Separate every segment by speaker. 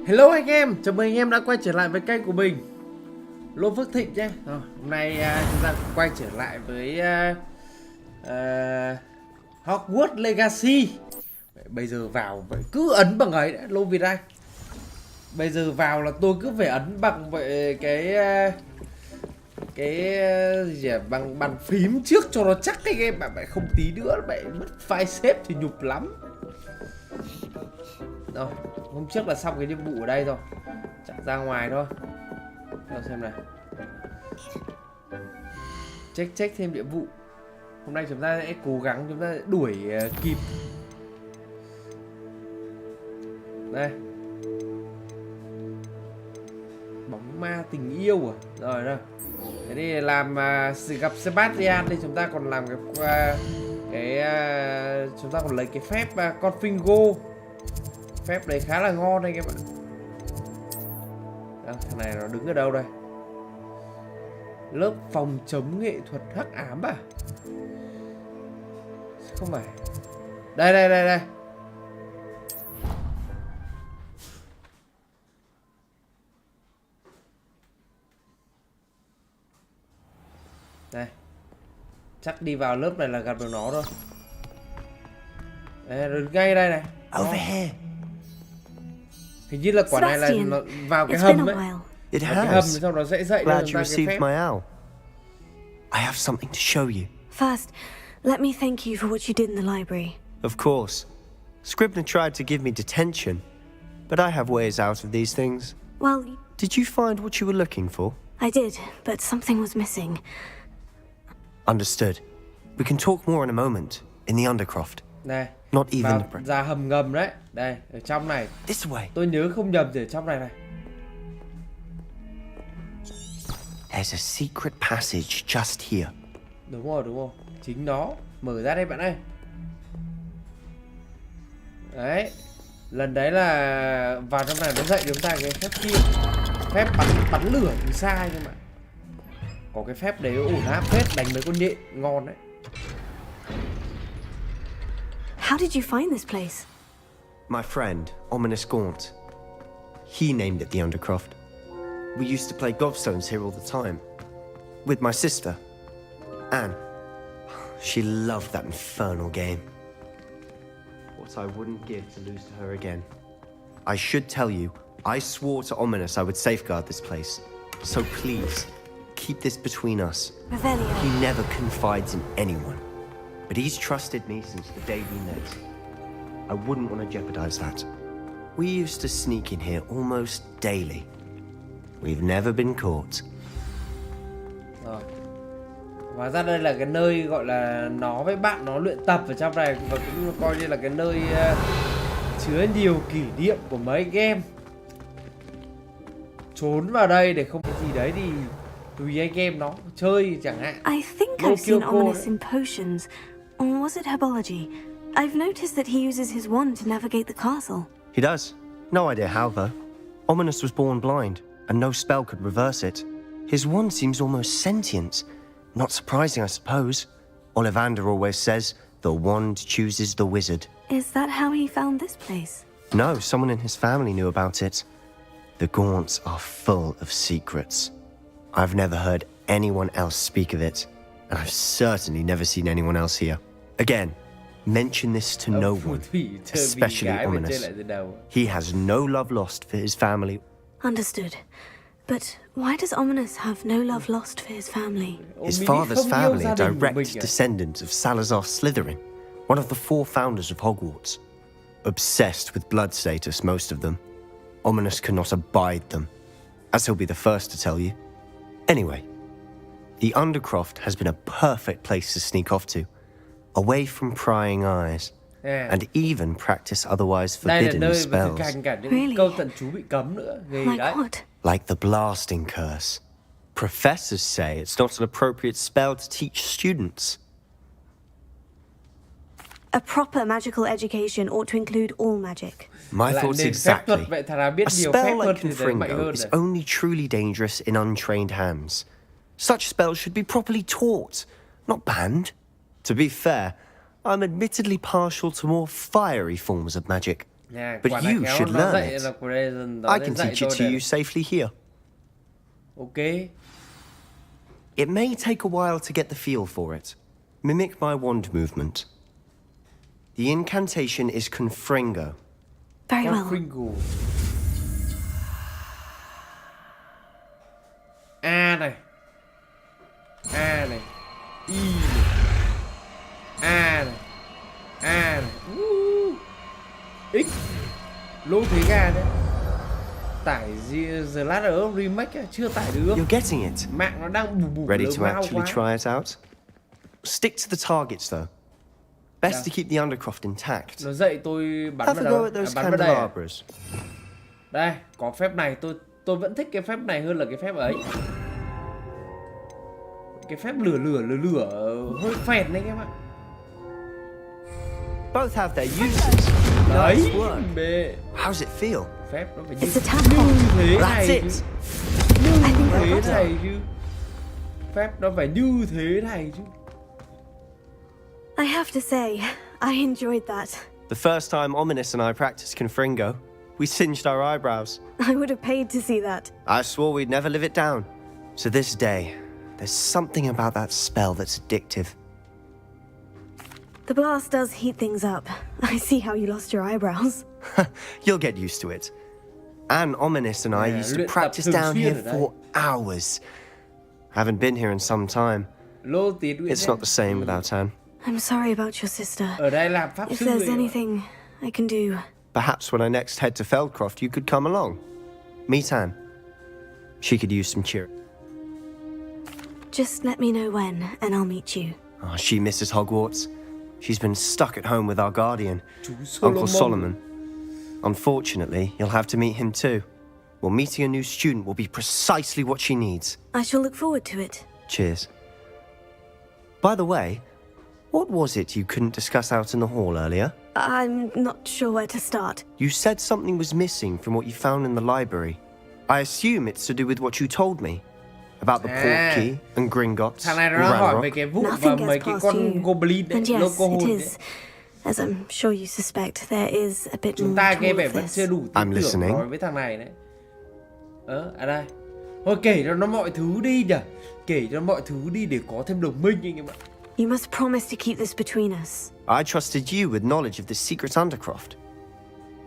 Speaker 1: Hello anh em, chào mừng anh em đã quay trở lại với kênh của mình, Lô Phước Thịnh nhé. Hôm nay chúng ta quay trở lại với Hogwarts Legacy. Bây giờ vào vậy cứ ấn bằng ấy đã, Lô Việt Anh. Bây giờ vào là tôi cứ phải ấn bằng vậy gì à, bằng bàn phím trước cho nó chắc anh em. Bạn không tí nữa bạn mất file xếp thì nhục lắm. Rồi, hôm trước là xong cái nhiệm vụ ở đây rồi, chạy ra ngoài thôi. Theo xem nào, check thêm nhiệm vụ. Hôm nay chúng ta sẽ cố gắng chúng ta đuổi kịp. Đây, bóng ma tình yêu à? Rồi đâu. Thế thì làm gặp Sebastian thì chúng ta còn làm chúng ta còn lấy cái phép con Fingo. Phép đấy khá là ngon đây các bạn. Đó, thằng này nó đứng ở đâu đây? Lớp phòng chống nghệ thuật hắc ám à? Không phải. Đây. Đây. Chắc đi vào lớp này là gặp được nó thôi. Đây, rồi ngay đây này.
Speaker 2: Over here.
Speaker 1: Hình như là quả này là nó vào cái hầm ấy.
Speaker 2: It
Speaker 1: Cái hầm
Speaker 2: has.
Speaker 1: sau đó sẽ dậy
Speaker 2: Glad
Speaker 1: cho
Speaker 2: you
Speaker 1: chúng ta cái
Speaker 2: received
Speaker 1: phép.
Speaker 2: my owl. I have something to show you.
Speaker 3: First, let me thank you for what you did in the library.
Speaker 2: Of course. Scribner tried to give me detention, but I have ways out of these things.
Speaker 3: Well,
Speaker 2: Did you find what you were looking for?
Speaker 3: I did, but something was missing.
Speaker 2: Understood. We can talk more in a moment, in the Undercroft.
Speaker 1: Này,
Speaker 2: Not even
Speaker 1: vào ra hầm ngầm đấy. Đây, ở trong này.
Speaker 2: This way.
Speaker 1: Tôi nhớ không nhầm thì ở trong này này.
Speaker 2: There's a secret passage just here.
Speaker 1: Đúng rồi. Chính nó. Mở ra đây bạn ơi. Đấy. Lần đấy là vào trong này nó dạy chúng ta cái phép kia. Phép bắn lửa từ xa nhưng mà có cái phép đấy ổn áp phết, đánh mấy con nhện ngon đấy.
Speaker 3: How did you find this place?
Speaker 2: My friend, Ominous Gaunt. He named it the Undercroft. We used to play gobstones here all the time. With my sister, Anne. She loved that infernal game. What I wouldn't give to lose to her again. I should tell you, I swore to Ominous I would safeguard this place. So please, keep this between us.
Speaker 3: Revelio.
Speaker 2: He never confides in anyone. But he's trusted me since the day we met. I wouldn't want to jeopardize that. We used to sneak in here almost daily. We've never been caught.
Speaker 1: Rồi. Và ra đây là cái nơi gọi là nó với bạn nó luyện tập ở trong này. Và cũng coi như là cái nơi chứa nhiều kỷ niệm của mấy game. Trốn vào đây để không có gì đấy thì tùy anh em nó chơi chẳng hạn.
Speaker 3: I think I've seen Ominous in potions. Or was it herbology? I've noticed that he uses his wand to navigate the castle.
Speaker 2: He does. No idea how, though. Ominous was born blind, and no spell could reverse it. His wand seems almost sentient. Not surprising, I suppose. Ollivander always says, the wand chooses the wizard.
Speaker 3: Is that how he found this place?
Speaker 2: No, someone in his family knew about it. The Gaunts are full of secrets. I've never heard anyone else speak of it, and I've certainly never seen anyone else here. Again, mention this to no one, especially Ominous. He has no love lost for his family.
Speaker 3: Understood. But why does Ominous have no love lost for his family?
Speaker 2: His father's family are direct descendants of Salazar Slytherin, one of the 4 founders of Hogwarts. Obsessed with blood status, most of them. Ominous cannot abide them, as he'll be the first to tell you. Anyway, the Undercroft has been a perfect place to sneak off to, away from prying eyes, and even practice otherwise forbidden spells.
Speaker 3: Really?
Speaker 1: Like
Speaker 3: what?
Speaker 2: Like the blasting curse. Professors say it's not an appropriate spell to teach students.
Speaker 3: A proper magical education ought to include all magic.
Speaker 2: My thoughts exactly. A spell like Confringo is only truly dangerous in untrained hands. Such spells should be properly taught, not banned. To be fair, I'm admittedly partial to more fiery forms of magic.
Speaker 1: Nhà
Speaker 2: But
Speaker 1: quả này
Speaker 2: you
Speaker 1: khéo
Speaker 2: should
Speaker 1: nó
Speaker 2: learn
Speaker 1: dạy
Speaker 2: it.
Speaker 1: là Crayon
Speaker 2: I can teach it to you safely here.
Speaker 1: Ok.
Speaker 2: It may take a while to get the feel for it. Mimic my wand movement. The incantation is Confringo.
Speaker 3: Very well.
Speaker 1: Confringo. A này. A này. Y này. A này. A này. X. Lô thế gà đấy. Tải The Last of Us Remake á, chưa tải được.
Speaker 2: You're getting it.
Speaker 1: Mạng nó đang bù bù
Speaker 2: Ready
Speaker 1: lớn
Speaker 2: to
Speaker 1: mau
Speaker 2: actually
Speaker 1: quá.
Speaker 2: try it out? Stick to the targets, though. Best
Speaker 1: Yeah.
Speaker 2: to keep the undercroft intact.
Speaker 1: Nó dạy tôi bắn
Speaker 2: Have
Speaker 1: vào
Speaker 2: a go
Speaker 1: đâu?
Speaker 2: at those
Speaker 1: Bắn vào đây à?
Speaker 2: candelabras.
Speaker 1: Đây, có phép này tôi vẫn thích cái phép này hơn là cái phép ấy. Cái phép lửa hơi phèn đấy em ạ.
Speaker 2: Both have their uses.
Speaker 1: Đấy,
Speaker 2: Nice work.
Speaker 1: bê.
Speaker 2: How's it feel?
Speaker 1: Phép nó phải
Speaker 3: It's a tad
Speaker 1: như
Speaker 3: hot.
Speaker 1: thế
Speaker 2: That's
Speaker 1: này
Speaker 2: it.
Speaker 1: chứ.
Speaker 3: I think
Speaker 1: Như
Speaker 3: I
Speaker 1: thế
Speaker 3: got it.
Speaker 1: này chứ. Phép nó phải như thế này chứ.
Speaker 3: I have to say, I enjoyed that.
Speaker 2: The first time Ominous and I practiced Confringo, we singed our eyebrows.
Speaker 3: I would have paid to see that.
Speaker 2: I swore we'd never live it down. So this day, there's something about that spell that's addictive.
Speaker 3: The blast does heat things up. I see how you lost your eyebrows.
Speaker 2: You'll get used to it. And Ominous and I
Speaker 1: Yeah,
Speaker 2: used to
Speaker 1: luyện tập
Speaker 2: practice
Speaker 1: thường
Speaker 2: down
Speaker 1: xuyên
Speaker 2: here
Speaker 1: ở đây.
Speaker 2: for hours. Haven't been here in some time.
Speaker 1: Lô tiến Nguyễn
Speaker 2: It's not the same without Anne.
Speaker 3: I'm sorry about your sister.
Speaker 1: Ở đây làm pháp
Speaker 3: If
Speaker 1: sư
Speaker 3: there's
Speaker 1: vậy.
Speaker 3: anything I can do,
Speaker 2: Perhaps when I next head to Feldcroft, you could come along. Meet Anne. She could use some cheer.
Speaker 3: just let me know when, and I'll meet you.
Speaker 2: Oh, she misses Hogwarts. She's been stuck at home with our guardian,
Speaker 1: Chú
Speaker 2: Uncle Solomon. Unfortunately, you'll have to meet him too. Well, meeting a new student will be precisely what she needs.
Speaker 3: I shall look forward to it.
Speaker 2: Cheers. By the way, what was it you couldn't discuss out in the hall earlier?
Speaker 3: I'm not sure where to start.
Speaker 2: You said something was missing from what you found in the library. I assume it's to do with what you told me about the portkey and Gringotts
Speaker 1: Thằng này
Speaker 2: and
Speaker 1: nó hỏi về
Speaker 2: Ranrock.
Speaker 1: cái vụ và
Speaker 3: Nothing
Speaker 1: mấy
Speaker 3: gets
Speaker 1: cái
Speaker 3: past
Speaker 1: con
Speaker 3: you.
Speaker 1: goblin đấy,
Speaker 3: And yes,
Speaker 1: loco
Speaker 3: it
Speaker 1: hồn đấy.
Speaker 3: is. As I'm sure you suspect, there is a bit
Speaker 1: Chúng
Speaker 3: more
Speaker 1: ta
Speaker 3: to
Speaker 1: nghe
Speaker 3: all
Speaker 1: vẻ
Speaker 3: of
Speaker 1: vẫn
Speaker 3: this.
Speaker 1: chưa đủ
Speaker 2: I'm
Speaker 1: tin tưởng
Speaker 2: listening.
Speaker 1: nói với thằng này đấy. À đây. Thôi kể cho nó mọi thứ đi nhỉ. Kể cho mọi thứ đi để có thêm đồng minh anh em ạ.
Speaker 3: You must promise to keep this between us.
Speaker 2: I trusted you with knowledge of the secret undercroft.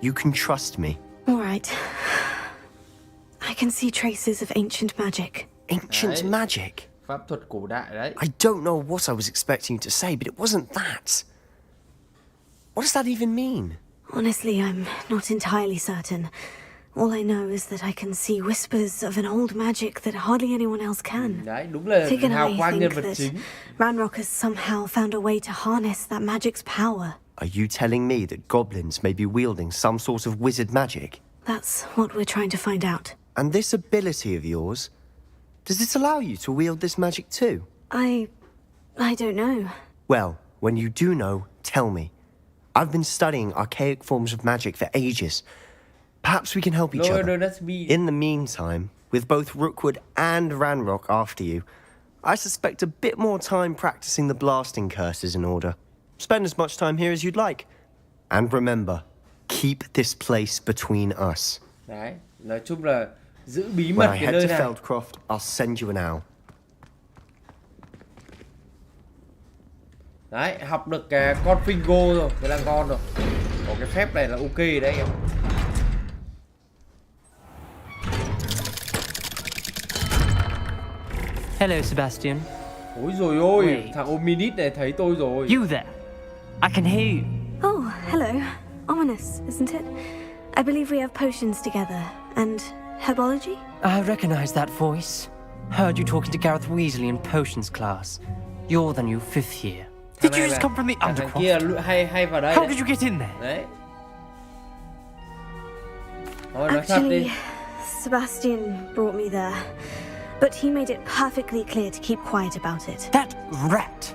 Speaker 2: You can trust me.
Speaker 3: All right. I can see traces of ancient magic.
Speaker 2: Ancient
Speaker 1: Đấy.
Speaker 2: magic.
Speaker 1: Pháp thuật cổ đại đấy.
Speaker 2: I don't know what I was expecting you to say, but it wasn't that. What does that even mean?
Speaker 3: Honestly, I'm not entirely certain. All I know is that I can see whispers of an old magic that hardly anyone else can.
Speaker 1: Đấy, đúng là
Speaker 3: Fig and
Speaker 1: hào
Speaker 3: I
Speaker 1: quang nhân
Speaker 3: think
Speaker 1: vật
Speaker 3: that
Speaker 1: chính.
Speaker 3: Ranrock has somehow found a way to harness that magic's power.
Speaker 2: Are you telling me that goblins may be wielding some sort of wizard magic?
Speaker 3: That's what we're trying to find out.
Speaker 2: And this ability of yours, does it allow you to wield this magic too?
Speaker 3: I don't know.
Speaker 2: Well, when you do know, tell me. I've been studying archaic forms of magic for ages. Perhaps we can help each
Speaker 1: No,
Speaker 2: other.
Speaker 1: that's me.
Speaker 2: In the meantime, with both Rookwood and Ranrock after you, I suspect a bit more time practicing the blasting curses in order. Spend as much time here as you'd like. And remember, keep this place between us.
Speaker 1: Đấy, nói chung là giữ bí
Speaker 2: When
Speaker 1: mật
Speaker 2: I
Speaker 1: cái
Speaker 2: head
Speaker 1: nơi
Speaker 2: to
Speaker 1: này.
Speaker 2: Feldcroft, I'll send you an owl.
Speaker 1: Đấy, học được cái con Fingo rồi, thế là ngon rồi. Có cái phép này là ok đấy em.
Speaker 4: Hello, Sebastian.
Speaker 1: Ôi rồi ôi,
Speaker 4: Wait.
Speaker 1: thằng Ominid này thấy tôi rồi.
Speaker 4: You there? I can hear you.
Speaker 3: Oh, hello. Ominous, isn't it? I believe we have potions together. And herbology?
Speaker 4: I recognize that voice. Heard you talking to Gareth Weasley in potions class. You're the new fifth year.
Speaker 1: Thằng
Speaker 4: Did you
Speaker 1: này
Speaker 4: just
Speaker 1: là-
Speaker 4: come from the
Speaker 1: thằng kia
Speaker 4: undercroft?
Speaker 1: hay vào đây.
Speaker 4: How
Speaker 1: Đấy.
Speaker 4: did you get in there?
Speaker 1: Đấy. Thôi nói thật
Speaker 3: Actually,
Speaker 1: đi.
Speaker 3: Sebastian brought me there. But he made it perfectly clear to keep quiet about it.
Speaker 4: That rat!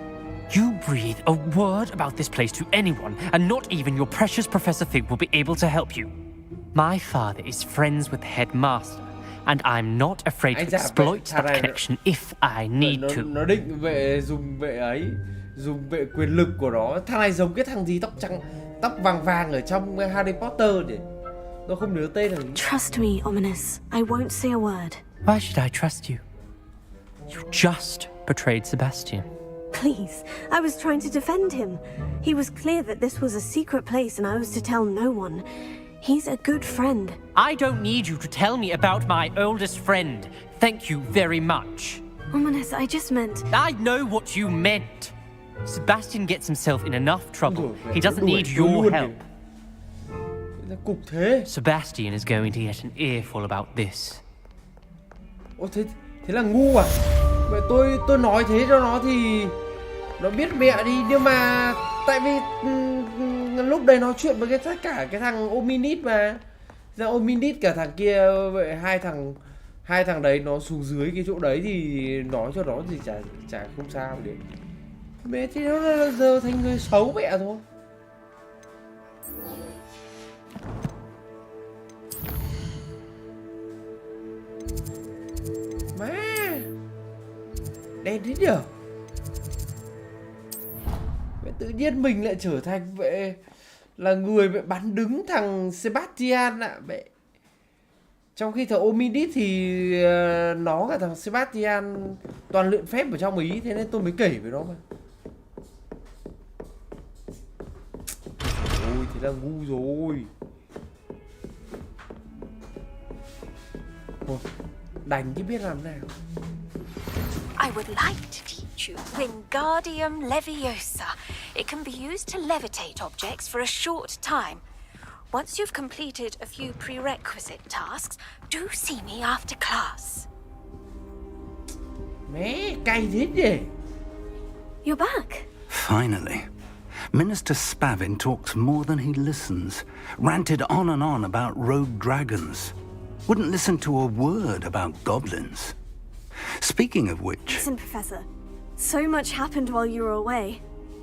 Speaker 4: You breathe a word about this place to anyone, and not even your precious Professor Fig will be able to help you. My father is friends with the headmaster, and I'm not afraid
Speaker 1: Anh
Speaker 4: to
Speaker 1: dạ,
Speaker 4: exploit
Speaker 1: thằng
Speaker 4: that
Speaker 1: này nó-
Speaker 4: connection if I need to.
Speaker 1: Nó định dùng vệ ấy, dùng vệ quyền lực của nó. Thằng này giống cái thằng gì tóc trắng, tóc vàng vàng ở trong Harry Potter nhỉ? Tôi không nhớ tên rồi.
Speaker 3: Trust me, Ominous. I won't say a word.
Speaker 4: Why should I trust you? You just betrayed Sebastian.
Speaker 3: Please, I was trying to defend him. He was clear that this was a secret place and I was to tell no one. He's a good friend.
Speaker 4: I don't need you to tell me about my oldest friend. Thank you very much.
Speaker 3: Ominous, I just meant...
Speaker 4: I know what you meant. Sebastian gets himself in enough trouble. He doesn't need your help.
Speaker 1: Cục thế.
Speaker 4: Sebastian is going to get an earful about this.
Speaker 1: Ồ, thế là ngu à? Vậy tôi nói thế cho nó thì nó biết mẹ đi, nhưng mà tại vì lúc đấy nói chuyện với tất cả cái thằng Ominid mà. Ra Ominid cả thằng kia, vậy hai thằng đấy nó xuống dưới cái chỗ đấy thì nói cho nó thì chả không sao đấy. Mẹ thì nó là giờ thành người xấu mẹ thôi. Má đen thế nhở? Vậy tự nhiên mình lại trở thành vậy là người bị bắn đứng thằng Sebastian ạ. Vậy trong khi thằng Ominid thì nó cả thằng Sebastian toàn luyện phép ở trong Ý, thế nên tôi mới kể với nó mà. Ôi thế là ngu rồi. Ôi, đành chứ biết làm nào.
Speaker 5: I would like to teach you Wingardium Leviosa. It can be used to levitate objects for a short time. Once you've completed a few prerequisite tasks, do see me after class.
Speaker 1: Mẹ cay thế nhỉ?
Speaker 3: You're back.
Speaker 6: Finally. Minister Spavin talks more than he listens. Ranted on and on about rogue dragons. Wouldn't listen to a word about goblins. Speaking of which...
Speaker 3: Listen, Professor. So much happened while you were away.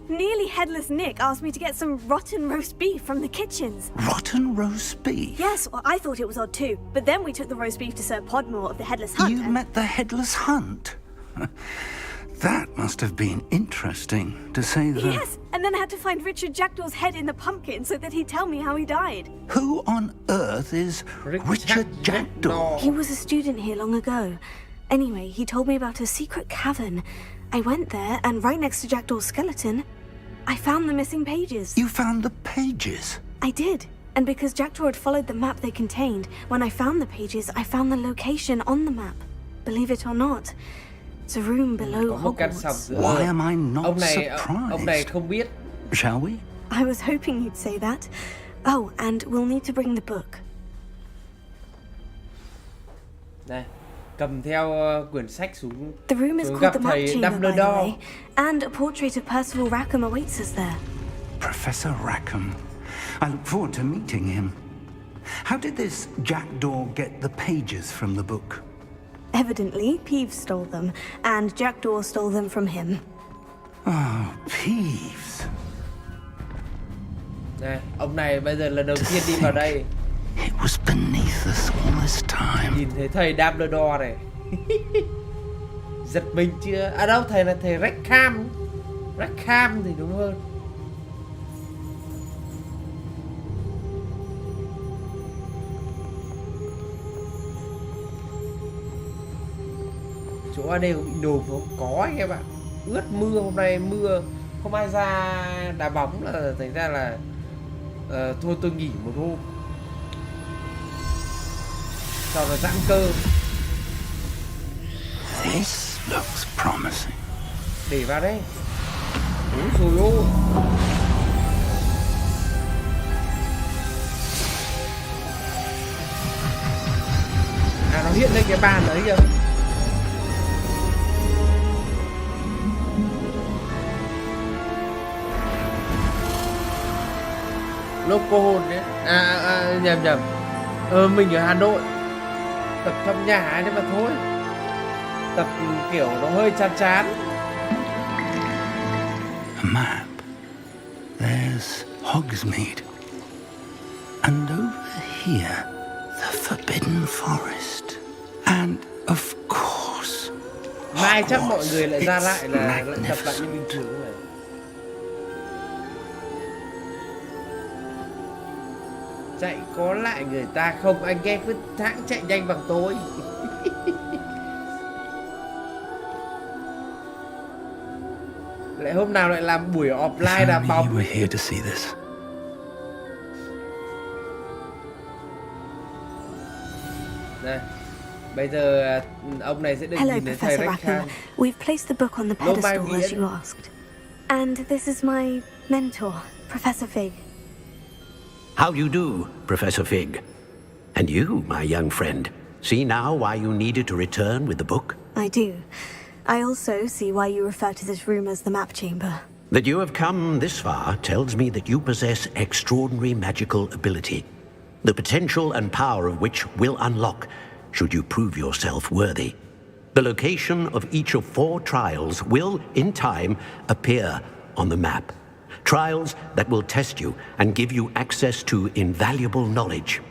Speaker 3: Nearly Headless Nick asked me to get some rotten roast beef from the kitchens.
Speaker 6: Rotten roast beef?
Speaker 3: Yes, well, I thought it was odd too. But then we took the roast beef to Sir Podmore of the Headless Hunt.
Speaker 6: You met the Headless Hunt? That must have been interesting, to say the...
Speaker 3: Yes, and then I had to find Richard Jackdaw's head in the pumpkin so that he'd tell me how he died.
Speaker 6: Who on earth is Richard Jackdaw?
Speaker 3: He was a student here long ago. Anyway, he told me about a secret cavern. I went there, and right next to Jackdaw's skeleton, I found the missing pages.
Speaker 6: You found the pages?
Speaker 3: I did. And because Jackdaw had followed the map they contained, when I found the pages, I found the location on the map. Believe it or not, it's a room below Hogwarts.
Speaker 6: Why am I not surprised?
Speaker 1: Ông này không biết.
Speaker 6: Shall we?
Speaker 3: I was hoping you'd say that. Oh, and we'll need to bring the book.
Speaker 1: Này, cầm theo quyển sách xuống.
Speaker 3: The room is
Speaker 1: xuống
Speaker 3: called
Speaker 1: gặp
Speaker 3: the Map
Speaker 1: thầy
Speaker 3: Chamber, by the
Speaker 1: Dumbledore.
Speaker 3: way, and a portrait of Percival Rackham awaits us there.
Speaker 6: Professor Rackham. I look forward to meeting him. How did this Jackdaw get the pages from the book?
Speaker 3: Evidently, Peeves stole them, and Jackdaw stole them from him.
Speaker 6: Oh, Peeves.
Speaker 1: Này, ông này bây giờ lần đầu tiên đi vào đây.
Speaker 6: It was beneath us all this time.
Speaker 1: Nhìn thấy thầy Dumbledore này. Giật mình chưa? À đâu, thầy là thầy Rackham. Rackham thì đúng hơn. Chỗ ở đây có bị đổ không? Có anh em ạ. Ướt mưa, hôm nay mưa, không ai ra đá bóng là thành ra là thôi tôi nghỉ một hôm. Sau đó giãn cơ.
Speaker 6: This looks promising.
Speaker 1: Để vào đây. Úi dồi ôi. À nó hiện lên cái bàn đấy kìa. Loco hồn đấy. Nhầm. Mình ở Hà Nội. Tập trong nhà ấy đấy mà thôi. Tập kiểu nó hơi chán.
Speaker 6: A map. There's Hogsmeade. And over here, the Forbidden Forest. And of course,
Speaker 1: mai chắc mọi người lại ra lại là
Speaker 6: Magnificent.
Speaker 1: tập lại như bình thường rồi. Chạy có lại người ta không, anh em cứ hãng chạy nhanh bằng tôi. Lại hôm nào lại làm buổi offline đá
Speaker 6: You
Speaker 1: bóng.
Speaker 6: were here to see this.
Speaker 1: Đây, bây giờ ông này sẽ được
Speaker 3: Hello,
Speaker 1: nhìn thấy thầy
Speaker 3: Professor
Speaker 1: Reckham.
Speaker 3: Rackham. We've placed the book on the
Speaker 1: Lô
Speaker 3: pedestal
Speaker 1: Mai
Speaker 3: as
Speaker 1: Nguyễn.
Speaker 3: you asked. And this is my mentor, Professor Fig.
Speaker 7: How you do, Professor Fig? And you, my young friend, see now why you needed to return with the book?
Speaker 3: I do. I also see why you refer to this room as the map chamber.
Speaker 7: That you have come this far tells me that you possess extraordinary magical ability, the potential and power of which will unlock should you prove yourself worthy. The location of each of 4 trials will, in time, appear on the map. Trials that will test you and give you access to invaluable knowledge.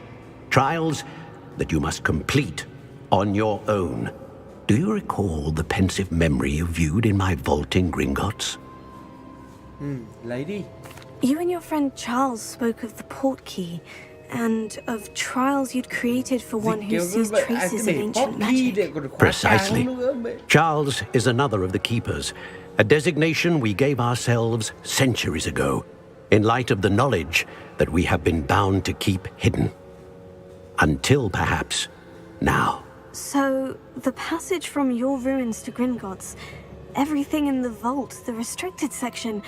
Speaker 7: Trials that you must complete on your own. Do you recall the pensive memory you viewed in my vault in Gringotts?
Speaker 1: Lấy đi.
Speaker 3: You and your friend Charles spoke of the port key and of trials you'd created for one who sees traces of ancient magic.
Speaker 7: Precisely. Charles is another of the keepers, a designation we gave ourselves centuries ago, in light of the knowledge that we have been bound to keep hidden. Until perhaps now.
Speaker 3: So, the passage from your ruins to Gringotts, everything in the vault, the restricted section,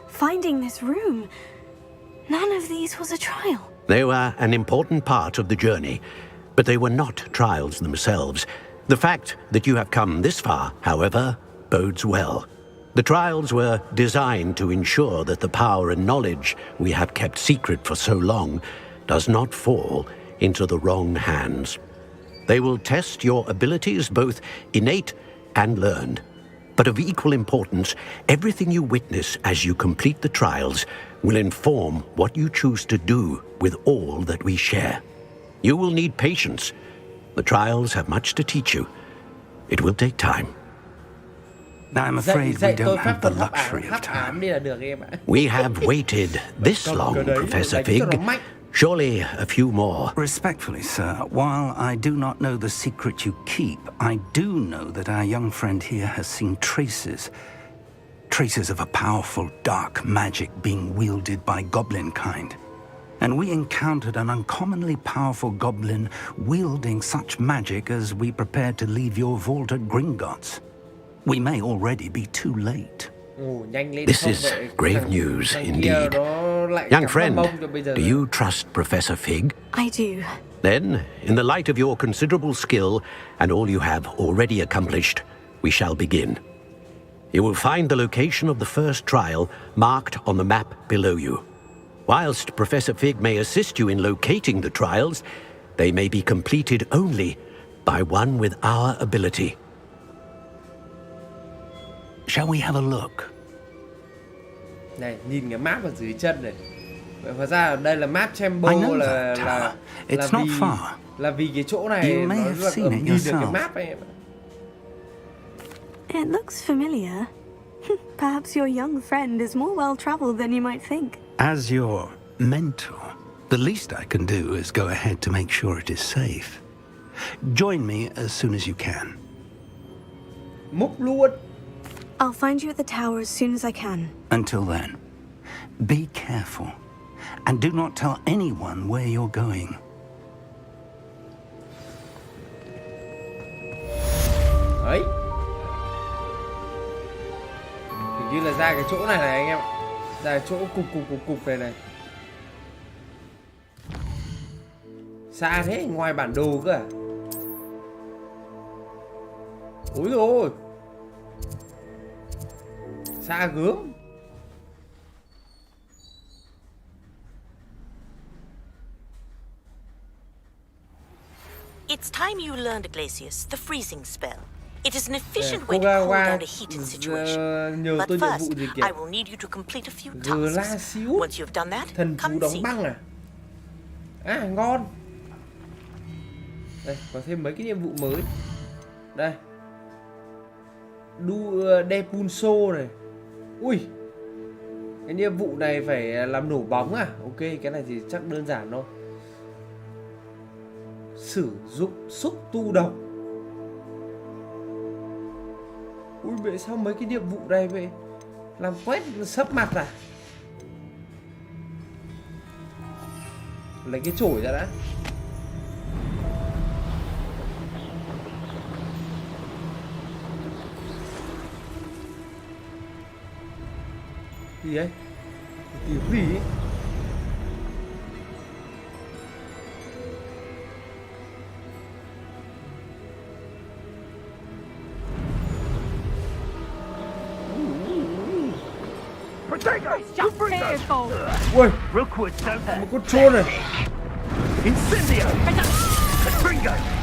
Speaker 3: finding this room, none of these was a trial.
Speaker 7: They were an important part of the journey, but they were not trials themselves. The fact that you have come this far, however, bodes well. The trials were designed to ensure that the power and knowledge we have kept secret for so long does not fall into the wrong hands. They will test your abilities, both innate and learned. But of equal importance, everything you witness as you complete the trials will inform what you choose to do with all that we share. You will need patience. The trials have much to teach you. It will take time.
Speaker 6: I'm afraid we don't have the luxury of time.
Speaker 1: Đi là được em ạ.
Speaker 7: We have waited this long, Professor Fig. Surely a few more.
Speaker 6: Respectfully, sir, while I do not know the secret you keep, I do know that our young friend here has seen traces of a powerful dark magic being wielded by goblin kind. And we encountered an uncommonly powerful goblin wielding such magic as we prepared to leave your vault at Gringotts. We may already be too late.
Speaker 7: This is grave news indeed. Young friend, do you trust Professor Fig?
Speaker 3: I do.
Speaker 7: Then, in the light of your considerable skill and all you have already accomplished, we shall begin. You will find the location of the first trial marked on the map below you. Whilst Professor Fig may assist you in locating the trials, they may be completed only by one with our ability.
Speaker 6: Shall we have a look?
Speaker 1: Này, nhìn cái map ở dưới chân này. Vậy hóa ra đây là map Chamber là vì cái chỗ này nó rất là nhìn được cái map ấy em ạ.
Speaker 3: It looks familiar. Perhaps your young friend is more well-traveled than you might think.
Speaker 6: As your mentor, the least I can do is go ahead to make sure it is safe. Join me as soon as you can.
Speaker 1: Múc luôn.
Speaker 3: I'll find you at the tower as soon as I can.
Speaker 6: Until then, be careful and do not tell anyone where you're going.
Speaker 1: Đấy. Hình như là ra cái chỗ này này anh em ạ. Ra cái chỗ cục này này. Xa thế, ngoài bản đồ cơ à? Ôi rồi. Xa gớm.
Speaker 8: It's time you learned, Glacius, the freezing spell. It is an efficient way to cool down a heated situation. But first, I will need you to complete a few tasks. Once you've done that, come and see me.
Speaker 1: Băng à? À, ngon. Đây, có thêm mấy cái nhiệm vụ mới. Đây. Depulso này. Ui. Cái nhiệm vụ này phải làm nổ bóng à? Ok, cái này thì chắc đơn giản thôi. sử dụng xúc tu độc. Ui mẹ, sao mấy cái nhiệm vụ này vậy? Làm quét sấp mặt à? Lấy cái chổi ra đã. Gì ấy? Tiếng gì ấy? Ui, một con trôn này.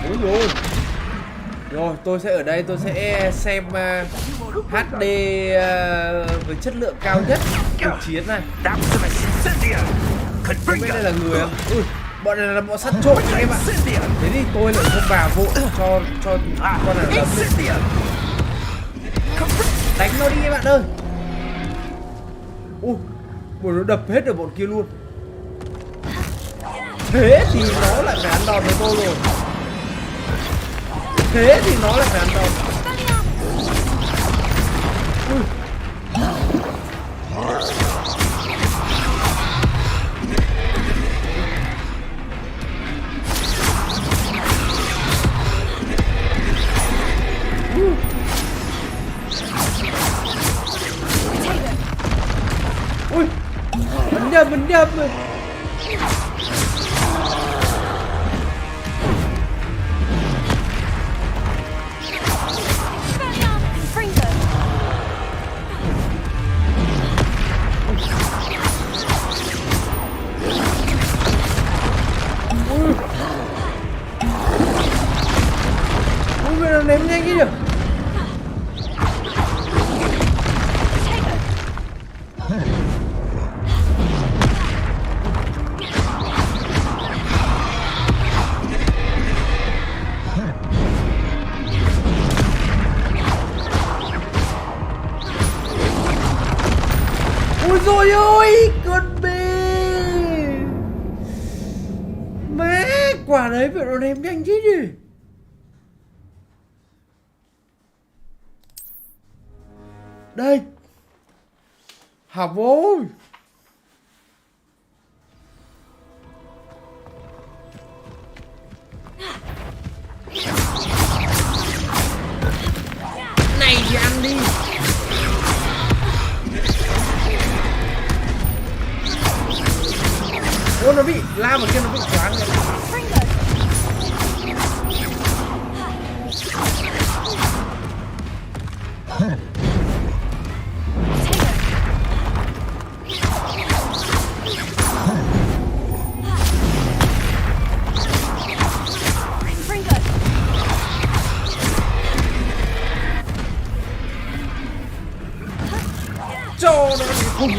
Speaker 1: Ôi rồi. Rồi, tôi sẽ ở đây, tôi sẽ xem HD với chất lượng cao nhất cuộc chiến này. Không biết đây là người không? Ui, bọn này là bọn sắt trộm anh em ạ. Thế thì tôi lại không vào vội cho con này đấm đi. Đánh nó đi các bạn ơi. Ui, bọn nó đập hết được bọn kia luôn. Thế thì nó lại phải ăn đòn với tôi rồi. Thế thì nó lại phải ăn đòn. Ui. Ui, mình nhầm rồi. Ui, ném nhanh cái nhỉ? Ôi dồi ôi, con bê. Má, quả đấy vậy nó ném nhanh chứ nhỉ? Đây. Học ơi. Này thì ăn đi. Ô, nó bị lao vào kia, nó bị choáng rồi. Cho nó đi cùng.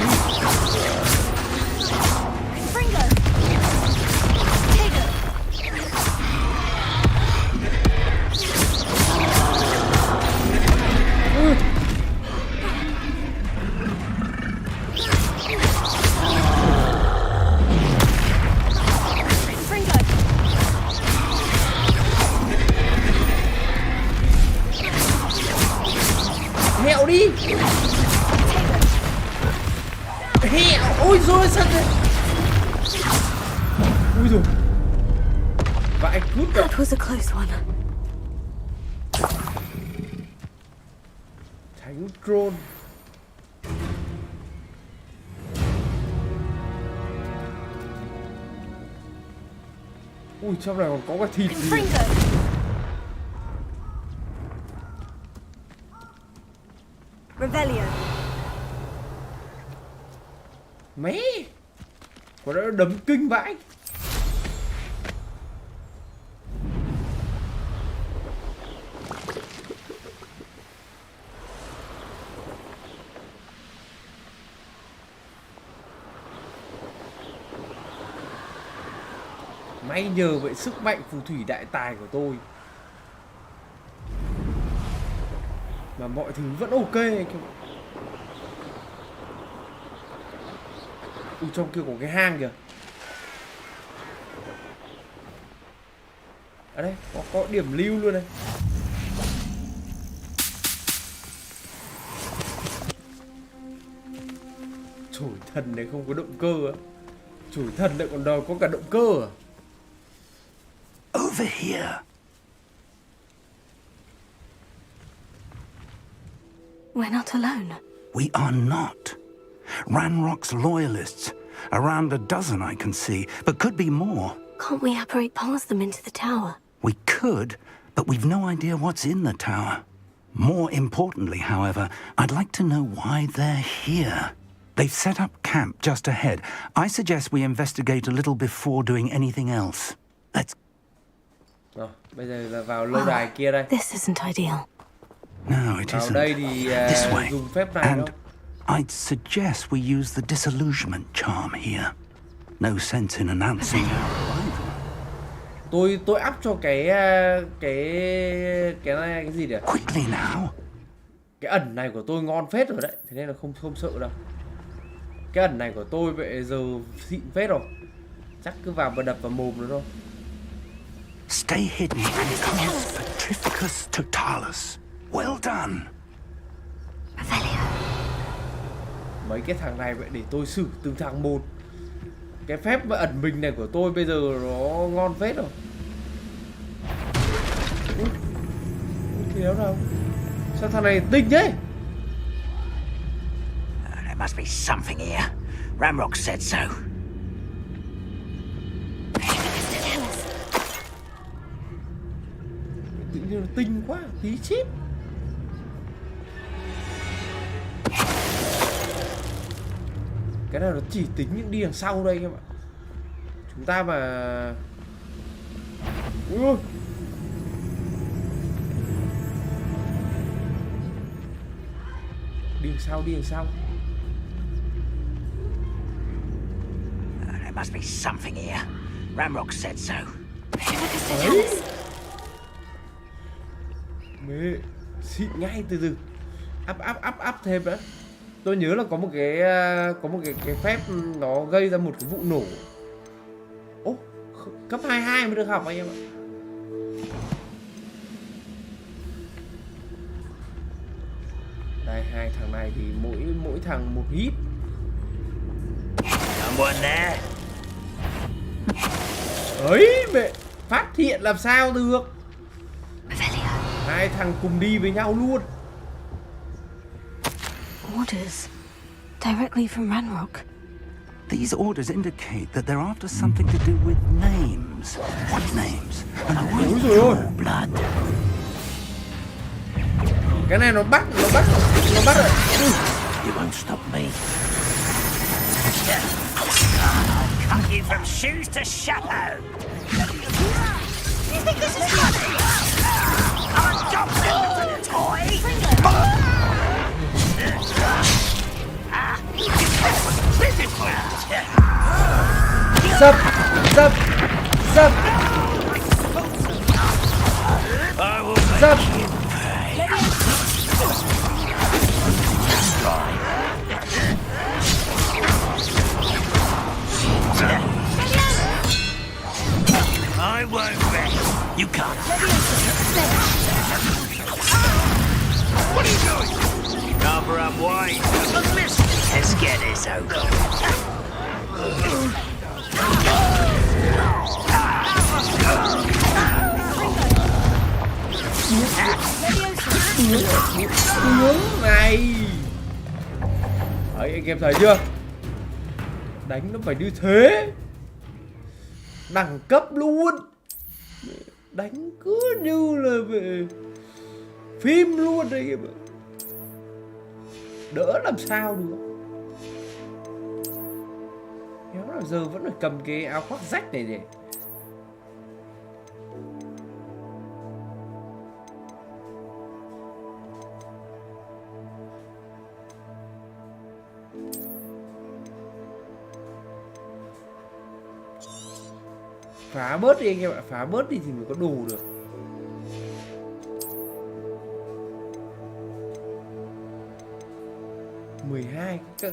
Speaker 1: Hẹo đi. Hẹo. Ôi rồi sao thế? Ui rồi. Vãi cút rồi.
Speaker 3: That was a close one.
Speaker 1: Thánh drone. Ui, trong này còn có cái thịt gì?
Speaker 3: Revelio.
Speaker 1: Mẹ, có đã đấm kinh vãi. May nhờ vậy sức mạnh phù thủy đại tài của tôi mà mọi thứ vẫn ok. Trong kia có cái hang kìa. Ở đây có điểm lưu luôn này. Chổi thần này không có động cơ á. Chổi thần lại còn đòi có cả động cơ à?
Speaker 6: Over here.
Speaker 3: We're not alone.
Speaker 6: We are not. Ranrock's loyalists. Around a dozen I can see, but could be more.
Speaker 3: Can't we apparate past them into the tower?
Speaker 6: We could, but we've no idea what's in the tower. More importantly, however, I'd like to know why they're here. They've set up camp just ahead. I suggest we investigate a little before doing anything else. Let's...
Speaker 1: Rồi, bây giờ là vào lâu đài kia đây.
Speaker 3: This isn't ideal.
Speaker 6: No, it
Speaker 1: Vào
Speaker 6: isn't.
Speaker 1: đây thì
Speaker 6: This way.
Speaker 1: dùng phép này
Speaker 6: And
Speaker 1: đâu.
Speaker 6: I'd suggest we use the disillusionment charm here. No sense in announcing our arrival.
Speaker 1: Tôi áp cho cái này cái gì nhỉ?
Speaker 6: Quickly now.
Speaker 1: Cái ẩn này của tôi ngon phết rồi đấy, thế nên là không sợ đâu. Cái ẩn này của tôi bây giờ xịn phết rồi. Chắc cứ vào và đập vào mồm nữa thôi.
Speaker 6: Stay hidden and cast Petrificus Totalus. Well done.
Speaker 1: Mấy cái thằng này vậy để tôi xử từng thằng một. Cái phép ẩn mình này của tôi bây giờ nó ngon phết rồi. Kéo đâu? Sao thằng này tinh thế?
Speaker 9: There must be something here. Ranrock said so.
Speaker 1: Tự nhiên nó tinh quá, tí chip. Cái này nó chỉ tính những đi đằng sau đây các bạn. Chúng ta mà... Ui ôi. Đi đằng sau, đi đằng sau.
Speaker 9: There must be something here. Ranrock said so.
Speaker 1: Đấy. Mẹ, xịn ngay từ từ. Áp thêm nữa. Tôi nhớ là có một cái phép nó gây ra một cái vụ nổ. Ô, cấp 22 mới được học anh em ạ. Đây, hai thằng này thì mỗi thằng một hit.
Speaker 9: Someone there?
Speaker 1: Ấy mẹ, phát hiện làm sao được. Hai thằng cùng đi với nhau luôn.
Speaker 3: Orders. Directly from Ranrock.
Speaker 6: These orders indicate that they're after something to do with names. What names? And
Speaker 1: Ôi dồi ôi.
Speaker 6: blood.
Speaker 1: Cái này nó bắt rồi.
Speaker 9: You won't stop me. I'll cut you from shoes to chapeau. You think this is funny? I'm a job toy.
Speaker 1: Sập.
Speaker 9: I won't rest. You can't. What are you doing? Rather unwise. Let's get this over.
Speaker 1: Này. Đấy, anh em thấy chưa? Đánh nó phải như thế. Đẳng cấp luôn. Đánh cứ như là về phim luôn đấy em ạ. Đỡ làm sao được. Nếu là giờ vẫn phải cầm cái áo khoác rách này để phá bớt đi anh em ạ, phá bớt đi thì mới có đồ được.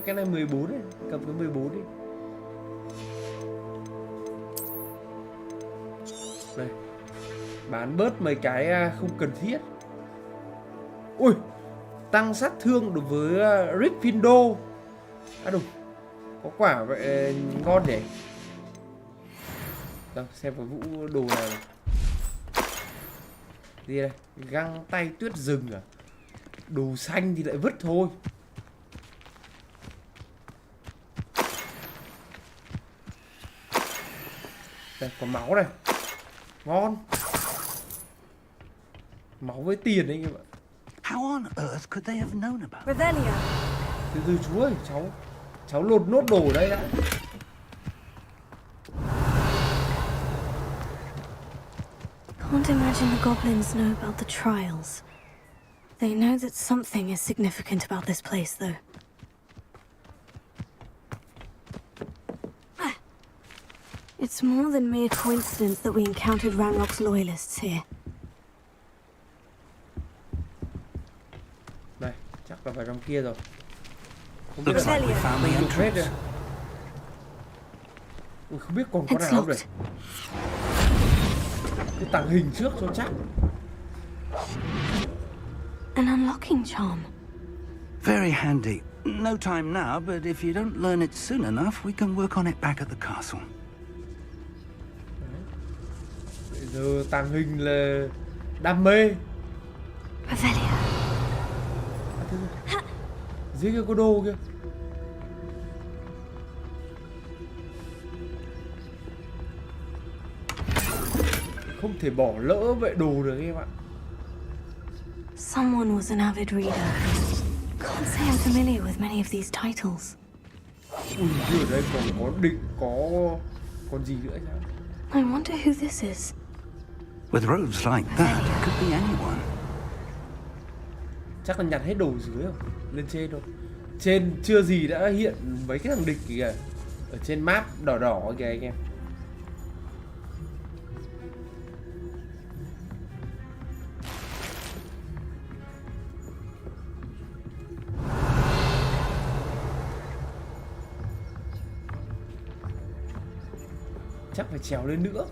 Speaker 1: Cái này 14 này, cầm cái 14 đi. Đây. Bán bớt mấy cái không cần thiết. Ui, tăng sát thương đối với Gryffindor. À đúng, có quả vậy ngon nhỉ. Đâu, xem cái vũ đồ này. Gì đây? Găng tay tuyết rừng à? Đồ xanh thì lại vứt thôi. Đây, có máu này. Ngon. Máu với tiền đấy các bạn.
Speaker 6: How on earth could they have known about it?
Speaker 3: Revelio.
Speaker 1: Từ từ chú ơi, cháu lột nốt đồ ở đây đã.
Speaker 3: Can't imagine the goblins know about the trials. They know that something is significant about this place, though. It's more than mere coincidence that we encountered Ranrock's loyalists here.
Speaker 1: Đây, chắc là vào trong kia rồi. Không
Speaker 6: Looks like we found the
Speaker 1: được hết rồi.
Speaker 6: entrance.
Speaker 1: Ui, không biết còn con
Speaker 3: It's
Speaker 1: nào không
Speaker 3: locked.
Speaker 1: đây. Cái tàng hình trước cho chắc.
Speaker 3: An unlocking charm.
Speaker 6: Very handy. No time now, but if you don't learn it soon enough, we can work on it back at the castle.
Speaker 1: Bây giờ tàng hình là đam mê.
Speaker 3: Revelio.
Speaker 1: Dưới kia có đồ kia. Không thể bỏ lỡ vệ đồ được em ạ.
Speaker 3: Someone was an avid reader. Can't say I'm familiar with many of these titles.
Speaker 1: Ui, ở đây còn có định còn gì nữa sao?
Speaker 3: I wonder who this is.
Speaker 6: With robes like that, it could be anyone.
Speaker 1: Chắc là nhặt hết đồ dưới không? Lên trên thôi. Trên chưa gì đã hiện mấy cái thằng địch kìa. Ở trên map đỏ đỏ kìa anh em. Chắc phải trèo lên nữa.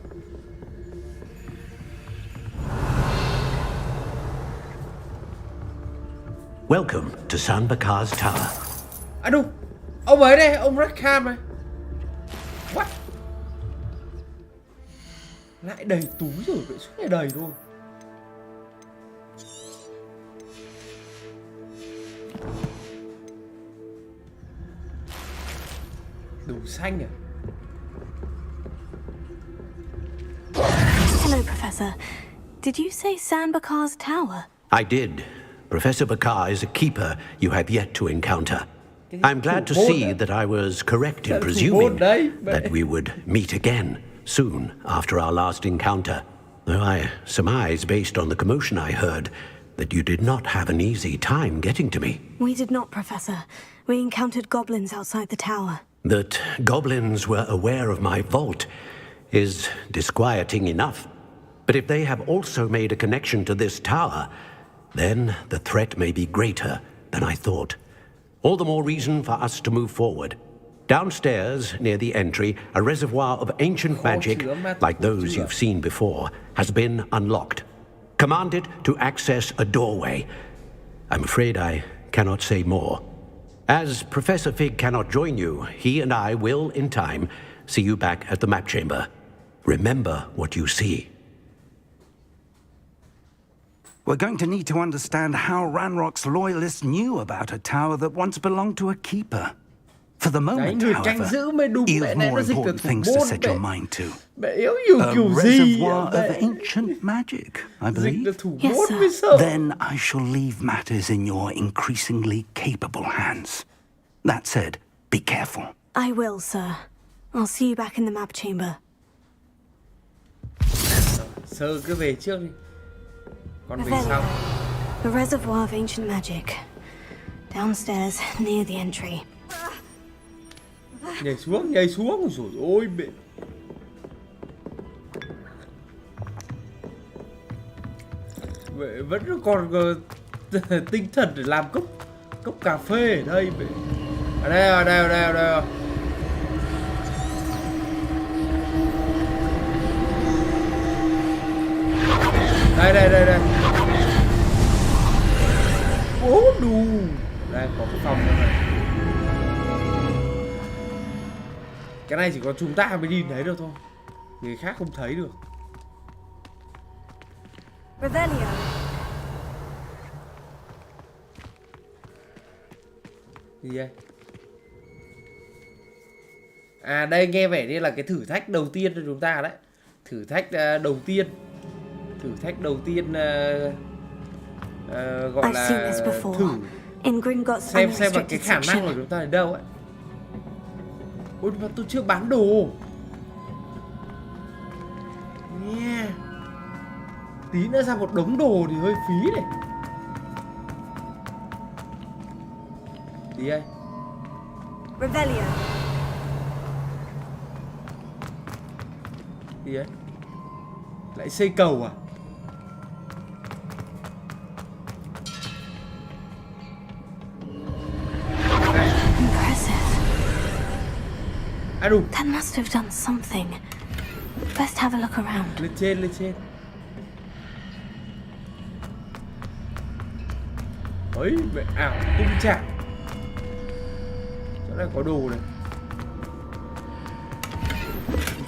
Speaker 7: Welcome to Sanbakar's Tower.
Speaker 1: À đúng, ông ấy đây, ông Khám này. What? Lại đầy túi rồi, vậy suốt ngày đầy thôi. Đồ xanh à?
Speaker 3: Hello, Professor. Did you say Sanbakar's Tower?
Speaker 7: I did. Professor Bakar is a keeper you have yet to encounter. I'm glad to see that I was correct in presuming that we would meet again soon after our last encounter. Though I surmise, based on the commotion I heard, that you did not have an easy time getting to me.
Speaker 3: We did not, Professor. We encountered goblins outside the tower.
Speaker 7: That goblins were aware of my vault is disquieting enough. But if they have also made a connection to this tower, then the threat may be greater than I thought. All the more reason for us to move forward. Downstairs, near the entry, a reservoir of ancient magic, like those you've seen before, has been unlocked. Command it to access a doorway. I'm afraid I cannot say more. As Professor Fig cannot join you, he and I will, in time, see you back at the map chamber. Remember what you see.
Speaker 6: We're going to need to understand how Ranrock's loyalists knew about a tower that once belonged to a keeper. For the moment, however, you've more important things to set your mind to. A reservoir of ancient magic, I believe.
Speaker 3: Yes, sir.
Speaker 6: Then I shall leave matters in your increasingly capable hands. That said, be careful.
Speaker 3: I will, sir. I'll see you back in the map chamber.
Speaker 1: Sơ cứ về trước đi. Con về
Speaker 3: Revelio.
Speaker 1: sau.
Speaker 3: A reservoir of ancient magic. Downstairs, near the entry.
Speaker 1: Nhảy xuống rồi ôi mẹ. Vậy vẫn còn tinh thần để làm cốc cà phê ở đây mẹ. Ở đây. Đây. Bố đù. Đây có cái phòng này. Cái này chỉ có chúng ta mới nhìn thấy được thôi. Người khác không thấy được.
Speaker 3: Revelio.
Speaker 1: Gì đây? À đây nghe vẻ như là cái thử thách đầu tiên cho chúng ta đấy. Thử thách đầu tiên gọi là thử xem là cái khả năng của chúng ta ở đâu ấy. Ôi mà tôi chưa bán đồ. Yeah. Tí nữa ra một đống đồ thì hơi phí này. Đi đây.
Speaker 3: Revelio.
Speaker 1: Đi đấy. Lại xây cầu à?
Speaker 3: Impressive.
Speaker 1: À đủ.
Speaker 3: That must have done something. Best have a look around.
Speaker 1: Lên trên. Ấy, mẹ ảo tung chạm. Chỗ này có đồ này.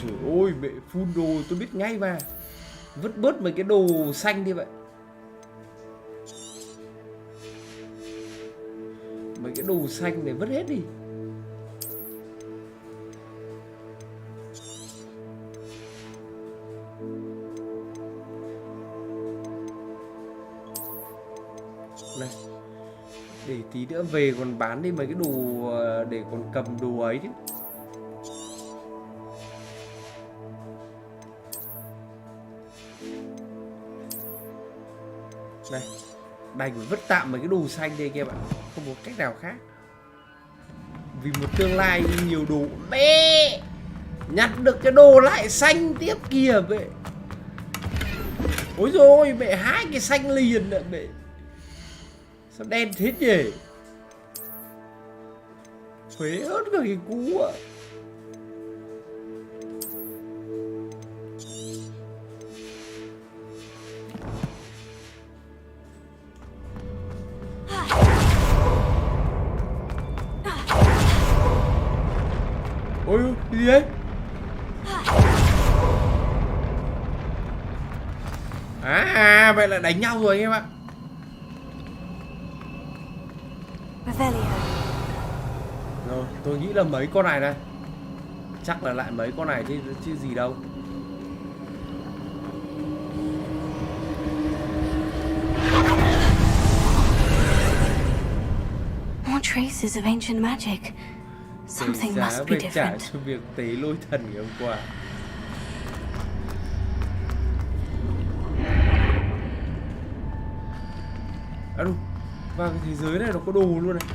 Speaker 1: Trời ơi, mẹ phun đồ tôi biết ngay mà. Vứt bớt mấy cái đồ xanh đi vậy. Mấy cái đồ xanh này vứt hết đi. Này. Để tí nữa về còn bán đi mấy cái đồ để còn cầm đồ ấy chứ. Này, đành phải vứt tạm mấy cái đồ xanh đây kia bạn. Không có cách nào khác. Vì một tương lai nhiều đồ. Mẹ nhặt được cái đồ lại xanh tiếp kìa mẹ. Ôi rồi mẹ, hai cái xanh liền ạ mẹ. Sao đen thế nhỉ? Phế ớt cả cái cú ạ. Ôi, cái gì đấy? À, vậy là đánh nhau rồi anh em ạ. Rồi, tôi nghĩ là mấy con này đây. Chắc là lại mấy con này chứ gì đâu.
Speaker 3: More traces of ancient magic. Something must be different.
Speaker 1: Trả cho việc tế lôi thần ngày hôm qua. À đúng, và cái thế giới này nó có đồ luôn này.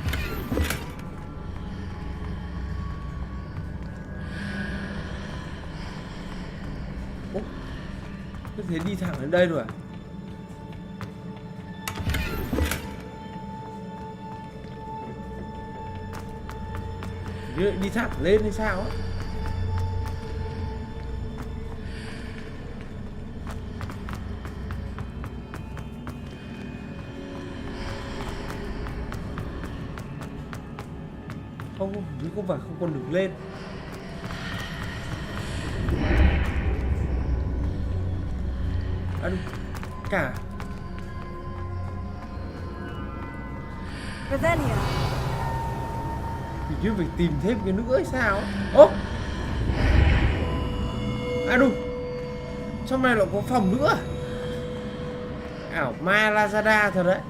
Speaker 1: Ủa, thế đi thẳng đến đây rồi à? Đi thẳng lên hay sao á? Không phải không còn đường lên. À, cả
Speaker 3: Revelio.
Speaker 1: Hình như phải tìm thêm cái nữa hay sao? Ố, à đúng, trong này là có phòng nữa. Ảo ma Lazada thật đấy.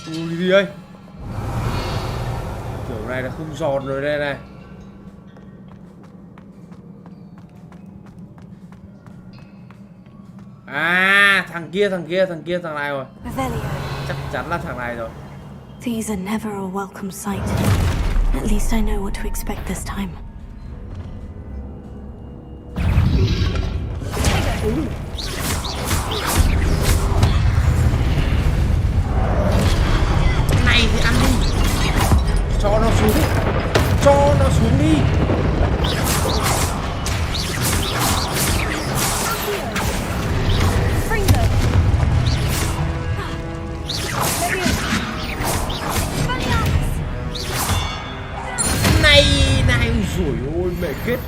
Speaker 1: Ui gì đây? Kiểu này là không giòn rồi đây này. À, thằng này rồi. Chắc chắn là thằng này rồi.
Speaker 3: These are never a welcome sight. At least I know what to expect this time.
Speaker 1: Này thì ăn đi. Cho nó xuống đi.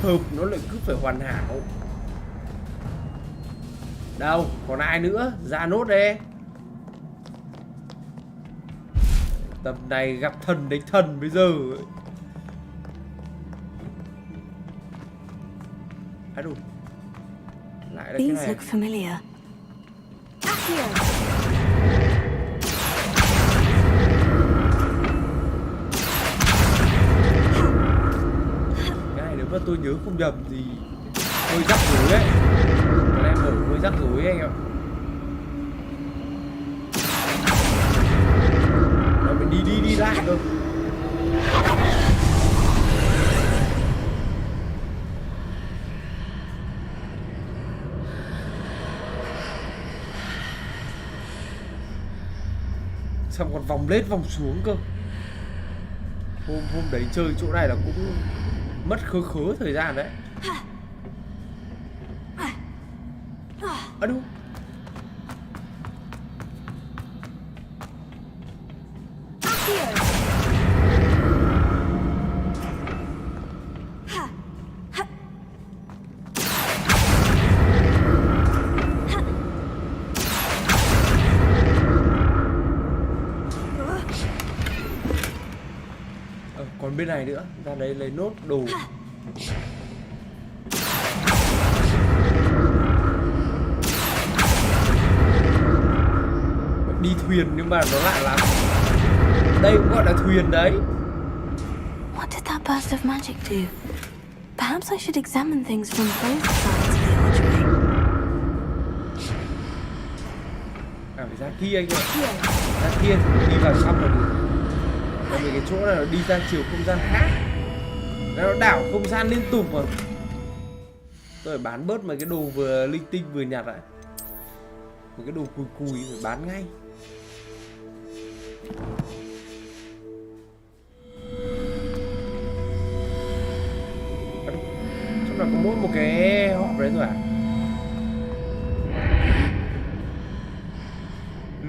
Speaker 1: hợp nó lại cứ phải hoàn hảo. Đâu, còn ai nữa? Ra nốt đi. Tầm này gặp thần đánh thần bây giờ. À đủ. Lại là cái
Speaker 3: These
Speaker 1: này.
Speaker 3: look familiar.
Speaker 1: Cái này nếu mà tôi nhớ không nhầm thì hơi rắc rối đấy. Cái này mở hơi rắc rối anh ạ. Nó phải đi lại cơ. Xong còn vòng lên vòng xuống cơ. Hôm đấy chơi chỗ này là cũng mất khớ thời gian đấy. À đúng. Còn bên này nữa, ra đây lấy nốt đồ. Đi thuyền nhưng mà nó lạ lắm. Đây cũng gọi là thuyền đấy.
Speaker 3: What did that burst of magic do? Perhaps I should examine things from both sides of the archway.
Speaker 1: À phải ra kia anh ạ. Ra kia thì mình đi vào trong là được. Còn vì cái chỗ này nó đi ra chiều không gian khác. Nó đảo không gian liên tục mà. Tôi phải bán bớt mấy cái đồ vừa linh tinh vừa nhặt lại. Một cái đồ cùi phải bán ngay. Trong đó có mỗi một cái hộp đấy thôi à?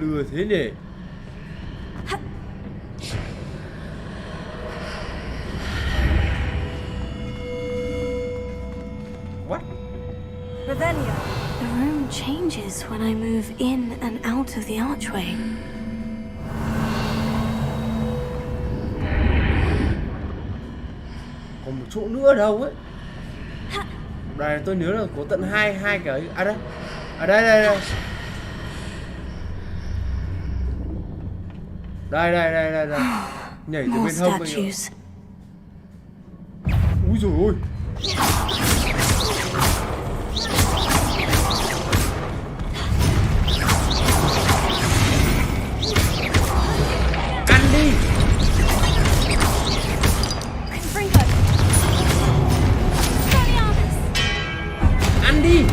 Speaker 1: Lừa thế nhỉ? What?
Speaker 3: The room changes when I move in and out of the archway.
Speaker 1: Còn một chỗ nữa ở đâu ấy. Đây tôi nhớ là có tận hai cái ấy. À đây. Ở đây. Đây. Nhảy từ
Speaker 3: More
Speaker 1: bên hông bây giờ.
Speaker 3: statues.
Speaker 1: Úi dồi ôi. Ăn đi. Ăn đi.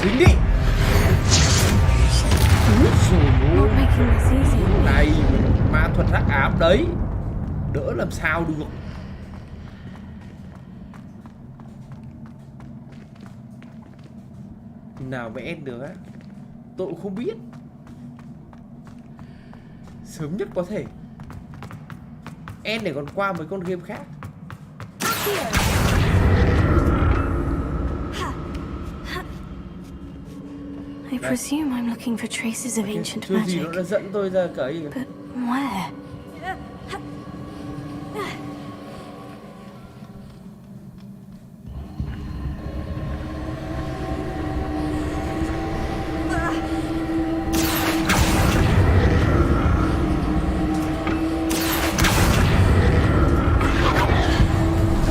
Speaker 1: Dính đi. Úi dồi ôi. Này ma thuật hắc ám đấy. Đỡ làm sao được. Nào mà end được á. Tôi cũng không biết. Sớm nhất có thể. End để còn qua mấy con game khác.
Speaker 3: I presume I'm looking for traces of ancient
Speaker 1: Chưa gì nó
Speaker 3: magic.
Speaker 1: đã dẫn tôi ra cái
Speaker 3: But where?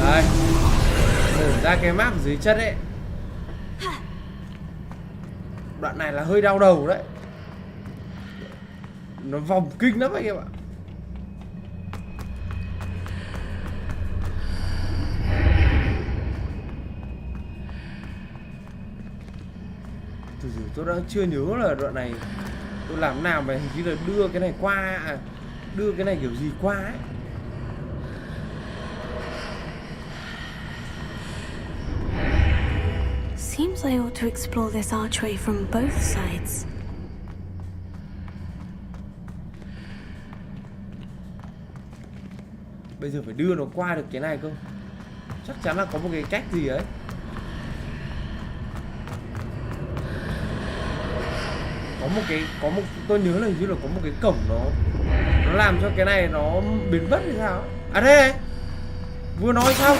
Speaker 1: Đây. Mở ra cái map dưới chân ấy. Đoạn này là hơi đau đầu đấy. Nó vòng kinh lắm anh em ạ. Từ từ tôi đã chưa nhớ là đoạn này tôi làm nào mà hình như là đưa cái này qua. Đưa cái này kiểu gì qua ấy.
Speaker 3: Seems I ought to explore this archway from both sides.
Speaker 1: Bây giờ phải đưa nó qua được cái này cơ. Chắc chắn là có một cái cách gì ấy. Có một tôi nhớ là hình như là có một cái cổng nó làm cho cái này nó biến mất hay sao. À đây này, vừa nói xong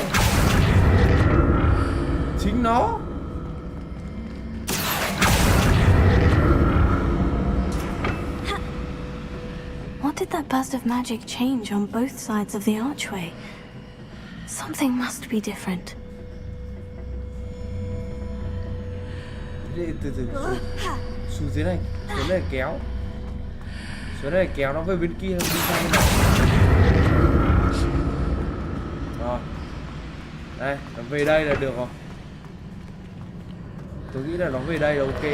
Speaker 1: chính nó.
Speaker 3: What did that burst of magic change on both sides of the archway? Something must be different.
Speaker 1: Từ từ xuống dưới này, xuống đây kéo, xuống đây kéo nó về bên kia, đi sang bên này. Rồi, đây, nó về đây là được rồi. Tôi nghĩ là nó về đây là ok.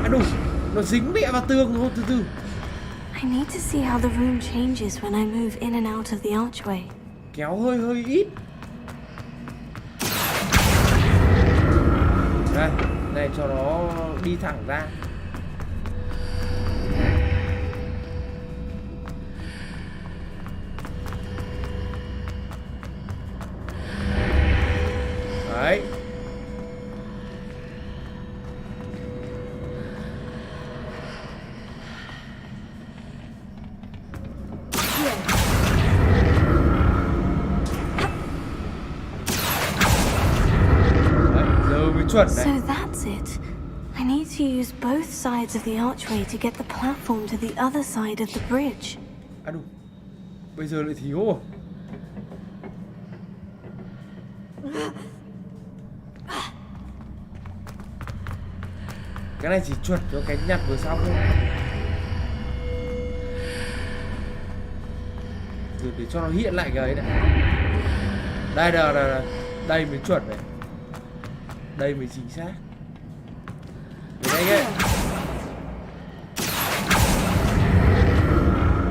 Speaker 1: À đủ, nó dính mẹ vào tường thôi, từ từ.
Speaker 3: I need to see how the room changes when I move in and out of the archway.
Speaker 1: Kéo hơi ít. Đây, này cho nó đi thẳng ra. Đấy.
Speaker 3: So that's it. I need to use both sides of the archway to get the platform to the other side of the bridge.
Speaker 1: À đủ. Bây giờ lại thiếu rồi. Cái này chỉ chuột cho cái nhặt vừa xong thôi. Rồi để cho nó hiện lại cái ấy này. Đây đây, đây mới chuột này. Đây mới chính xác. Để đây kìa.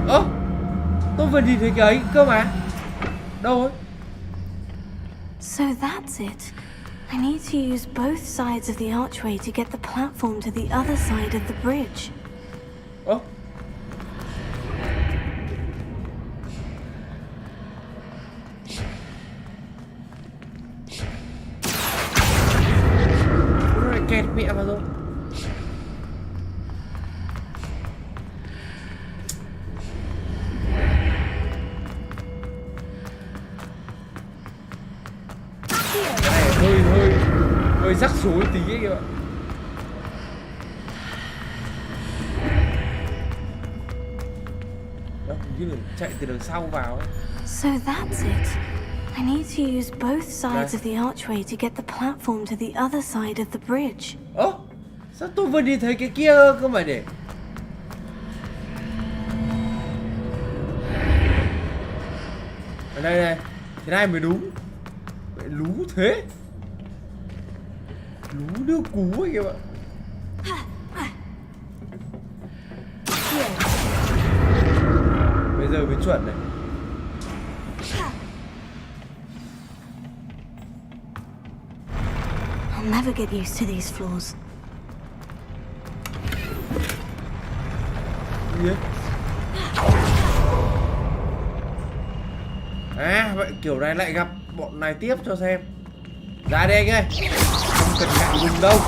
Speaker 1: Ơ, tôi vừa nhìn thấy cái ấy cơ mà. Đâu ấy?
Speaker 3: So that's it. I need to use both sides of the archway to get the platform to the other side of the bridge.
Speaker 1: Ơ. Kẹt mẹ vào rồi. Cái này hơi rắc rối tí ấy các bạn. Đó, như là chạy từ đằng sau vào ấy.
Speaker 3: So that's it. I need to use both sides of the archway to get the platform to the other side of the bridge.
Speaker 1: Ơ, sao tôi vừa nhìn thấy cái kia cơ mà để. Ở đây này, thế này mới đúng. Vậy lú thế. Lú đưa cú ấy các bạn. Bây giờ mới chuẩn này.
Speaker 3: I'll never get used to these floors.
Speaker 1: Yeah. À, vậy kiểu này lại gặp bọn này tiếp cho xem. Ra đây anh ơi. Không cần ngại dùng đâu.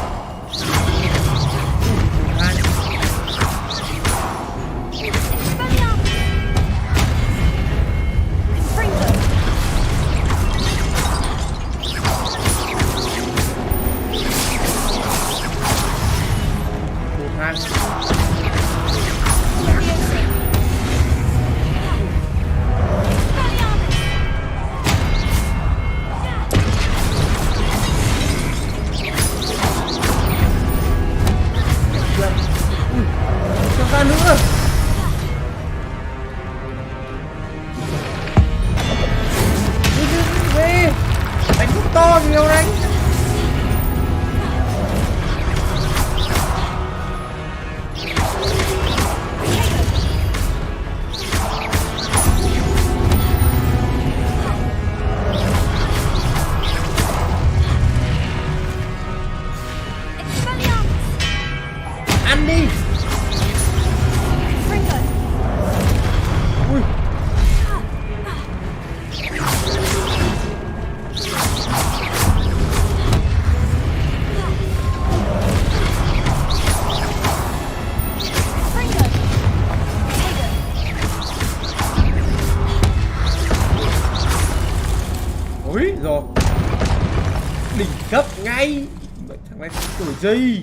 Speaker 1: đỉnh cấp ngay. Vậy thằng này tuổi gì?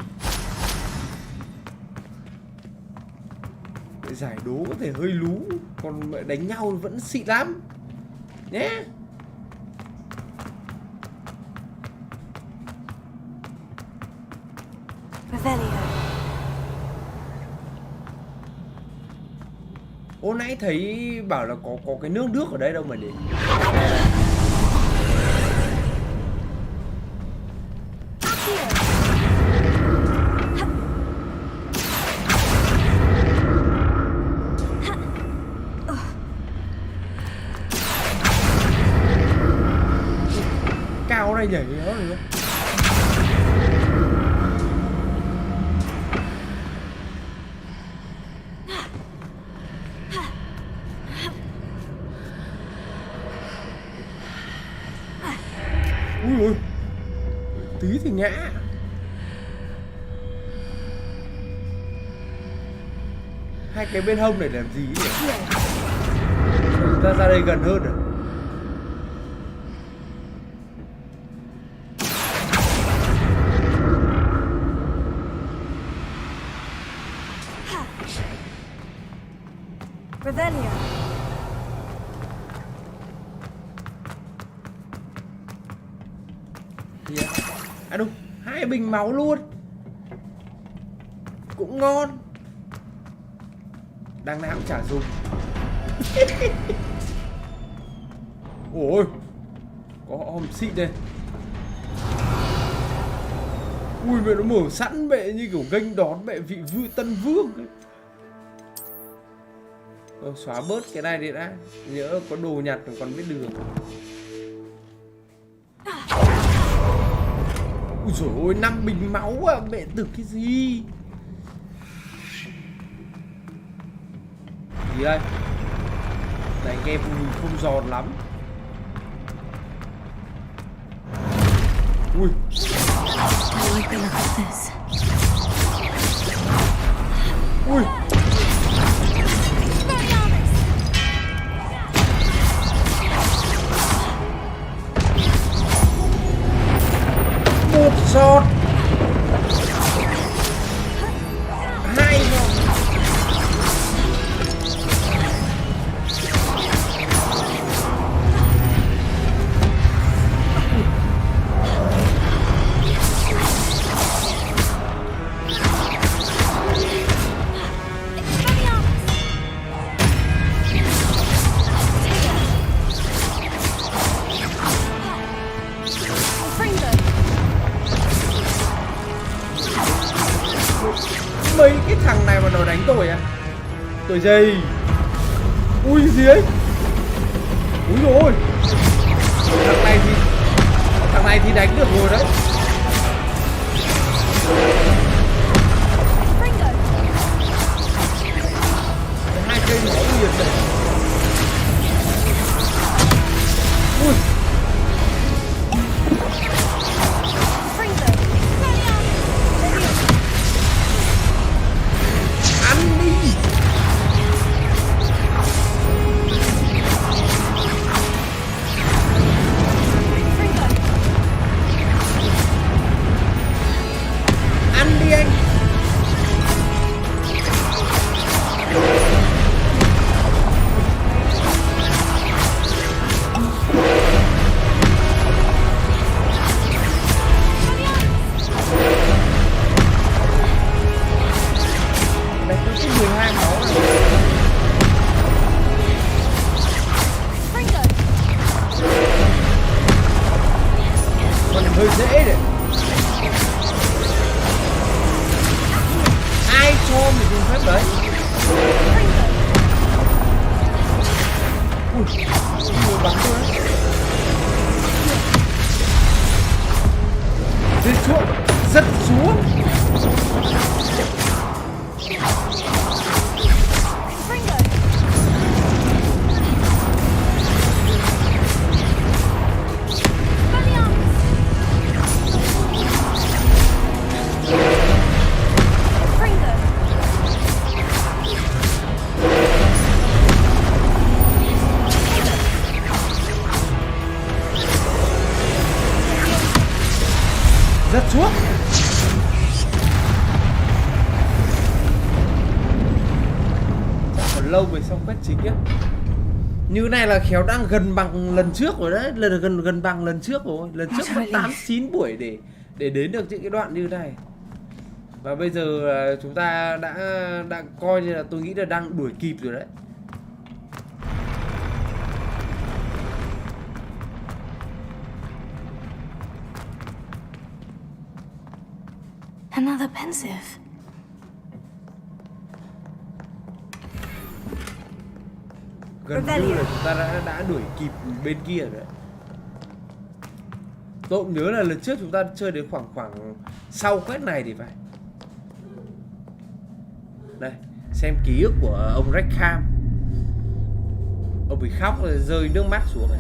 Speaker 1: Giải đố có thể hơi lú, còn đánh nhau vẫn xịn lắm nhé. Hôm nãy thấy bảo là có cái nước ở đây đâu mà để. Cao này nhảy nó rồi. Ui ôi, tí thì ngã. Hai cái bên hông này làm gì nhỉ? Chúng ta ra đây gần hơn rồi. À đúng, 2 bình máu luôn. Cũng ngon. Đằng nào cũng chả dùng. Ôi, có hòm xịn đây. Ui mẹ, nó mở sẵn mẹ như kiểu nghênh đón mẹ vị tân vương ấy. Xóa bớt cái này đi đã, nhớ có đồ nhặt còn biết đường. Ui dồi ôi, 5 bình máu à, mẹ tưởng cái gì. Gì đây? Này nghe mùi không giòn lắm. Ui. Ui. Một giọt, 2 giọt. Mấy cái thằng này mà nó đánh tôi à? Tôi gì? Ui gì ấy? Úi dồi ôi. Thằng này thì đánh được rồi đấy. Hai cây máu liền đấy. Ui. Hơi dễ đấy. Ai cho mình dùng phép đấy? Ui, nhiều bắn tôi đấy. Rơi xuống, rất xuống. Rất suốt. Chắc còn lâu mới xong quét chính á. Như này là khéo đang gần bằng lần trước rồi đấy, gần bằng lần trước rồi. Lần trước mất 8-9 buổi để đến được những cái đoạn như này. Và bây giờ chúng ta đã coi như là tôi nghĩ là đang đuổi kịp rồi đấy.
Speaker 3: Another pensive.
Speaker 1: Gần như là chúng ta đã đuổi kịp bên kia rồi đấy. Tôi cũng nhớ là lần trước chúng ta chơi đến khoảng sau quét này thì phải. Đây, xem ký ức của ông Khám. Ông bị khóc rồi rơi nước mắt xuống này.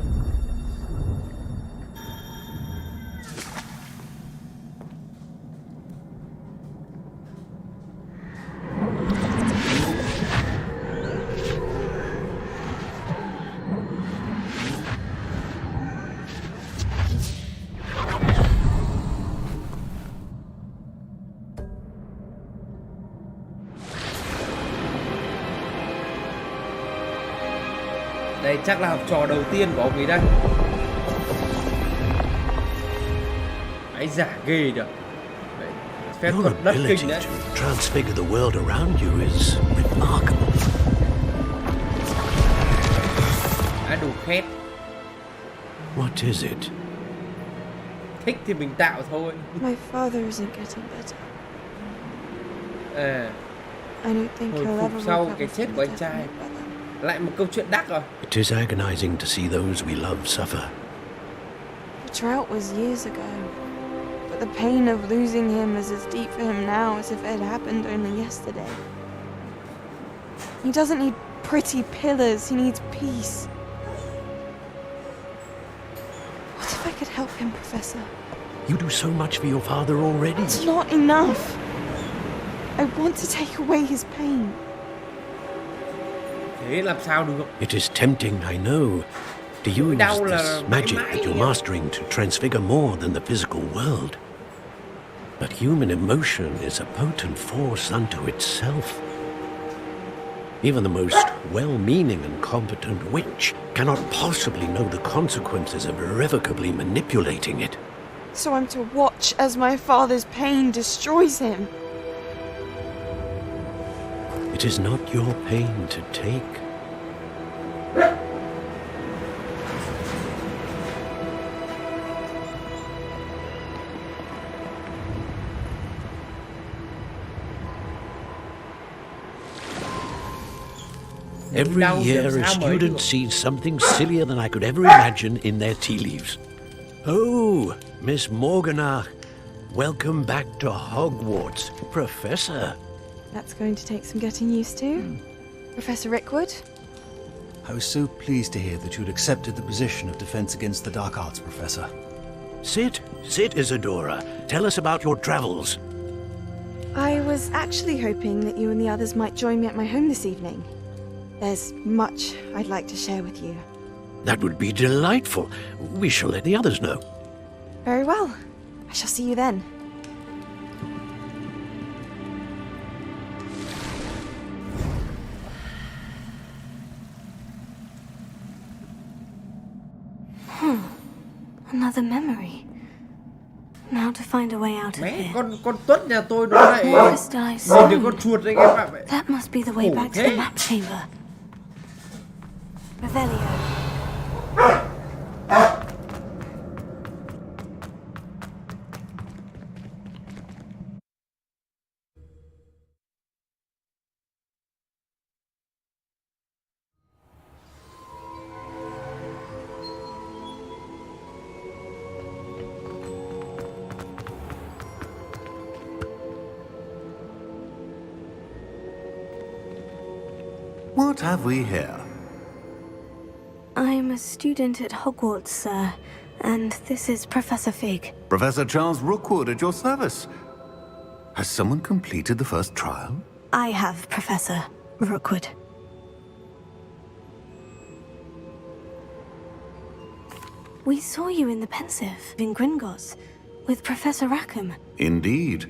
Speaker 1: Đây chắc là học trò đầu tiên của ông ấy đây. Ấy giả ghê được. Phép thuật đất kinh đấy.
Speaker 7: Transfigure the world around you is remarkable.
Speaker 1: Đã đủ khét.
Speaker 7: What is it?
Speaker 1: Thích thì mình tạo thôi.
Speaker 3: My father isn't getting better.
Speaker 1: À, hồi phục sau cái chết của anh trai. Lại một câu chuyện đắt rồi.
Speaker 7: It is agonizing to see those we love suffer.
Speaker 3: The drought was years ago, but the pain of losing him is as deep for him now as if it had happened only yesterday. He doesn't need pretty pillars, he needs peace. What if I could help him, Professor?
Speaker 7: You do so much for your father already.
Speaker 3: It's not enough. I want to take away his pain.
Speaker 1: Thế làm sao được?
Speaker 7: It is tempting, I know, to use this magic that you're mastering to transfigure more than the physical world. But human emotion is a potent force unto itself. Even the most well-meaning and competent witch cannot possibly know the consequences of irrevocably manipulating it.
Speaker 3: So I'm to watch as my father's pain destroys him.
Speaker 7: It is not your pain to take. Every year a student sees something sillier than I could ever imagine in their tea leaves. Oh, Miss Morganach, welcome back to Hogwarts, Professor.
Speaker 3: That's going to take some getting used to. Professor Rickwood?
Speaker 10: I was so pleased to hear that you'd accepted the position of Defense Against the Dark Arts, Professor.
Speaker 7: Sit, Isadora. Tell us about your travels.
Speaker 3: I was actually hoping that you and the others might join me at my home this evening. There's much I'd like to share with you.
Speaker 7: That would be delightful. We shall let the others know.
Speaker 3: Very well. I shall see you then. Another memory. Now to find a way out of here.
Speaker 1: Con tuất nhà tôi nó lại nhìn được con chuột đấy các bạn.
Speaker 3: That must be the way back to the map chamber. Revelio.
Speaker 11: What have we here?
Speaker 3: I'm a student at Hogwarts, sir, and this is Professor Fig.
Speaker 11: Professor Charles Rookwood at your service. Has someone completed the first trial?
Speaker 3: I have, Professor Rookwood. We saw you in the Pensive in Gringotts.
Speaker 12: with Professor Rackham.
Speaker 11: Indeed.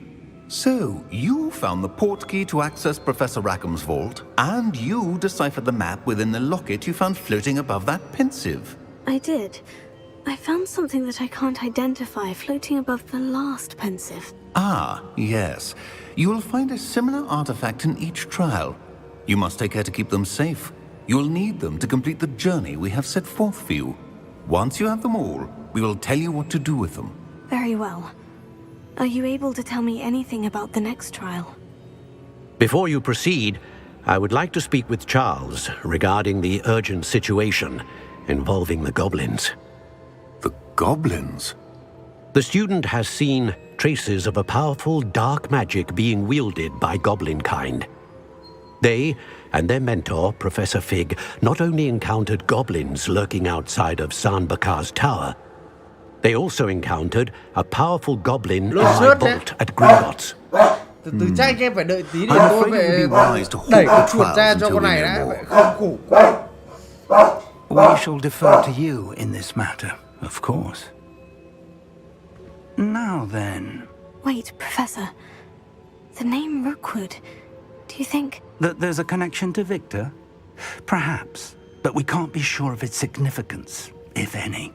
Speaker 11: So, you found the port key to access Professor Rackham's vault, and you deciphered the map within the locket you found floating above that pensive.
Speaker 12: I did. I found something that I can't identify floating above the last pensive.
Speaker 11: Ah, yes. You will find a similar artifact in each trial. You must take care to keep them safe. You will need them to complete the journey we have set forth for you. Once you have them all, we will tell you what to do with them.
Speaker 12: Very well. Are you able to tell me anything about the next trial?
Speaker 7: Before you proceed, I would like to speak with Charles regarding the urgent situation involving the goblins.
Speaker 11: The goblins?
Speaker 7: The student has seen traces of a powerful dark magic being wielded by goblin kind. They and their mentor, Professor Fig, not only encountered goblins lurking outside of San Bakar's tower, they also encountered a powerful goblin in my vault at Gringotts.
Speaker 1: Từ chắc anh em phải đợi tí để tôi phải đẩy cái chuột ra cho con này đã, vậy không khổ quá.
Speaker 6: We shall defer to you in this matter, of course. Now then...
Speaker 12: Wait, Professor. The name Rookwood. Do you think...
Speaker 6: That there's a connection to Victor? Perhaps, but we can't be sure of its significance, if any.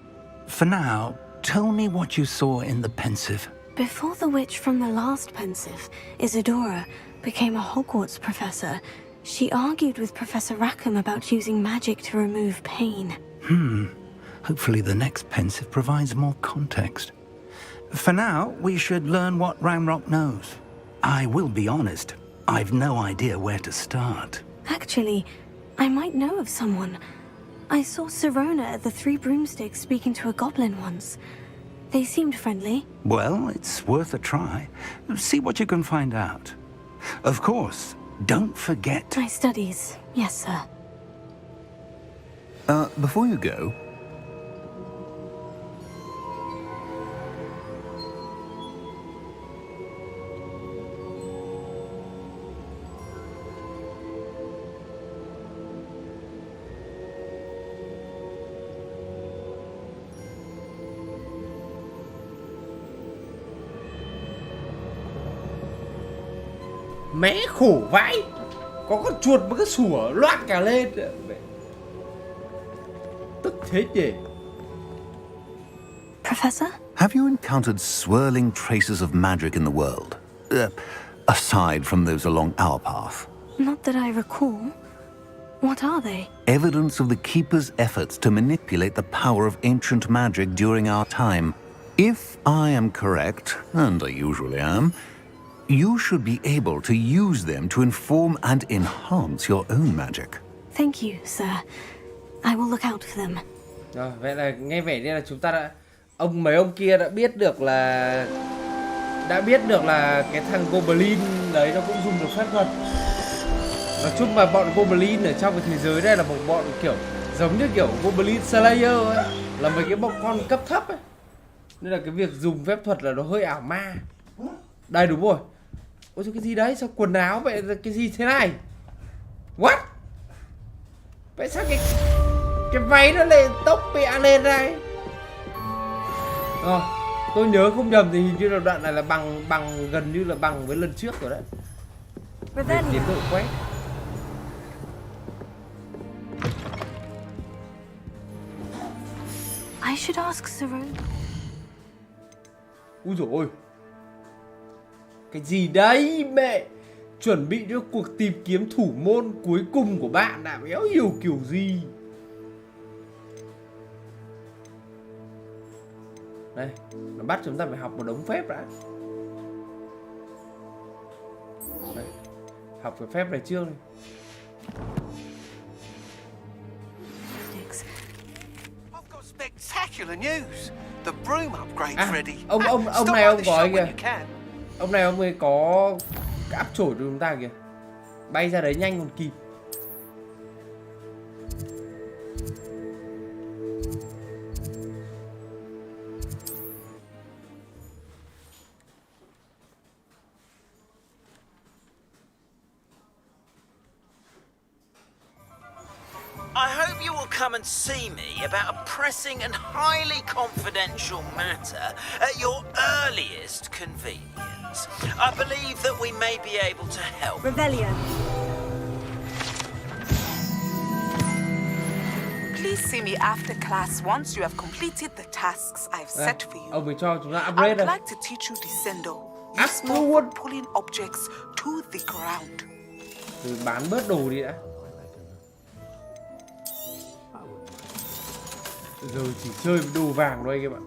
Speaker 6: For now, tell me what you saw in the pensive.
Speaker 12: Before the witch from the last pensive, Isadora, became a Hogwarts professor, she argued with Professor Rackham about using magic to remove pain.
Speaker 6: Hopefully the next pensive provides more context. For now, we should learn what Ramrock knows. I will be honest, I've no idea where to start.
Speaker 12: Actually, I might know of someone. I saw Sirona at the Three Broomsticks speaking to a goblin once. They seemed friendly.
Speaker 6: Well, it's worth a try. See what you can find out. Of course, don't forget...
Speaker 12: My studies, yes, sir.
Speaker 11: Before you go...
Speaker 1: Mẹ khổ vãi. Có con chuột mà cứ sủa loạn cả lên. Tức thế nhỉ.
Speaker 12: Professor?
Speaker 11: Have you encountered swirling traces of magic in the world? Aside from those along our path?
Speaker 12: Not that I recall. What are they?
Speaker 11: Evidence of the Keeper's efforts to manipulate the power of ancient magic during our time. If I am correct, and I usually am, you should be able to use them to inform and enhance your own magic.
Speaker 12: Thank you, sir. I will look out for them.
Speaker 1: Rồi, vậy là nghe vẻ như là chúng ta đã mấy ông kia đã biết được là cái thằng Goblin đấy nó cũng dùng được phép thuật. Nói chung mà bọn Goblin ở trong cái thế giới này là một bọn kiểu giống như kiểu Goblin Slayer ấy, là mấy cái bọn con cấp thấp ấy. Nên là cái việc dùng phép thuật là nó hơi ảo ma. Đây đúng rồi. Ôi cái gì đấy, sao quần áo vậy, cái gì thế này? What? Vậy sao cái váy nó lại tóc bẹ lên đây? Rồi, tôi nhớ không nhầm thì hình như là đoạn này là bằng gần như là bằng với lần trước rồi đấy. Về tiến độ quét.
Speaker 12: I should ask Sirona.
Speaker 1: Úi dồi ôi. Cái gì đấy mẹ? Chuẩn bị cho cuộc tìm kiếm thủ môn cuối cùng của bạn đã béo hiểu kiểu gì? Đây, nó bắt chúng ta phải học một đống phép đã. Đây, học cái phép này trước đi.
Speaker 2: I've got spectacular news. The broom upgrade's ready.
Speaker 1: Ông này ông có ấy kìa. Ông này ông ấy có áp trổi cho chúng ta kìa. Bay ra đấy nhanh còn kịp.
Speaker 2: I hope you will
Speaker 13: come and see me about a pressing and highly confidential matter at your earliest convenience. I believe that we may be able to help.
Speaker 12: Revelio.
Speaker 14: Please see me after class once you have completed the tasks I've set for you.
Speaker 1: Ông phải cho chúng ta
Speaker 14: I
Speaker 1: upgrade
Speaker 14: would
Speaker 1: đây.
Speaker 14: like to teach you Descendo. Useful for pulling objects to the ground.
Speaker 1: Rồi bán bớt đồ đi đã. Giờ chỉ chơi với đồ vàng thôi các bạn.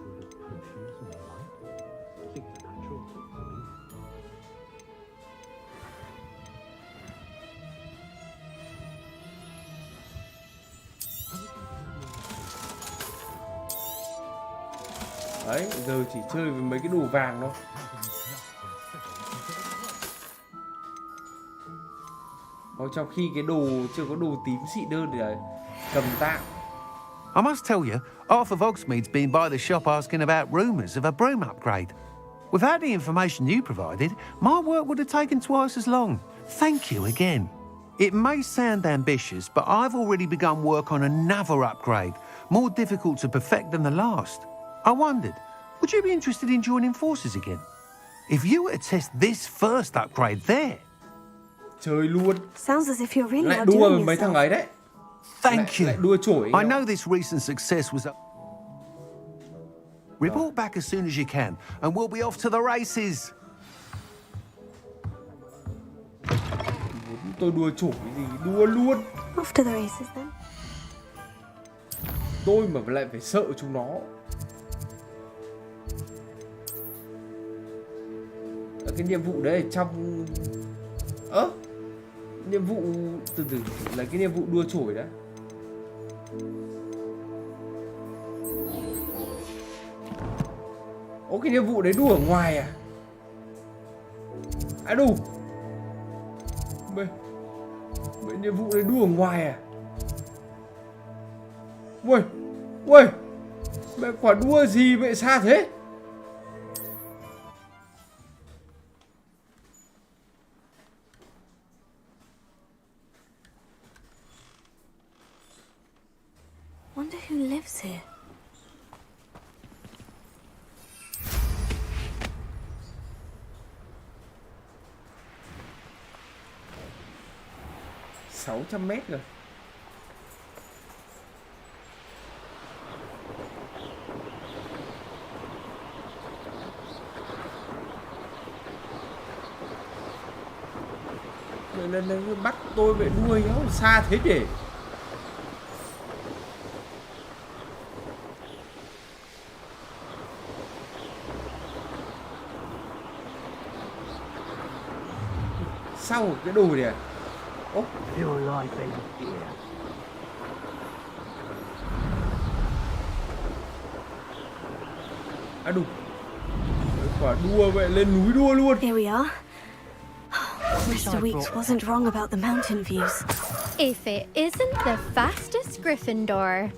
Speaker 1: Đấy, giờ chỉ chơi với mấy cái đồ vàng thôi. Trong khi cái đồ chưa có đồ tím xịn đơn để cầm tạm.
Speaker 15: I must tell you, half of Hogsmeade's been by the shop asking about rumours of a broom upgrade. Without the information you provided, my work would have taken twice as long. Thank you again. It may sound ambitious, but I've already begun work on another upgrade, more difficult to perfect than the last. I wondered, would you be interested in joining forces again? If you were to test this first upgrade there...
Speaker 1: Chơi luôn.
Speaker 12: Sounds as if you're really
Speaker 1: lại đua với
Speaker 12: outdoing
Speaker 1: mấy thằng
Speaker 12: yourself.
Speaker 1: ấy đấy.
Speaker 15: Thank you.
Speaker 1: Lại đua chổi.
Speaker 15: I know this recent success was a... Report back as soon as you can, and we'll be off to the races.
Speaker 1: Tôi đua chổi gì, đua luôn.
Speaker 12: Off to the races then.
Speaker 1: Tôi mà lại phải sợ chúng nó. Cái nhiệm vụ đấy ở trong... nhiệm vụ từ từ là cái nhiệm vụ đua chổi đó. Cái nhiệm vụ đấy đua ở ngoài à? À đủ. Mấy nhiệm vụ đấy đua ở ngoài à? Ui, mẹ quả đua gì vậy xa thế?
Speaker 12: Wonder who lives here.
Speaker 1: $600 rồi. Lần bắt tôi phải đuôi nó xa thế để. Sau cái đồ này.
Speaker 9: Your life ain't here.
Speaker 1: À đủ. Quả đua vậy lên núi đua luôn.
Speaker 12: Here we are. Mr. Weeks wasn't wrong about the mountain views.
Speaker 16: If it isn't the fastest Gryffindor.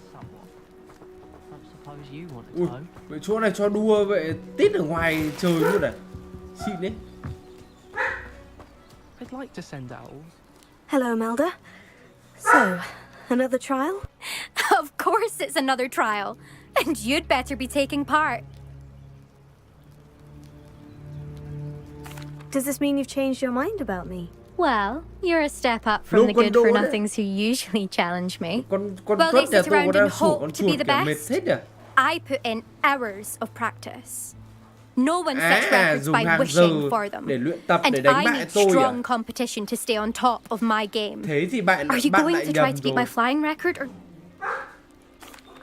Speaker 1: Ui, vậy chỗ này cho đua vậy tít ở ngoài trời luôn à? Xịn đấy.
Speaker 4: I'd like to send out.
Speaker 12: Hello, Melda. So, another trial?
Speaker 16: Of course it's another trial. And you'd better be taking part.
Speaker 12: Does this mean you've changed your mind about me?
Speaker 16: Well, you're a step up from the good-for-nothings who usually challenge me. Well, they sit around and hope to be the best. I put in hours of practice. No one sets records by wishing for them. And I need strong competition to stay on top of my game. Are you going to try to beat my flying record or...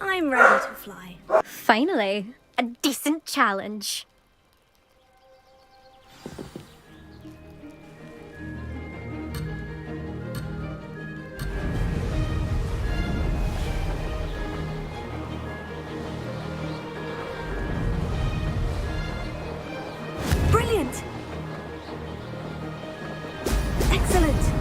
Speaker 12: I'm ready to fly.
Speaker 16: Finally, a decent challenge.
Speaker 12: Brilliant! Excellent!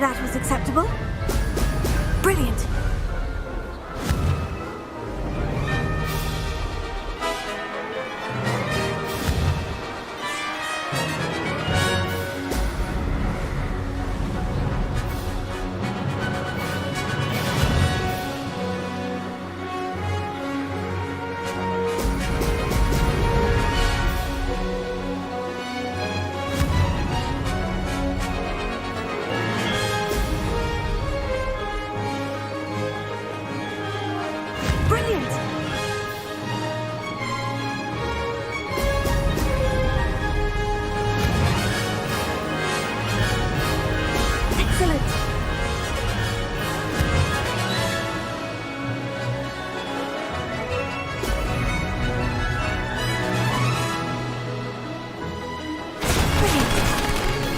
Speaker 12: that was acceptable. Brilliant.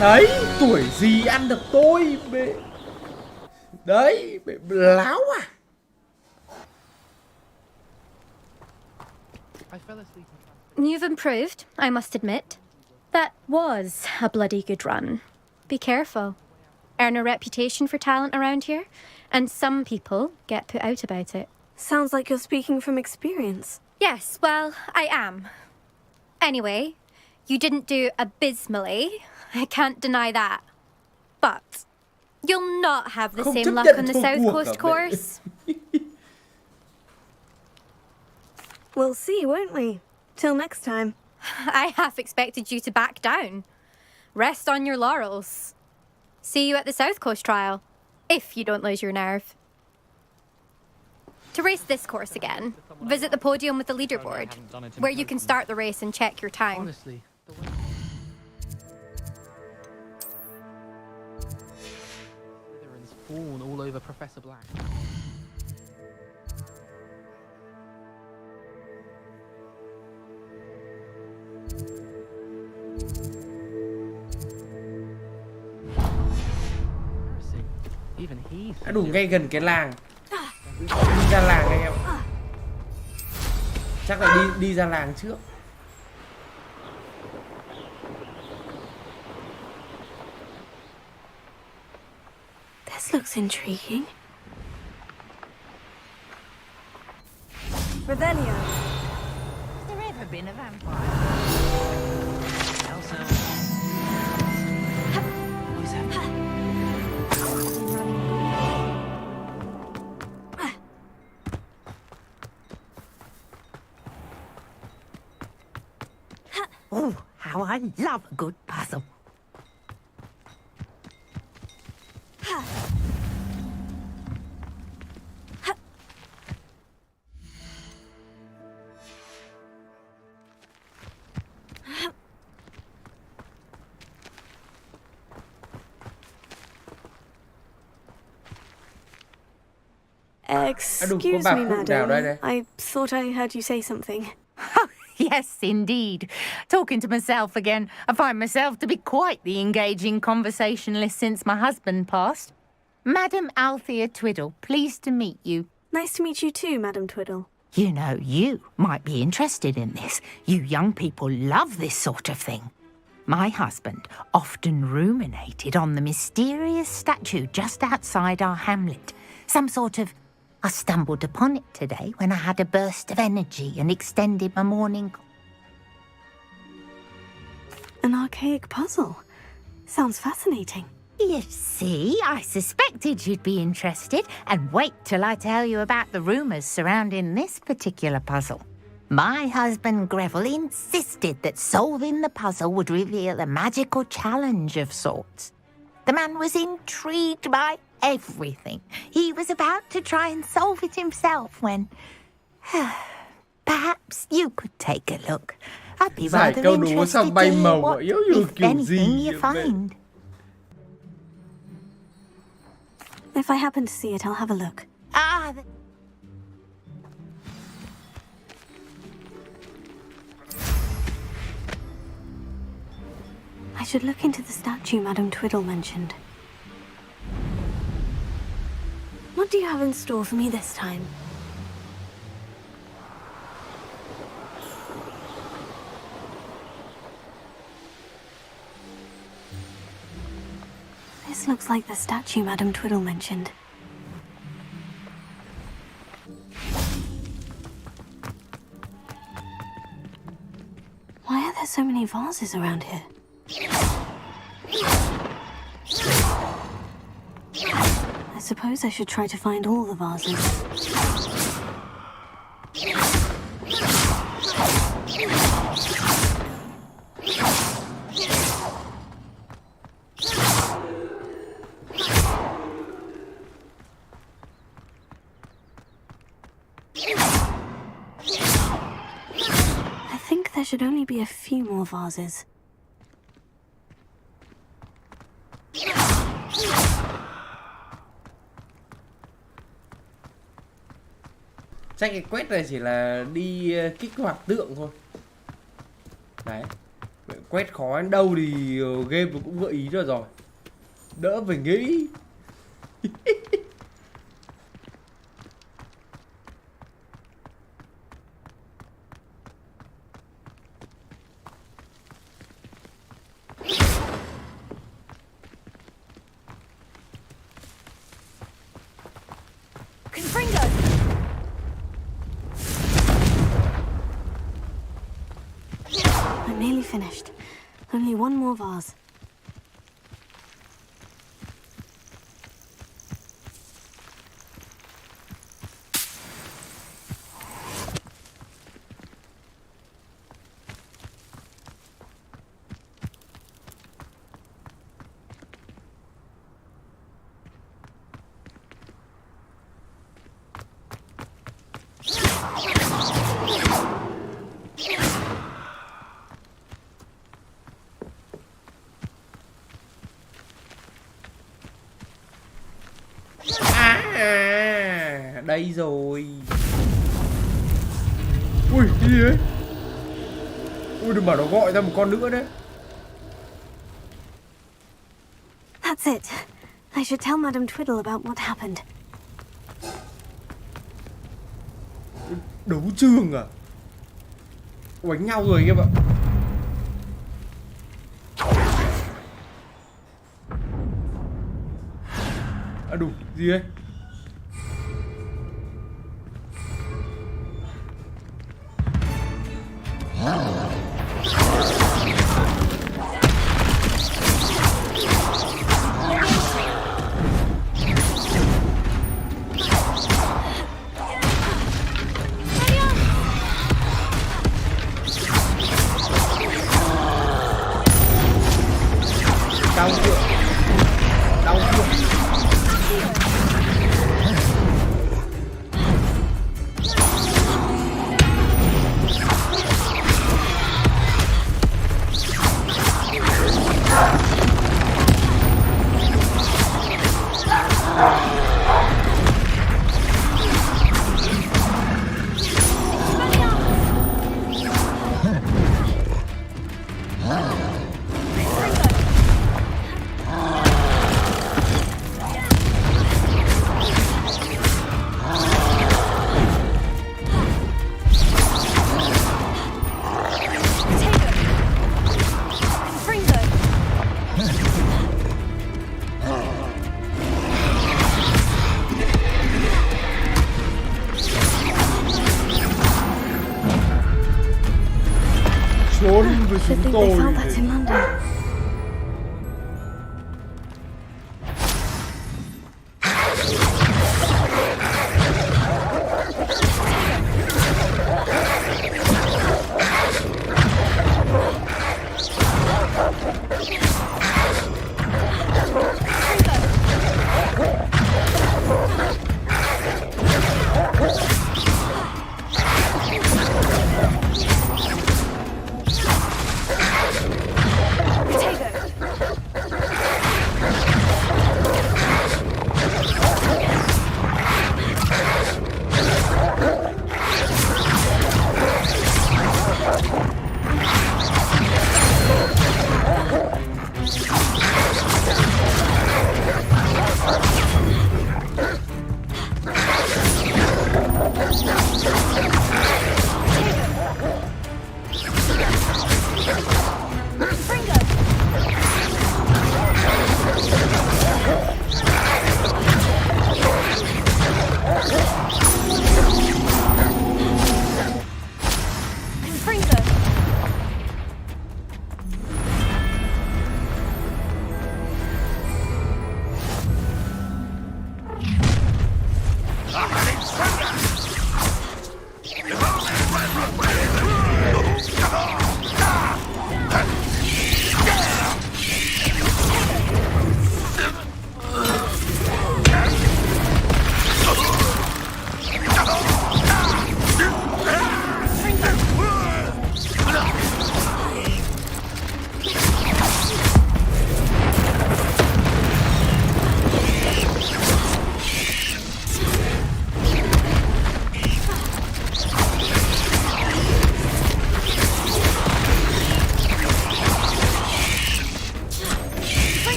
Speaker 1: Đấy, tuổi gì ăn được tôi mẹ. Đấy, mẹ láo à.
Speaker 16: You've improved, I must admit. That was a bloody good run. Be careful. Earn a reputation for talent around here, and some people get put out about it.
Speaker 12: Sounds like you're speaking from experience.
Speaker 16: Yes, well, I am. Anyway, you didn't do abysmally. I can't deny that. But you'll not have the same luck on the South Coast course.
Speaker 12: We'll see, won't we? Till next time.
Speaker 16: I half expected you to back down. Rest on your laurels. See you at the South Coast trial, if you don't lose your nerve. To race this course again, visit the podium with the leaderboard, where you can start the race and check your time.
Speaker 4: Honestly, Slytherin's fawn all over Professor Black. Even he.
Speaker 1: Đã đủ ngay gần cái làng. Đi ra làng anh em. Chắc là đi ra làng trước.
Speaker 12: This looks intriguing. Revelio.
Speaker 14: Has there ever been a vampire?
Speaker 13: Elsa. Who's that?
Speaker 14: Oh, how I love a good puzzle.
Speaker 12: Excuse me, madam. I thought I heard you say something.
Speaker 14: Yes, indeed. Talking to myself again. I find myself to be quite the engaging conversationalist since my husband passed. Madam Althea Twiddle, pleased to meet you.
Speaker 12: Nice to meet you too, Madam Twiddle.
Speaker 14: You know, you might be interested in this. You young people love this sort of thing. My husband often ruminated on the mysterious statue just outside our hamlet. Some sort of... I stumbled upon it today when I had a burst of energy and extended my morning...
Speaker 12: An archaic puzzle. Sounds fascinating.
Speaker 14: You see, I suspected you'd be interested, and wait till I tell you about the rumours surrounding this particular puzzle. My husband Greville insisted that solving the puzzle would reveal a magical challenge of sorts. The man was intrigued by everything. He was about to try and solve it himself when... Perhaps you could take a look. I'd be rather interested to hear what, if anything, you find.
Speaker 12: If I happen to see it, I'll have a look.
Speaker 14: Ah,
Speaker 12: I should look into the statue Madam Twiddle mentioned. What do you have in store for me this time? This looks like the statue Madame Twiddle mentioned. Why are there so many vases around here? I suppose I should try to find all the vases. I think there should only be a few more vases.
Speaker 1: Chắc cái quét này chỉ là đi kích hoạt tượng thôi. Đấy. Quét khó đến đâu thì game nó cũng gợi ý rồi. Đỡ phải nghĩ.
Speaker 12: I'm nearly finished. Only one more vase.
Speaker 1: Đây rồi. Ui, cái gì đấy? Ui, đừng bảo nó gọi ra một con nữa đấy.
Speaker 12: That's it. I should tell Madame Twiddle about what happened.
Speaker 1: Đấu trường à? Đánh nhau rồi anh em ạ. À đủ, gì đấy?
Speaker 12: Should think they found that in London.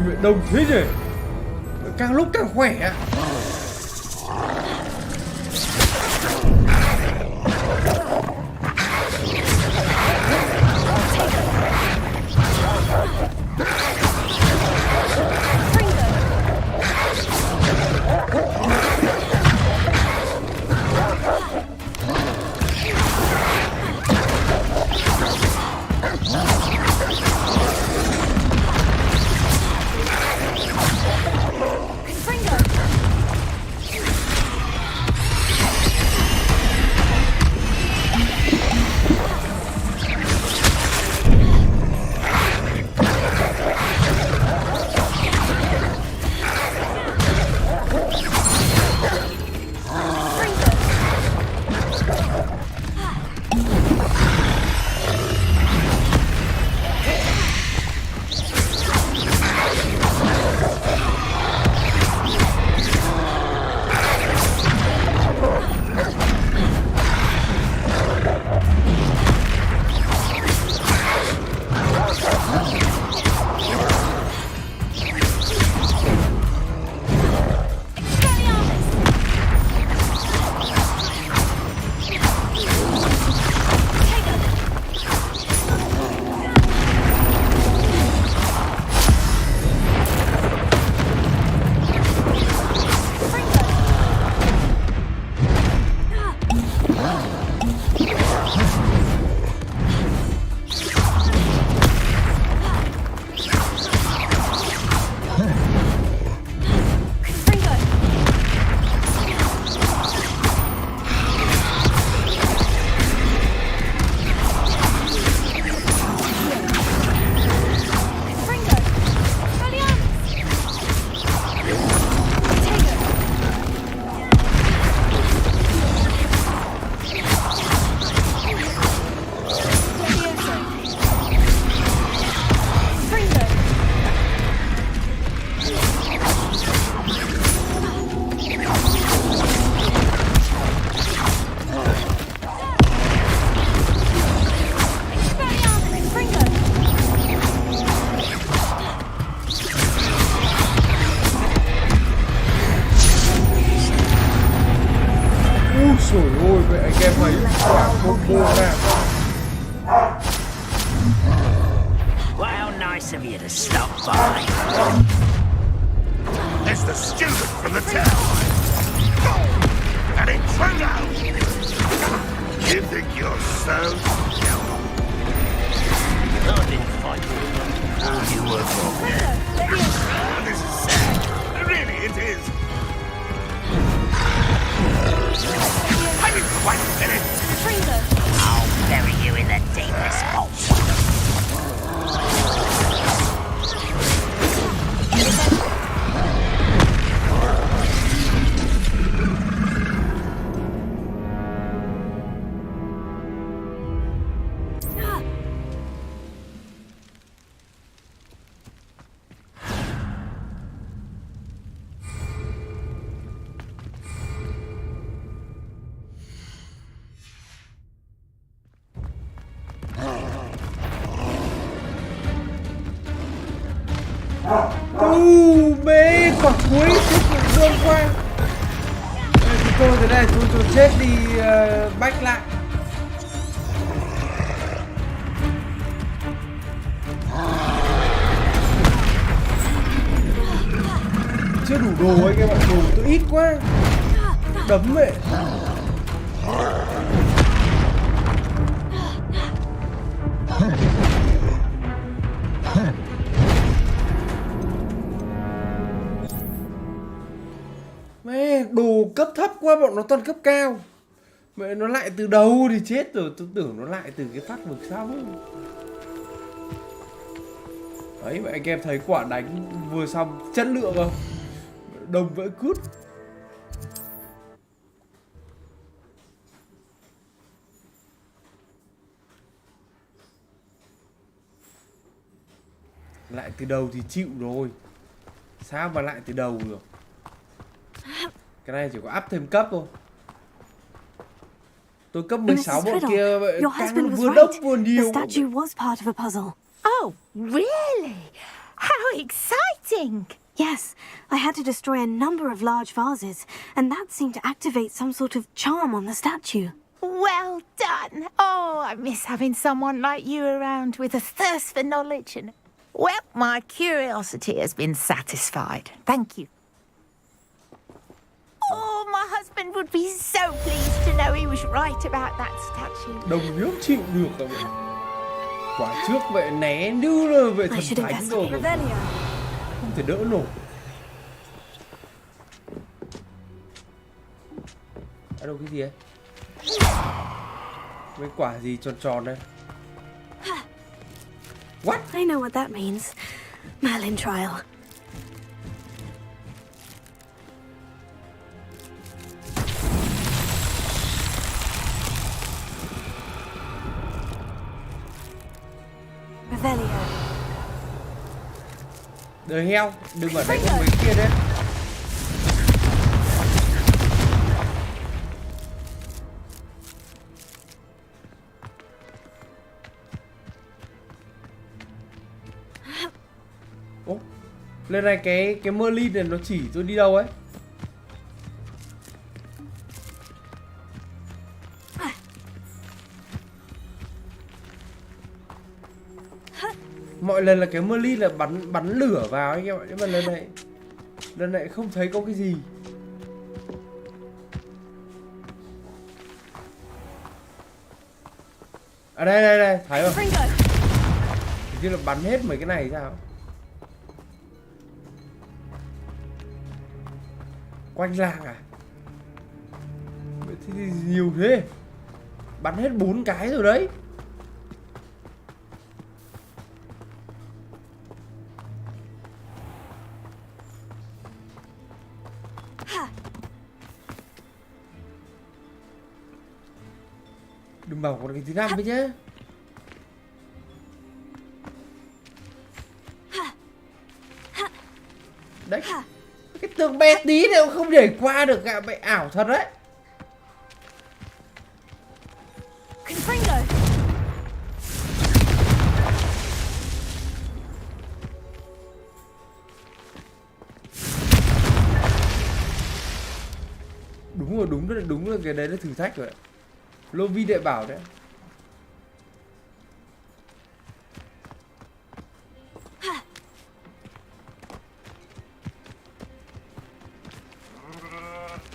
Speaker 1: mẹ đông thế nhỉ. Càng lúc càng khỏe.
Speaker 9: Well, nice of you to stop by.
Speaker 17: It's the student from the town. An intruder! You think you're so clever?
Speaker 9: I've been fighting all you were for.
Speaker 17: This is sad. Really, it is. I didn't quite get it.
Speaker 9: I'll bury you in the deepest hole.
Speaker 1: Mê quả cuối chết được dương qua. Tôi thế này tôi chết đi bách lại. Chưa đủ đồ anh em ạ, đồ tôi ít quá. Đấm vậy. Mẹ, đồ cấp thấp quá, bọn nó toàn cấp cao. Mẹ, nó lại từ đầu thì chết rồi. Tôi tưởng nó lại từ cái phát vực sau. Đấy, vậy anh em thấy quả đánh vừa xong chất lượng không? Đồng vỡ cút. Lại từ đầu thì chịu rồi. Sao mà lại từ đầu được? Cái này chỉ có up thêm cấp thôi. Tôi cấp 16 bọn kia càng vừa đốc vừa nhiều.
Speaker 12: The statue was part of a puzzle.
Speaker 14: Oh, really? How exciting!
Speaker 12: Yes, I had to destroy a number of large vases, and that seemed to activate some sort of charm on the statue.
Speaker 14: Well done. Oh, I miss having someone like you around with a thirst for knowledge and... Well, my curiosity has been satisfied. Thank you. Oh, my husband would be so pleased to know he was right about that statue.
Speaker 1: Đồng nước chịu được rồi vậy. Quả trước vậy né như là vậy thần thánh rồi. Không thể đỡ nổi. À đâu cái gì ấy? Cái quả gì tròn tròn đây? What?
Speaker 12: I know what that means. Merlin trial. Revelio.
Speaker 1: Đời heo, đừng ở đánh con mấy kia đấy. Ủa, lên này cái Merlin này nó chỉ tôi đi đâu ấy? Mọi lần là cái Merlin là bắn lửa vào ấy các bạn, nhưng mà lần này không thấy có cái gì. À đây thấy rồi. Hình như là bắn hết mấy cái này sao? Quanh làng à? Vậy thì nhiều thế. Bắn hết 4 cái rồi đấy. Đừng bảo còn cái thứ 5 với nhá. Đấy. Cái tường bé tí này không để qua được ạ, mày ảo thật đấy. Đúng là cái đấy là thử thách rồi ạ. Lô vi đệ bảo đấy.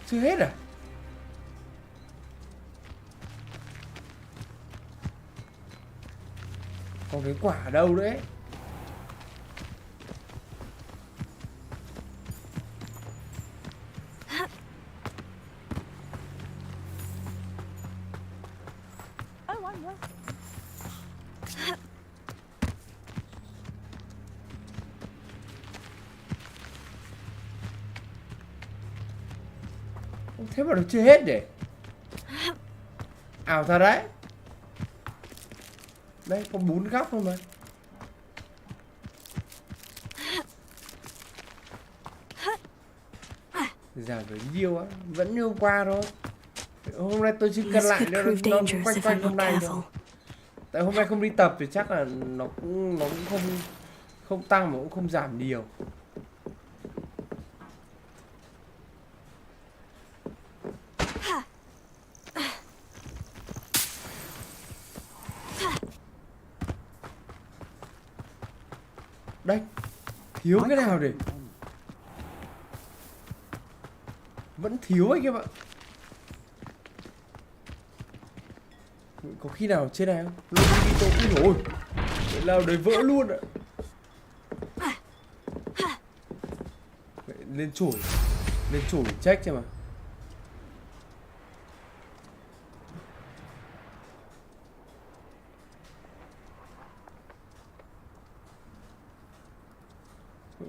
Speaker 1: Chưa hết à? Còn cái quả ở đâu đấy? Thế mà nó chưa hết để. Ảo thật đấy. Đây có 4 góc thôi mà. Giảm với nhiều á, vẫn như hôm qua thôi. Hôm nay tôi chỉ cần lại nó quanh hôm nay thôi. Tại hôm nay không đi tập thì chắc là nó cũng không tăng mà cũng không giảm nhiều. Đây, thiếu cái nào để vẫn thiếu ấy các bạn. Có khi nào trên này không? Luôn đi tôi cũng rồi. Để nào đấy vỡ luôn ạ. Lên chổi check cho mà.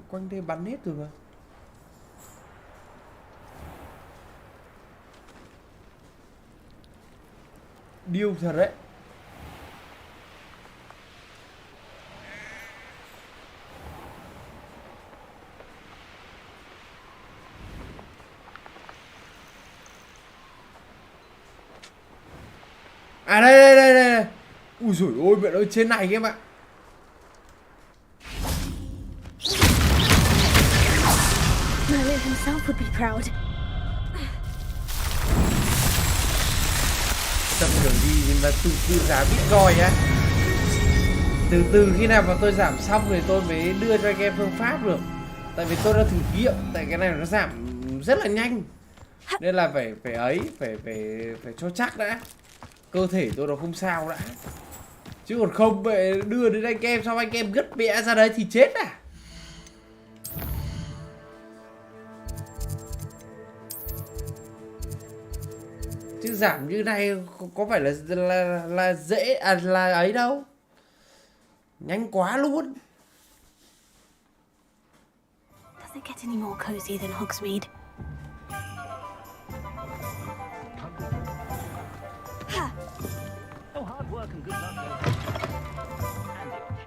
Speaker 1: Quanh đây bắn hết rồi mà. Điêu thật đấy. À đây. Ui dồi ôi mẹ ơi, trên này các bạn.
Speaker 12: Merlin himself would be proud.
Speaker 1: Tập kiểu gì mà tự giảm Bitcoin á. Từ khi nào mà tôi giảm xong thì tôi mới đưa cho anh em phương pháp được. Tại vì tôi đã thử nghiệm, tại cái này nó giảm rất là nhanh. Nên là phải cho chắc đã. Cơ thể tôi nó không sao đã. Chứ còn không phải đưa đến anh em xong anh em gất bẹ ra đấy thì chết à. Chứ giảm như này có phải là dễ là ấy đâu. Nhanh quá luôn.
Speaker 12: Does it get any more cozy than Hogsmeade?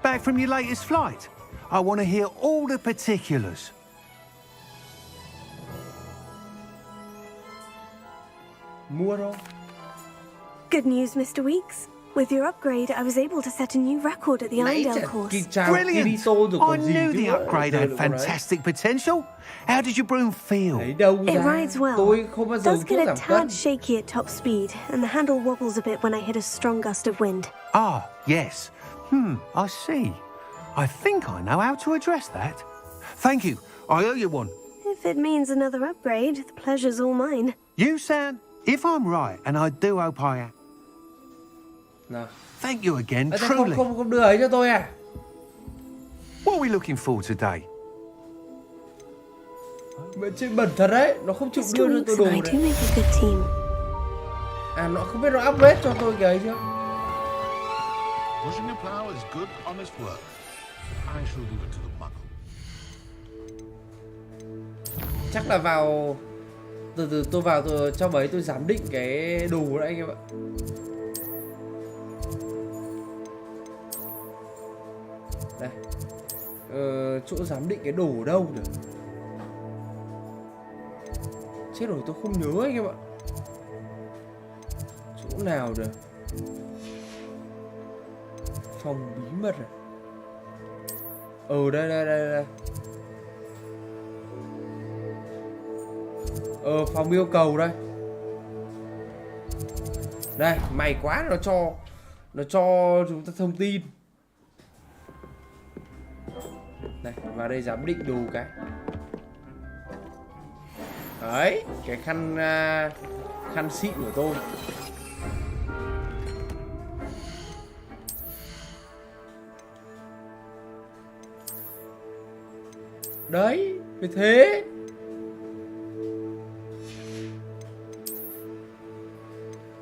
Speaker 15: Back from your latest flight? I want to hear all the particulars.
Speaker 1: Mua đâu?
Speaker 12: Good news, Mr. Weeks. With your upgrade, I was able to set a new record at the Irondale course.
Speaker 15: Brilliant! I knew the upgrade had fantastic potential. How did your broom feel?
Speaker 12: It rides well. Does get a tad shaky at top speed, and the handle wobbles a bit when I hit a strong gust of wind.
Speaker 15: Ah, yes. I see. I think I know how to address that. Thank you. I owe you one.
Speaker 12: If it means another upgrade, the pleasure's all mine.
Speaker 15: You sound, if I'm right, and I do hope I am.
Speaker 1: Nào.
Speaker 15: Thank you again, truly.
Speaker 1: Không đưa ấy cho tôi à?
Speaker 15: What are we looking for today?
Speaker 1: Mẹ chơi bẩn thật đấy, nó không chịu đưa cho tôi đồ đấy. À, nó không biết nó upgrade cho tôi cái ấy chưa?
Speaker 17: Pushing a plow is good, honest work. I shall leave it to the buckle.
Speaker 1: Chắc là vào từ tôi vào trong ấy tôi giám định cái đồ đấy anh em ạ. Đây. Chỗ giám định cái đồ ở đâu nhỉ? Chết rồi, tôi không nhớ anh em ạ. Chỗ nào được? Phòng bí mật à? Đây. Phòng yêu cầu đây. Đây, may quá nó cho chúng ta thông tin. Đây, vào đây giám định đồ cái. Đấy, cái khăn xịn của tôi. Đấy, phải thế.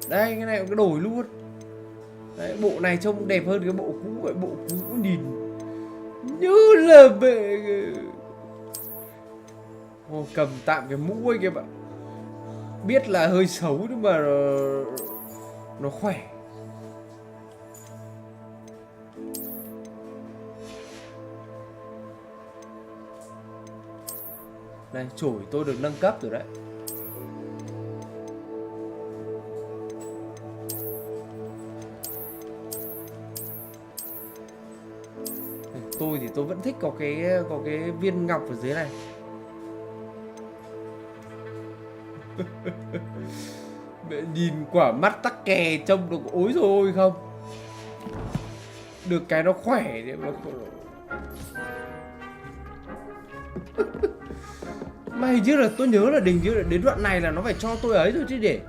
Speaker 1: Đây, cái này cũng đổi luôn. Đấy, bộ này trông đẹp hơn cái bộ cũ. Cái bộ cũ nhìn như là bệ. Cầm tạm cái mũ ấy kìa bạn. Biết là hơi xấu nhưng mà nó khỏe. Đây, chổi tôi được nâng cấp rồi đấy. Tôi thì tôi vẫn thích có cái viên ngọc ở dưới này. Mẹ nhìn quả mắt tắc kè trông được ối rồi ôi không. Được cái nó khỏe đấy mà. Mà hình như là tôi nhớ là đến đoạn này là nó phải cho tôi ấy rồi chứ để.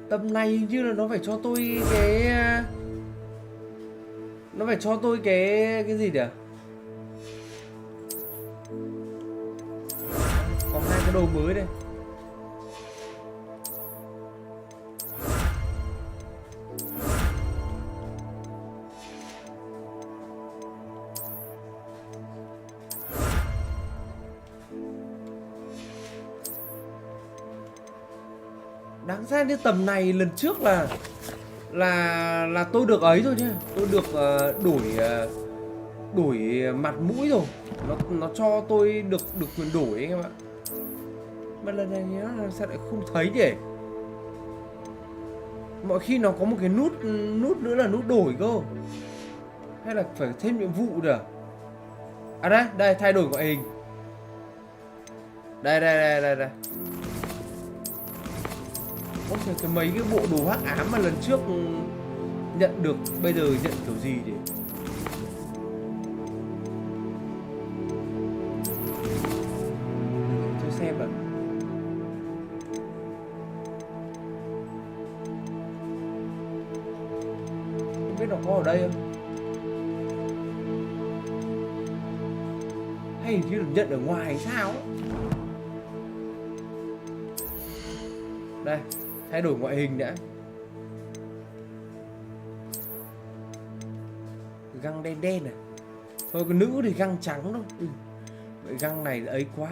Speaker 1: Tầm này hình như là nó phải cho tôi cái. Nó phải cho tôi cái gì nhỉ? Có hai cái đồ mới đây. Đáng ra như tầm này lần trước là tôi được ấy rồi nhá. Tôi được đổi mặt mũi rồi. Nó cho tôi được quyền đổi anh em ạ. Mà lần này nó sao lại không thấy nhỉ? Mọi khi nó có một cái nút nữa là nút đổi cơ. Hay là phải thêm nhiệm vụ nữa? À đây, đây thay đổi ngoại hình. Đây. Ôi trời, cái mấy cái bộ đồ hắc ám mà lần trước nhận được bây giờ nhận kiểu gì để tôi xem nào. Không biết nó có ở đây không? Hay như được nhận ở ngoài hay sao ấy? Đây, thay đổi ngoại hình đã. Găng đen đen này. Thôi cái nữ thì găng trắng thôi. Vậy găng này ấy quá.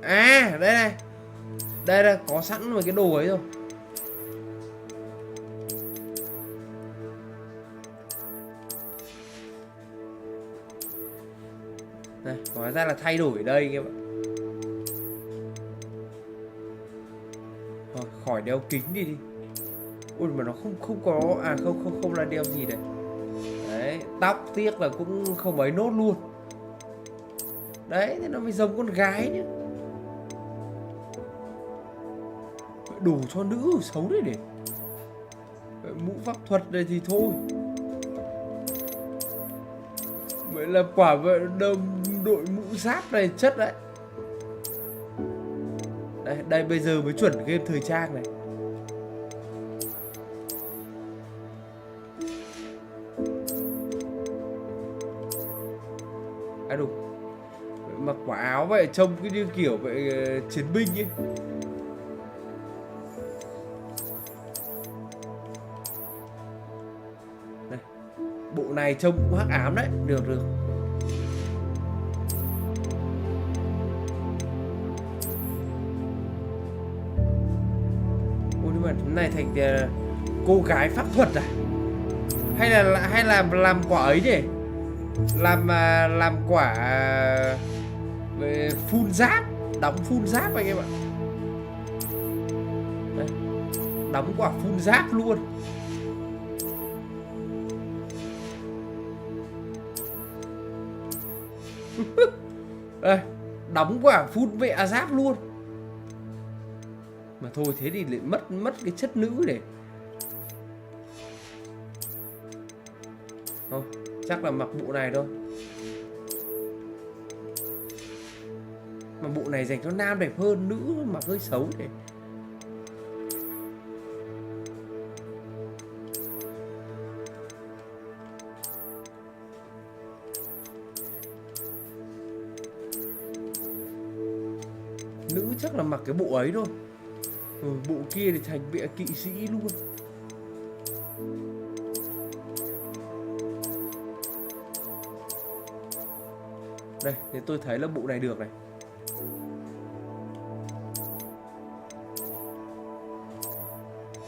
Speaker 1: À, đây này. Đây có sẵn mấy cái đồ ấy rồi. Đây, hóa ra là thay đổi ở đây các bạn. Thôi, khỏi đeo kính đi. Ui mà nó không có không là đeo gì đấy. Đấy, tóc tiếc là cũng không ấy nốt luôn. Đấy, thế nó mới giống con gái nhá. Đồ cho nữ xấu đấy để. Mũ pháp thuật này thì thôi. Vậy là quả đội mũ giáp này chất đấy. Đây bây giờ mới chuẩn game thời trang này. À đúng. Mặc quả áo vậy trông cứ như kiểu vậy chiến binh ấy. Đây. Bộ này trông cũng hắc ám đấy. Được. Này thành cô gái pháp thuật à? Hay là làm quả ấy nhỉ? Làm quả về phun giáp, đóng phun giáp anh em ạ. Đây, đóng quả phun giáp luôn. Đây, đóng quả phun mẹ giáp luôn. Mà thôi thế thì lại mất cái chất nữ để. Thôi, chắc là mặc bộ này thôi. Mà bộ này dành cho nam đẹp hơn, nữ mặc hơi xấu để. Nữ chắc là mặc cái bộ ấy thôi. Bộ kia thì thành bịa kỵ sĩ luôn. Đây, thì tôi thấy là bộ này được này.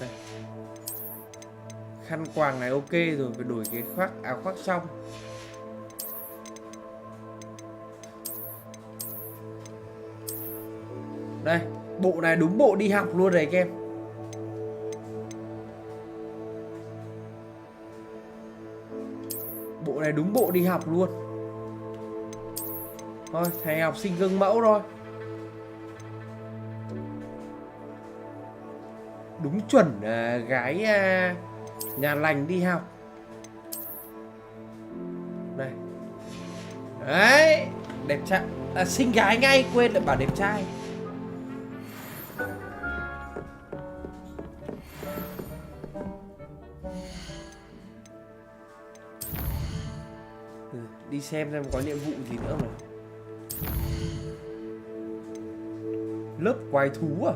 Speaker 1: Đây. Khăn quàng này ok rồi, phải đổi cái áo khoác trong. Đây, bộ này đúng bộ đi học luôn này các em. Bộ này đúng bộ đi học luôn. Thôi, thầy học sinh gương mẫu thôi. Đúng chuẩn gái nhà lành đi học. Đây. Đấy, đẹp trai. Xinh gái ngay, quên lại bảo đẹp trai. Đi xem có nhiệm vụ gì nữa mà. Lớp quái thú à?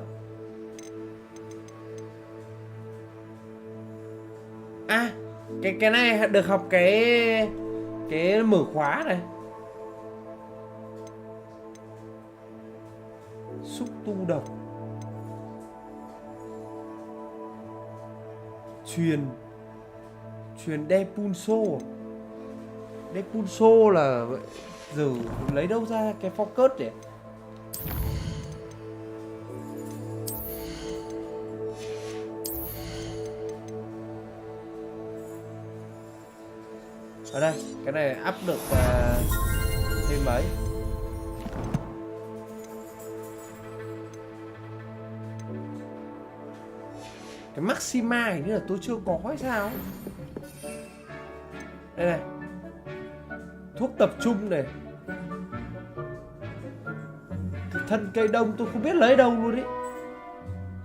Speaker 1: À, cái này được học cái mở khóa này. Xúc tu độc. Truyền Depulso. Depulso là giờ lấy đâu ra cái focus để. Ở đây, cái này up được thêm mấy. Cái Maxima hình như là tôi chưa có hay sao. Đây này. Thuốc tập trung này. Thân cây đông tôi không biết lấy đâu luôn ý.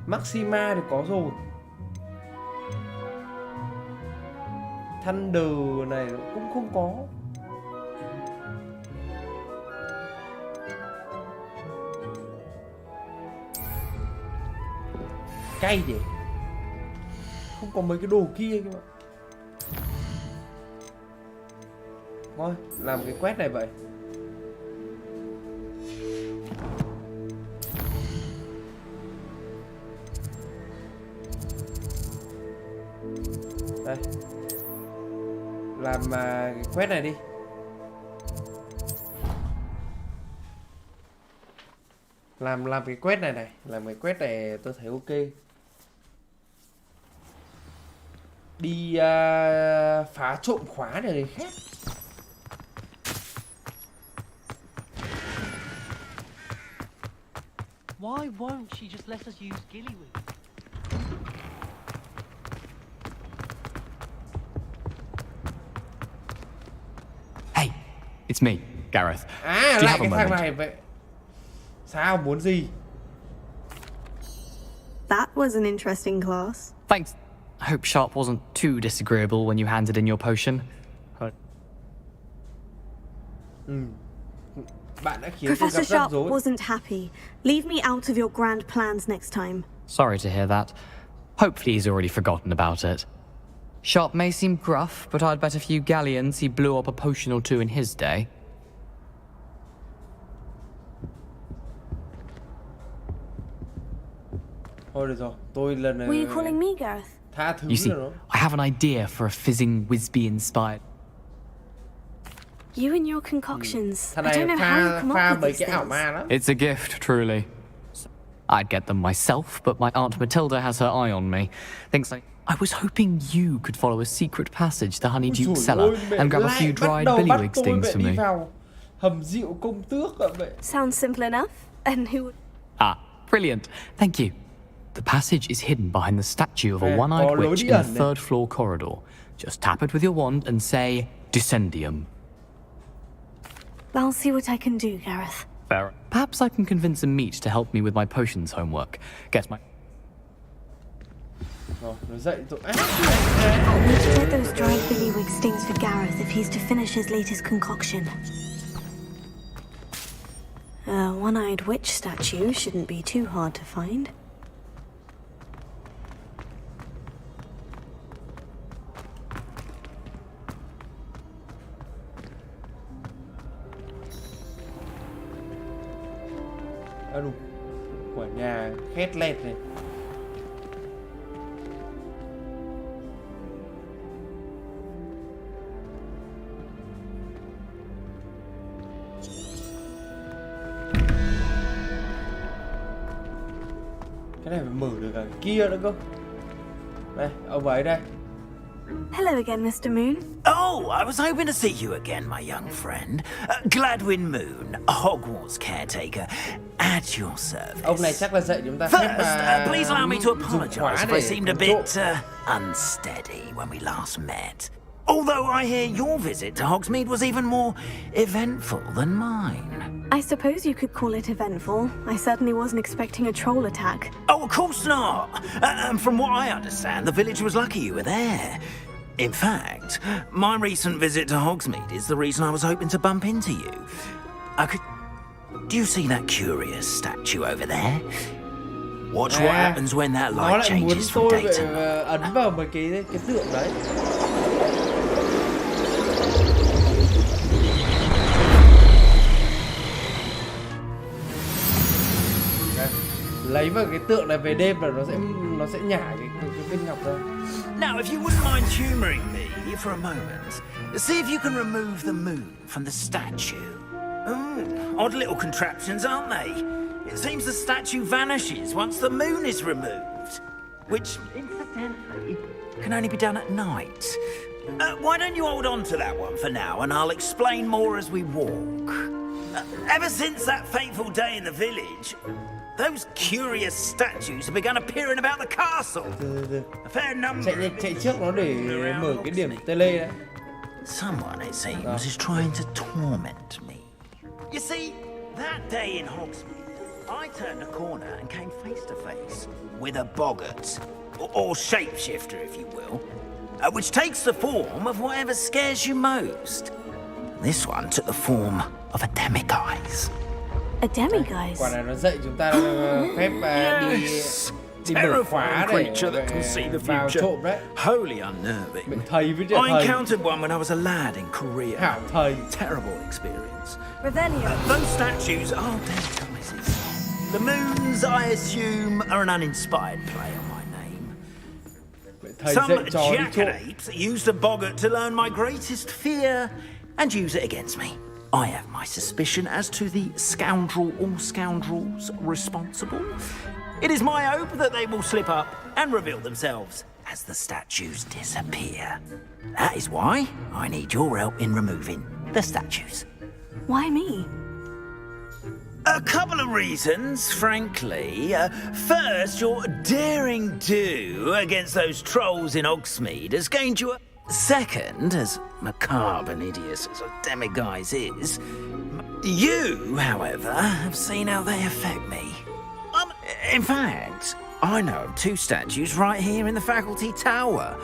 Speaker 1: Maxima thì có rồi. Thunder này cũng không có. Cay nhỉ. Không có mấy cái đồ kia các bạn. Thôi, làm cái quét này vậy. Đây. Làm cái quét này đi. Làm cái quét này này, làm cái quét này tôi thấy ok. Đi phá trộm khóa này người khác.
Speaker 4: Why won't she just let us use Gillyweed? Hey, it's me, Gareth.
Speaker 1: À, lại cái thằng này vậy. Sao, muốn gì?
Speaker 12: That was an interesting class.
Speaker 18: Thanks. I hope Sharp wasn't too disagreeable when you handed in your potion.
Speaker 1: Bạn đã khiến
Speaker 12: Professor
Speaker 1: tôi gặp
Speaker 12: Sharp
Speaker 1: rắc rối.
Speaker 12: wasn't happy. Leave me out of your grand plans next time.
Speaker 18: Sorry to hear that. Hopefully he's already forgotten about it. Sharp may seem gruff, but I'd bet a few galleons he blew up a potion or two in his day.
Speaker 1: Thôi được rồi, tôi lần này...
Speaker 12: Were you calling me, Gareth?
Speaker 1: Tha thứ
Speaker 18: You see,
Speaker 1: rồi đó.
Speaker 18: I have an idea for a fizzing Wisby-inspired...
Speaker 12: You and your concoctions.
Speaker 1: Thằng
Speaker 12: I
Speaker 1: này
Speaker 12: don't know how you come
Speaker 1: pha
Speaker 12: up with
Speaker 1: mấy
Speaker 12: these
Speaker 1: cái ảo
Speaker 12: things.
Speaker 1: ma lắm.
Speaker 18: It's a gift, truly. I'd get them myself, but my Aunt Matilda has her eye on me. Thinks like, I was hoping you could follow a secret passage to Honeyduke's cellar and grab a few dried billywig stings for me.
Speaker 1: Hầm rượu công tước ạ mẹ.
Speaker 12: Sounds simple enough. And who would...
Speaker 18: Ah, brilliant. Thank you. The passage is hidden behind the statue of a one-eyed witch in the third floor corridor. Just tap it with your wand and say, Descendium.
Speaker 12: I'll see what I can do, Gareth.
Speaker 18: Fair. Perhaps I can convince a meat to help me with my potions homework. Get my...
Speaker 1: Rồi, nó dậy rồi.
Speaker 12: I'll need to get those dried billywig stings for Gareth if he's to finish his latest concoction. A one-eyed witch statue shouldn't be too hard to find.
Speaker 1: À đủ. Của nhà khét lẹt này. Cái này phải mở được cả kia nữa cơ. Đây, ông ấy đây.
Speaker 12: Hello again, Mr. Moon.
Speaker 13: Oh, I was hoping to see you again, my young friend. Gladwin Moon, Hogwarts caretaker, at your service.
Speaker 1: Ông này chắc là dạy chúng ta
Speaker 13: First, please allow me to apologize if I seemed a bit unsteady when we last met. Although I hear your visit to Hogsmeade was even more eventful than mine.
Speaker 12: I suppose you could call it eventful. I certainly wasn't expecting a troll attack.
Speaker 13: Oh, of course not. And from what I understand, the village was lucky you were there. In fact, my recent visit to Hogsmeade is the reason I was hoping to bump into you. Do you see that curious statue over there? Watch what happens when that light changes from day to night.
Speaker 1: Ấn vào mấy cái tượng đấy. Lấy vào cái tượng này về đêm là nó sẽ nhả cái viên ngọc ra.
Speaker 13: Now, if you wouldn't mind humoring me for a moment, see if you can remove the moon from the statue. Odd little contraptions, aren't they? It seems the statue vanishes once the moon is removed, which, incidentally, can only be done at night. Why don't you hold on to that one for now, and I'll explain more as we walk. Ever since that fateful day in the village, those curious statues have begun appearing about the castle. A fair number.
Speaker 1: Chạy trước nó để mở cái điểm tele đấy.
Speaker 13: Someone, it seems, is trying to torment me. You see, that day in Hogsmeade, I turned a corner and came face to face with a boggart, or shapeshifter, if you will, which takes the form of whatever scares you most. This one took the form of a demiguise.
Speaker 12: A demiguise?
Speaker 1: Quả này nó dạy chúng ta phép đi mở khóa để vào trộm đấy.
Speaker 13: Wholly unnerving.
Speaker 1: Thầy với
Speaker 13: I encountered one when I was a lad in Korea.
Speaker 1: Hảo thầy.
Speaker 13: Terrible experience.
Speaker 3: Revelio.
Speaker 13: Those statues are demiguises. The moons, I assume, are an uninspired play on my name. Some jackanapes used a boggart to learn my greatest fear and use it against me. I have my suspicion as to the scoundrel or scoundrels responsible. It is my hope that they will slip up and reveal themselves as the statues disappear. That is why I need your help in removing the statues.
Speaker 12: Why me?
Speaker 13: A couple of reasons, frankly. First, your daring do against those trolls in Hogsmeade has gained you a... Second, as macabre and hideous as a demiguise is, you, however, have seen how they affect me. In fact, I know of two statues right here in the faculty tower.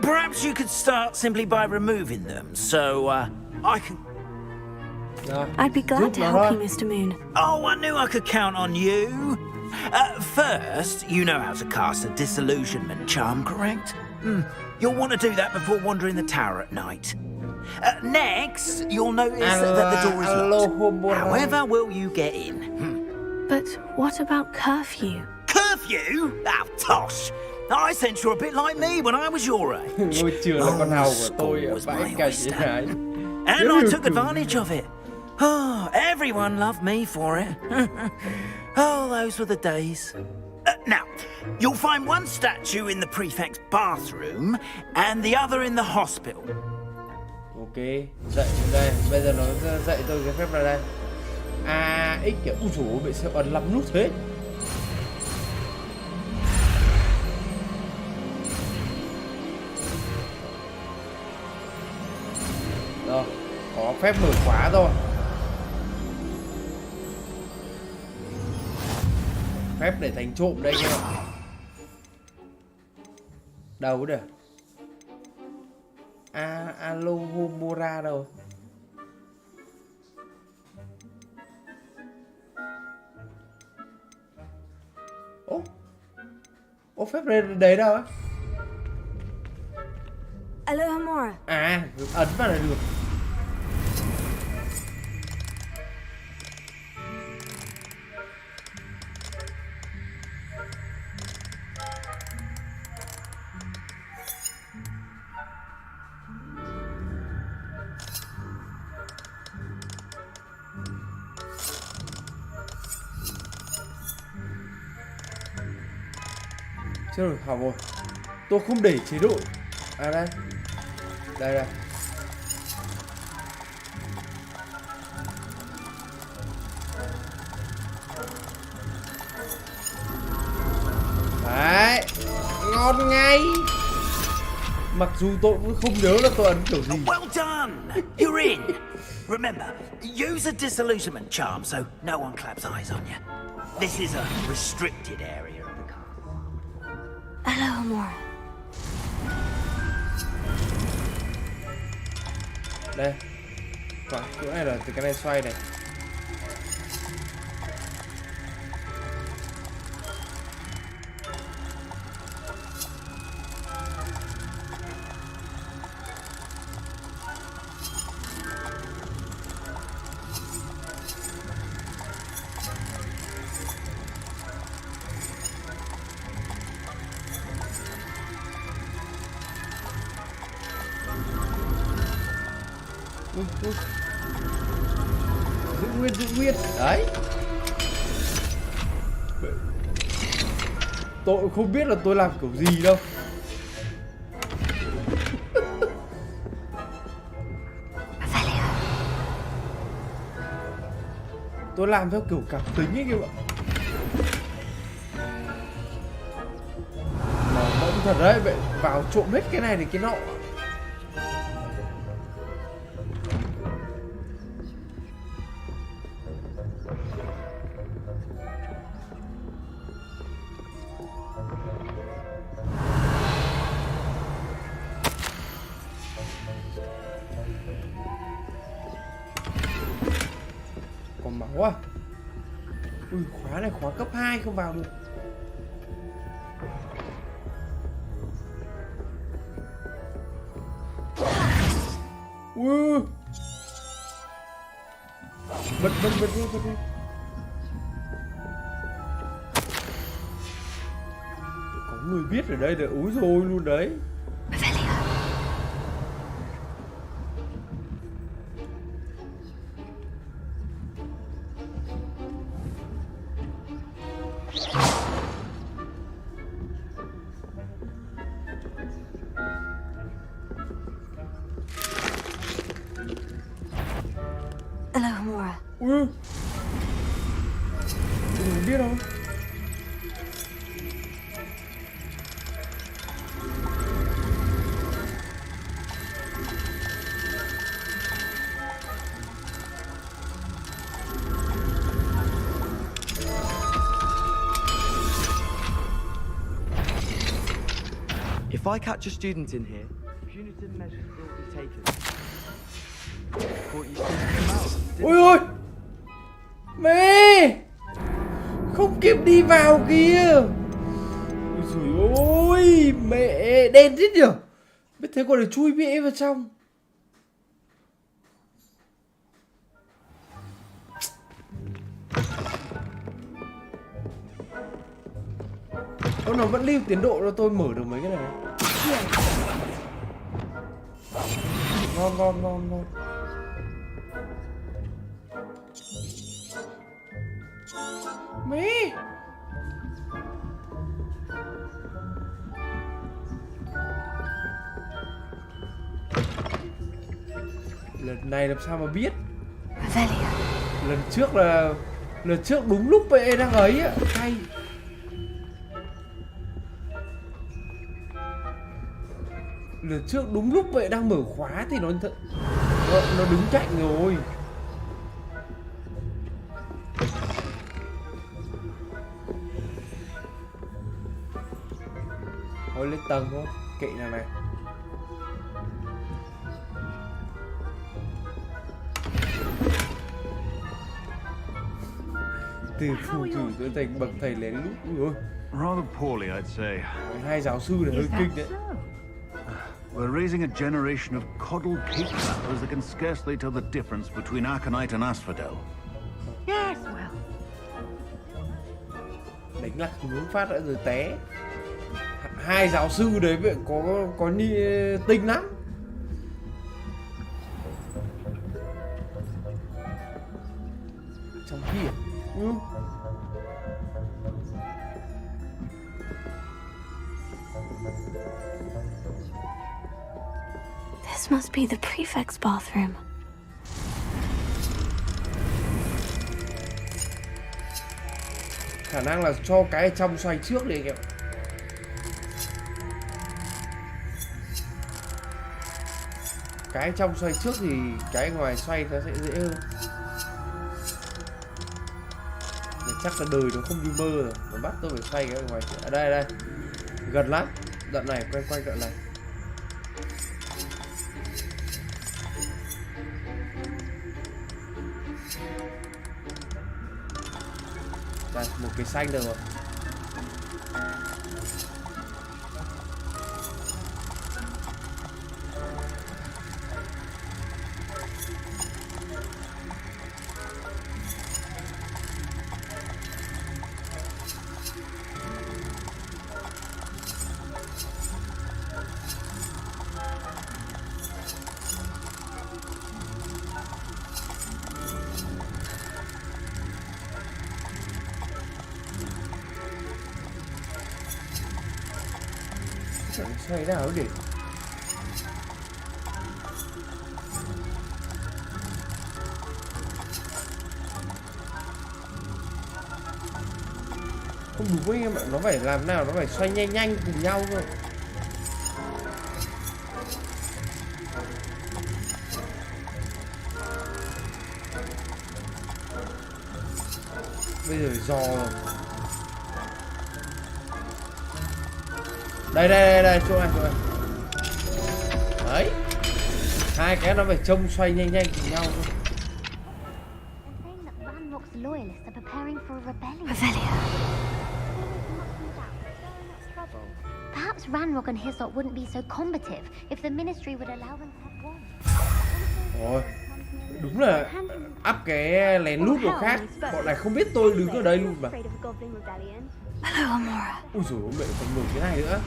Speaker 13: Perhaps you could start simply by removing them, so I can...
Speaker 12: I'd be glad to help you, Mr. Moon.
Speaker 13: Oh, I knew I could count on you. First, you know how to cast a disillusionment charm, correct? You'll want to do that before wandering the tower at night. Next, you'll notice that the door is locked. However will you get in?
Speaker 12: But what about curfew?
Speaker 13: Curfew? Oh, tosh. I sense you're a bit like me when I was your age. And I took advantage of it. Oh, everyone loved me for it. Oh, those were the days. Now, you'll find one statue in the prefect's bathroom and the other in the hospital.
Speaker 1: Ok, dạy đây. Bây giờ nó dạy tôi cái phép là đây. A, X kiểu... Úi dồi ôi, bị sao ấn 5 nút thế? Rồi, có phép mở khóa rồi. Phép để thành trộm đây nha. Đâu đấy? Alohomora đâu? Ô phép đấy đâu á?
Speaker 3: Alohomora.
Speaker 1: À, ấn vào là được. Chết rồi, hỏng rồi. Tôi không để chế độ. À đây. Đây đây. Đấy. Ngon ngay. Mặc dù tôi cũng không nhớ là tôi ấn kiểu gì.
Speaker 13: Well done. You're in. Remember, use a disillusionment charm so no one claps eyes on you. This is a restricted area.
Speaker 12: Alohomora.
Speaker 1: Đây. Khoảng chỗ này là từ cái này xoay này. Giữ nguyên đấy. Tôi không biết là tôi làm kiểu gì đâu. tôi làm theo kiểu cảm tính ấy kìa bạn. Mà mẫn thật đấy, vậy vào trộm hết cái này thì cái nọ. Còn máu à? Ui, khóa này khóa cấp 2 không vào được. Ui. Bật đi. Có người biết ở đây là úi rồi luôn đấy. Ui. Tôi biết không?
Speaker 19: If I catch a student in here, punitive measures will be taken. Thought you sent him out.
Speaker 1: Ôi ôi! Mẹ! Không kịp đi vào kìa! Ôi dồi ôi! Mẹ! Đen thế nhở? Biết thế còn để chui mẹ vào trong. Ôi, nó vẫn lưu tiến độ cho tôi mở được mấy cái này. Ngon. Mẹ! Lần này làm sao mà biết? Lần trước đúng lúc vậy đang ấy á, hay. Lần trước đúng lúc vậy đang mở khóa thì nó đứng cạnh rồi. Thôi lên tầng thôi, kệ thằng này. Từ phù thủy tới thành bậc thầy lén lút. Ui ôi.
Speaker 20: Rather poorly, I'd say.
Speaker 1: Hai giáo sư này hơi kinh đấy.
Speaker 20: We're raising a generation of coddled cake wrappers that can scarcely tell the difference between aconite and asphodel.
Speaker 14: Yes, well.
Speaker 1: Đánh lạc hướng phát đã rồi té. Hai giáo sư đấy vậy có tinh lắm. Trong kia.
Speaker 12: This must be the prefect's bathroom.
Speaker 1: Khả năng là cho cái ở trong xoay trước đi kìa. Cái trong xoay trước thì cái ngoài xoay nó sẽ dễ hơn. Để chắc là đời nó không như mơ rồi. Nó bắt tôi phải xoay cái ngoài. Ở đây. Gần lắm. Đoạn này quay đoạn này. Đây, một cái xanh được rồi. Xoay nào để Không đúng anh em ạ, nó phải làm nào, nó phải xoay nhanh nhanh cùng nhau thôi. Bây giờ phải dò rồi. Đây, chỗ này. Đấy. Hai cái nó phải trông xoay nhanh nhanh cùng nhau thôi.
Speaker 21: Perhaps Ranrock and Hyssop wouldn't be so combative if the ministry would allow them to have one.
Speaker 1: Rồi. Đúng là up cái lén lút đồ khác. Bọn này không biết tôi đứng ở đây luôn mà. Ui dồi ôi, mẹ còn nổi cái này nữa.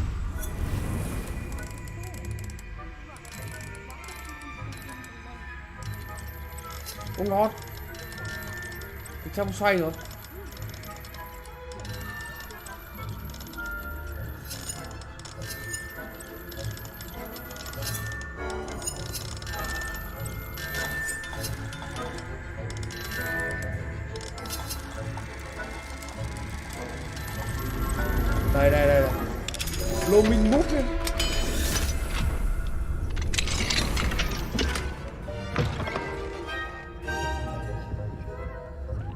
Speaker 1: Ô ngon. Cái trong xoay rồi. Đây. Lô minh bút đi.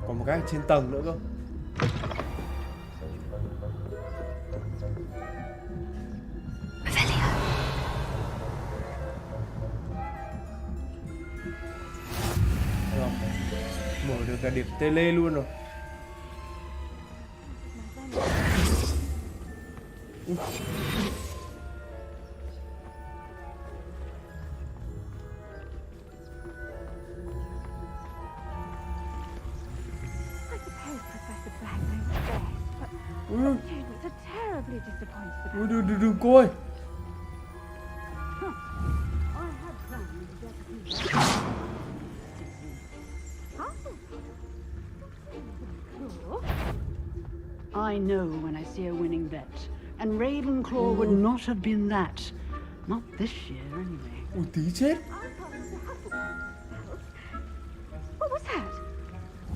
Speaker 1: Còn một cái trên tầng nữa cơ. Rồi. Mở được cả điểm tele luôn rồi. Đừng coi.
Speaker 22: I know when I see a winning bet, and Ravenclaw would not have been that. Not this year, anyway.
Speaker 1: Ui, tí chết.
Speaker 22: What was that?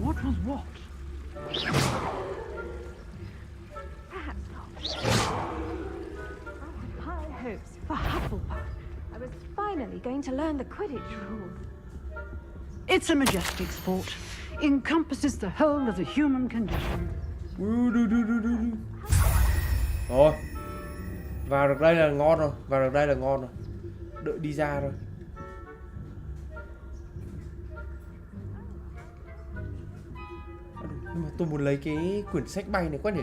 Speaker 22: What was what? Perhaps not. I had high hopes for Hufflepuff. I was finally going to learn the Quidditch rules. It's a majestic sport. Encompasses the whole of the human condition.
Speaker 1: Rồi. Vào được đây là ngon rồi. Đợi đi ra rồi. Nhưng mà tôi muốn lấy cái quyển sách bay này quá nhỉ.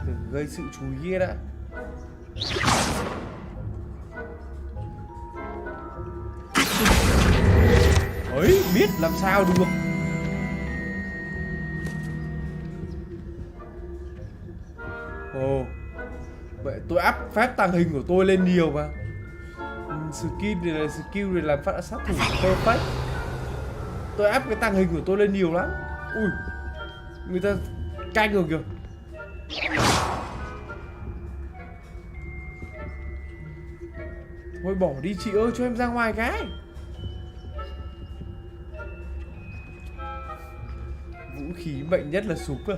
Speaker 1: Đừng gây sự chú ý đã. Ấy, biết làm sao được. Ồ. Vậy tôi áp phép tàng hình của tôi lên nhiều mà. Skill để làm phát sát thủ perfect. Tôi áp cái tàng hình của tôi lên nhiều lắm. Ui. Người ta canh rồi kìa. Thôi bỏ đi chị ơi, cho em ra ngoài cái. Vũ khí mạnh nhất là súng à.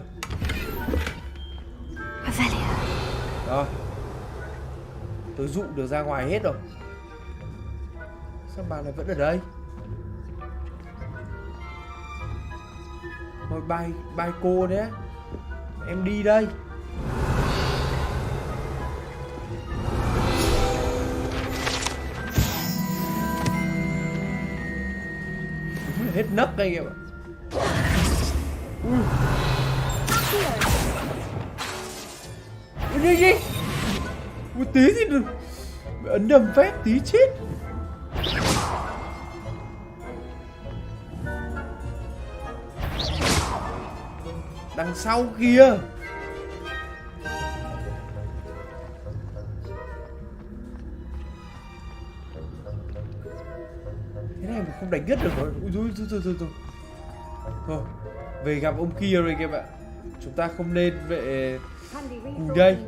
Speaker 1: Rồi. Tôi dụ được ra ngoài hết rồi. Sao bà này vẫn ở đây? Thôi bye cô đấy. Em đi đây. Đúng là hết nấc đây em ạ. Ui gì? Một tí gì được. Ấn đầm phép tí chết. Đằng sau kia. Thế này mà không đánh nhất được rồi. Ui thôi. Thôi, về gặp ông kia rồi các bạn. Chúng ta không nên về cùng đây.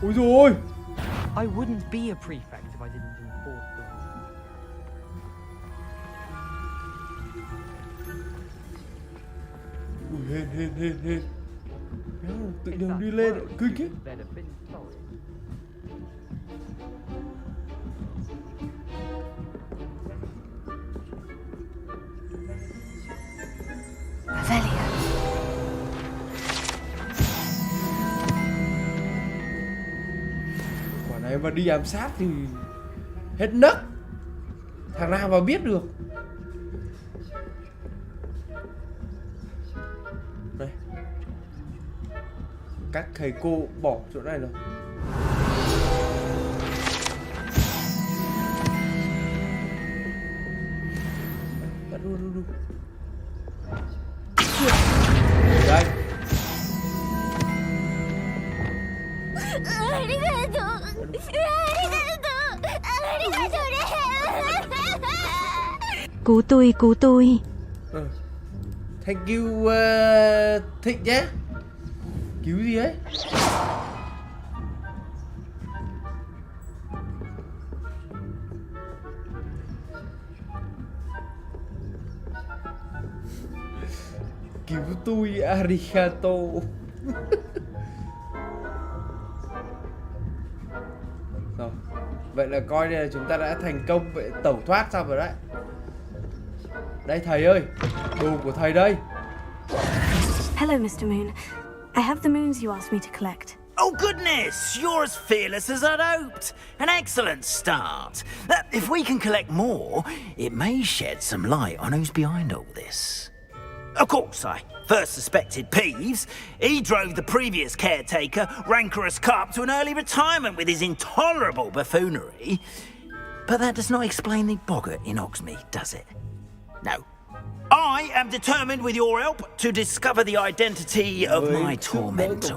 Speaker 1: Ui dồi.
Speaker 19: I wouldn't be a prefect if I didn't enforce the
Speaker 1: Ui, hên. Tự nhiên đi lên, kinh ấy. Quả này mà đi ám sát thì hết nấc. Thằng nào mà biết được. Đây. Các thầy cô bỏ chỗ này rồi. Đu. Đây.
Speaker 12: Cứu tôi.
Speaker 1: Thank you Thịnh nhé. Cứu gì ấy? Cứu tôi arigato. Rồi. Vậy là coi là chúng ta đã thành công, vậy tẩu thoát xong rồi đấy. Đây thầy ơi, đồ của thầy đây.
Speaker 12: Hello, Mr. Moon. I have the moons you asked me to collect.
Speaker 13: Oh goodness, you're as fearless as I'd hoped. An excellent start. If we can collect more, it may shed some light on who's behind all this. Of course, I first suspected Peeves. He drove the previous caretaker, rancorous carp, to an early retirement with his intolerable buffoonery. But that does not explain the boggart in Hogsmeade, does it? No. I am determined, with your help, to discover the identity of my tormentor.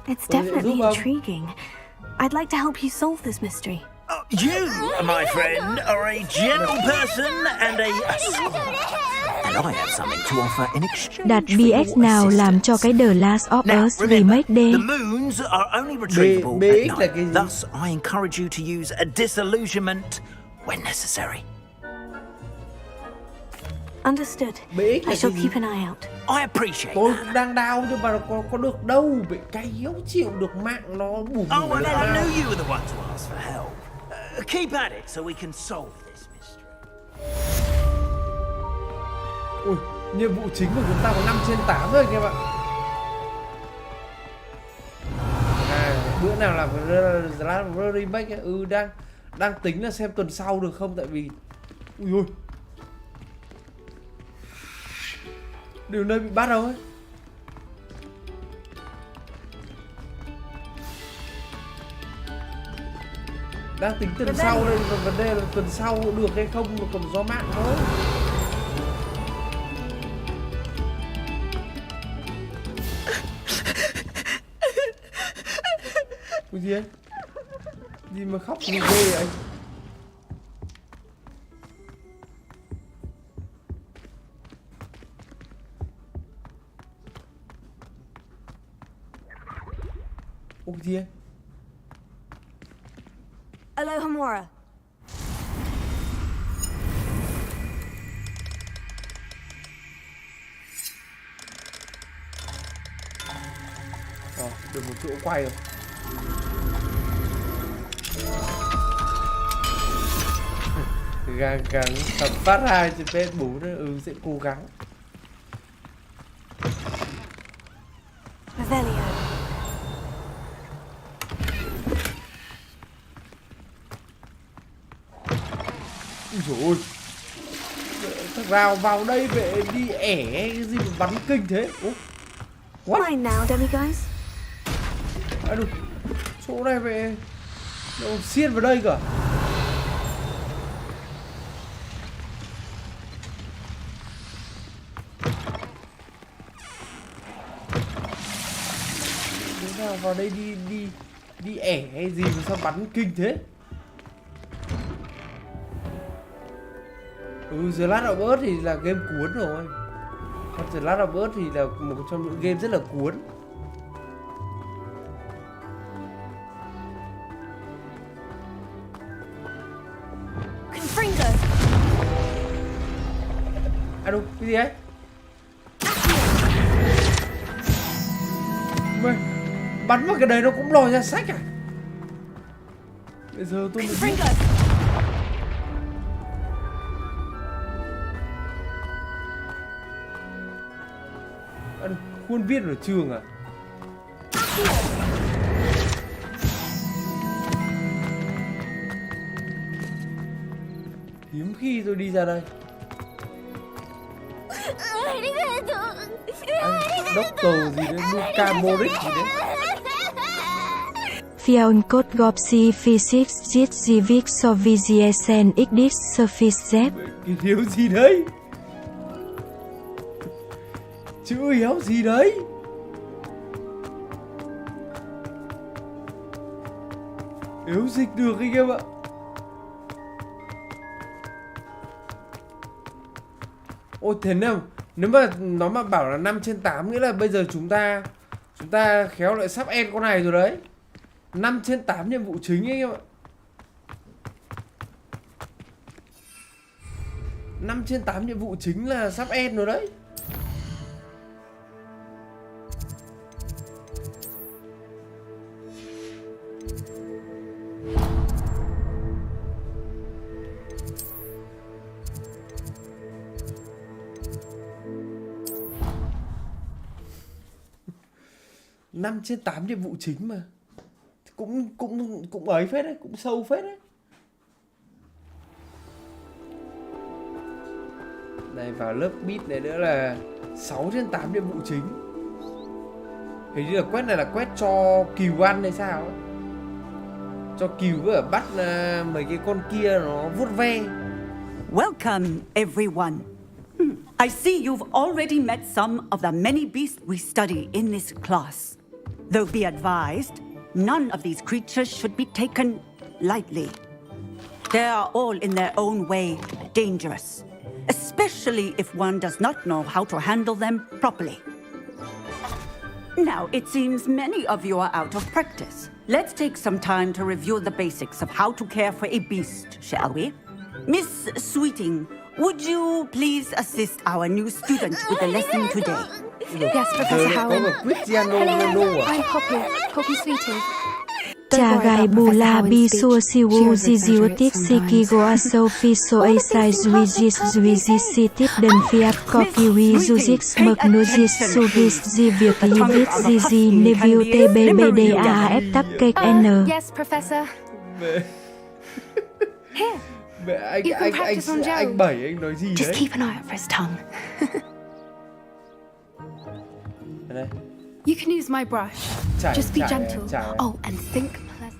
Speaker 12: It's definitely intriguing. I'd like to help you solve this mystery.
Speaker 13: You, my friend, are a gentle person and I have something to offer in exchange.
Speaker 5: Đặt BX nào làm cho cái The Last of Us remake đi.
Speaker 13: The moons are only retrievable at night. Thus, I encourage you to use a disillusionment when necessary.
Speaker 12: Understood. I shall keep an eye out.
Speaker 13: I appreciate
Speaker 1: Tôi cũng đang đau nhưng mà có được đâu, bị cay yếu chịu được mạng nó bù.
Speaker 13: Oh, I knew you were the one to ask for help. Keep at it so we can solve this mystery.
Speaker 1: Ui, nhiệm vụ chính của chúng ta có 5/8 rồi các bạn. Bữa nào làm remake đang tính là xem tuần sau được không, tại vì ui ôi. Điều nơi bị bắt đâu ấy. Đang tính tuần sau đây, và vấn đề là tuần sau được hay không, còn do mạng thôi. Cái gì ấy? Gì mà khóc gì ghê vậy anh? Ủa gì ấy?
Speaker 12: Aloha Mora.
Speaker 1: Được một chỗ quay rồi. Gắng tập phát 2 trên PS4 nữa, sẽ cố gắng. Ui dồi ôi. Thằng nào vào đây về đi ẻ cái gì mà bắn kinh thế? Ủa? What?
Speaker 12: Mine now, demi-guys.
Speaker 1: Được. Chỗ này về đâu xiên vào đây cả. Đứa nào vào đây đi ẻ hay gì mà sao bắn kinh thế? The Last of Us thì là game cuốn rồi. Còn The Last of Us thì là một trong những game rất là cuốn. À đâu, cái gì ấy? Mày bắn vào cái đấy nó cũng lòi ra sách à? Bây giờ tôi mới biết. Khuôn viên ở trường à? Hiếm khi tôi đi ra đây. Doctor gì đấy, Luka Moric gì đấy.
Speaker 5: Fion code gopsi physics jit civic soviesiesen xdis surface z.
Speaker 1: Cái thiếu gì đấy? Chữ héo gì đấy? Yếu dịch được anh em ạ. Ôi thế nào? Nếu mà nó mà bảo là 5/8 nghĩa là bây giờ chúng ta khéo lại sắp end con này rồi đấy. 5/8 nhiệm vụ chính anh em ạ. 5/8 nhiệm vụ chính là sắp end rồi đấy. Năm trên 8 nhiệm vụ chính mà cũng ấy phết đấy, cũng sâu phết đấy. Này vào lớp beat này nữa là 6/8 nhiệm vụ chính. Hình như là quest này là quest cho cừu ăn hay sao ấy. Cho cừu với bắt mấy cái con kia nó vuốt ve.
Speaker 8: Welcome everyone. I see you've already met some of the many beasts we study in this class. Though be advised, none of these creatures should be taken lightly. They are all in their own way dangerous, especially if one does not know how to handle them properly. Now, it seems many of you are out of practice. Let's take some time to review the basics of how to care for a beast, shall we? Miss Sweeting, would you please assist our new student with the lesson today?
Speaker 16: Yes, Professor Howard. Hello, I'm Poppy Sweeting.
Speaker 5: Cha gai bula bi su siwu ziziotic sikigo aso fiso asai zuizis zuizis sitit den fiat kokiwi zuzix mực nuzis suvis ziviet yivit zizi neviu tbbdaf tắc kek n.
Speaker 16: Yes, Professor. Here.
Speaker 1: Mẹ
Speaker 16: You can practice on Gerald.
Speaker 1: anh Bảy anh nói gì
Speaker 16: Just
Speaker 1: đấy?
Speaker 16: keep an eye out for his tongue.
Speaker 1: Đây.
Speaker 22: You can use my brush. Just be gentle. Oh, and think pleasant.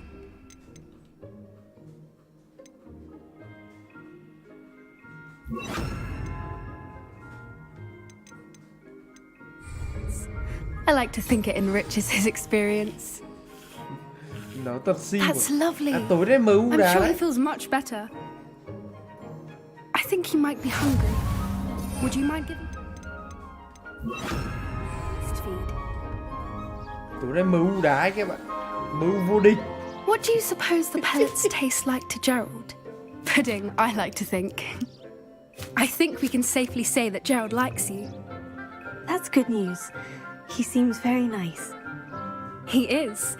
Speaker 22: I like to think it enriches his experience.
Speaker 1: Nó thật xinh.
Speaker 22: That's lovely.
Speaker 1: Tối nay mới u
Speaker 22: I'm
Speaker 1: đá
Speaker 22: sure he
Speaker 1: đấy.
Speaker 22: feels much better. I think he might be hungry. Would you mind giving? Feed.
Speaker 1: Tối nay mới u đá các bạn. Mới u vô địch.
Speaker 22: What do you suppose the pellets taste like to Gerald? Pudding, I like to think. I think we can safely say that Gerald likes you.
Speaker 12: That's good news. He seems very nice.
Speaker 22: He is.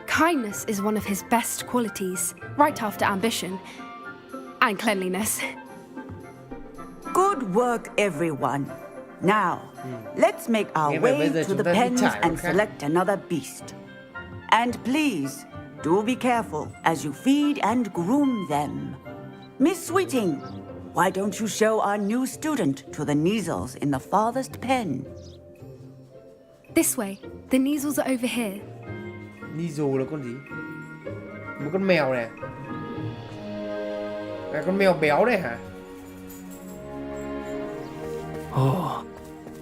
Speaker 22: Kindness is one of his best qualities, right after ambition and cleanliness.
Speaker 8: Good work, everyone. Now, let's make our way to the pens and select another beast. And please, do be careful as you feed and groom them. Miss Sweeting, why don't you show our new student to the Neasels in the farthest pen?
Speaker 22: This way. The Neasels are over here.
Speaker 1: Nizo là con gì? Một con mèo này. À, con mèo béo này hả?
Speaker 10: Oh,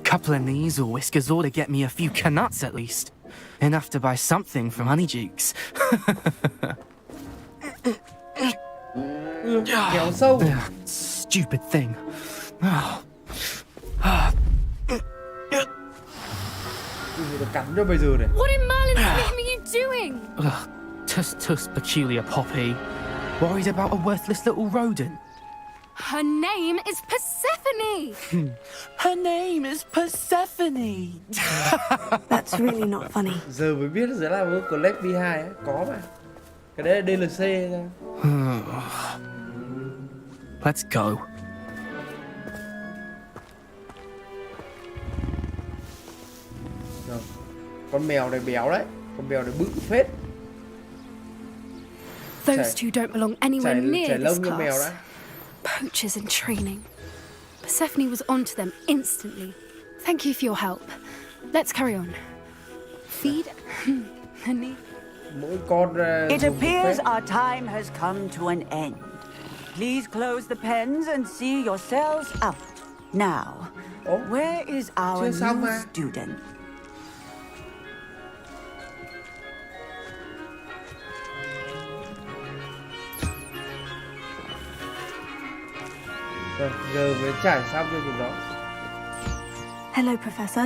Speaker 10: couple of these or whiskers ought to get me a few canuts at least. Enough to buy something from Honeydukes.
Speaker 1: Kéo sâu.
Speaker 10: Stupid thing.
Speaker 1: Nó cắn cho bây giờ này.
Speaker 22: What in Merlin's name are you doing?
Speaker 10: Tuss peculiar Poppy. Worried about a worthless little rodent?
Speaker 22: Her name is Persephone!
Speaker 10: Her name is Persephone!
Speaker 12: That's really not funny.
Speaker 1: Giờ mới biết sẽ là Collect B2 á, có mà. Cái đấy là DLC ra.
Speaker 10: Let's go.
Speaker 1: Rồi. Con mèo này béo đấy, con mèo này bự phết.
Speaker 22: Those two don't belong anywhere near
Speaker 1: Chảy
Speaker 22: this
Speaker 1: lông như mèo
Speaker 22: class.
Speaker 1: đã.
Speaker 22: Poachers in training. Persephone was onto them instantly. Thank you for your help. Let's carry on. Feed honey.
Speaker 1: Mỗi con
Speaker 8: It appears our time has come to an end. Please close the pens and see yourselves out. Now, where is our new student?
Speaker 1: Rồi, giờ mới trải xong cho chúng nó.
Speaker 12: Hello, Professor.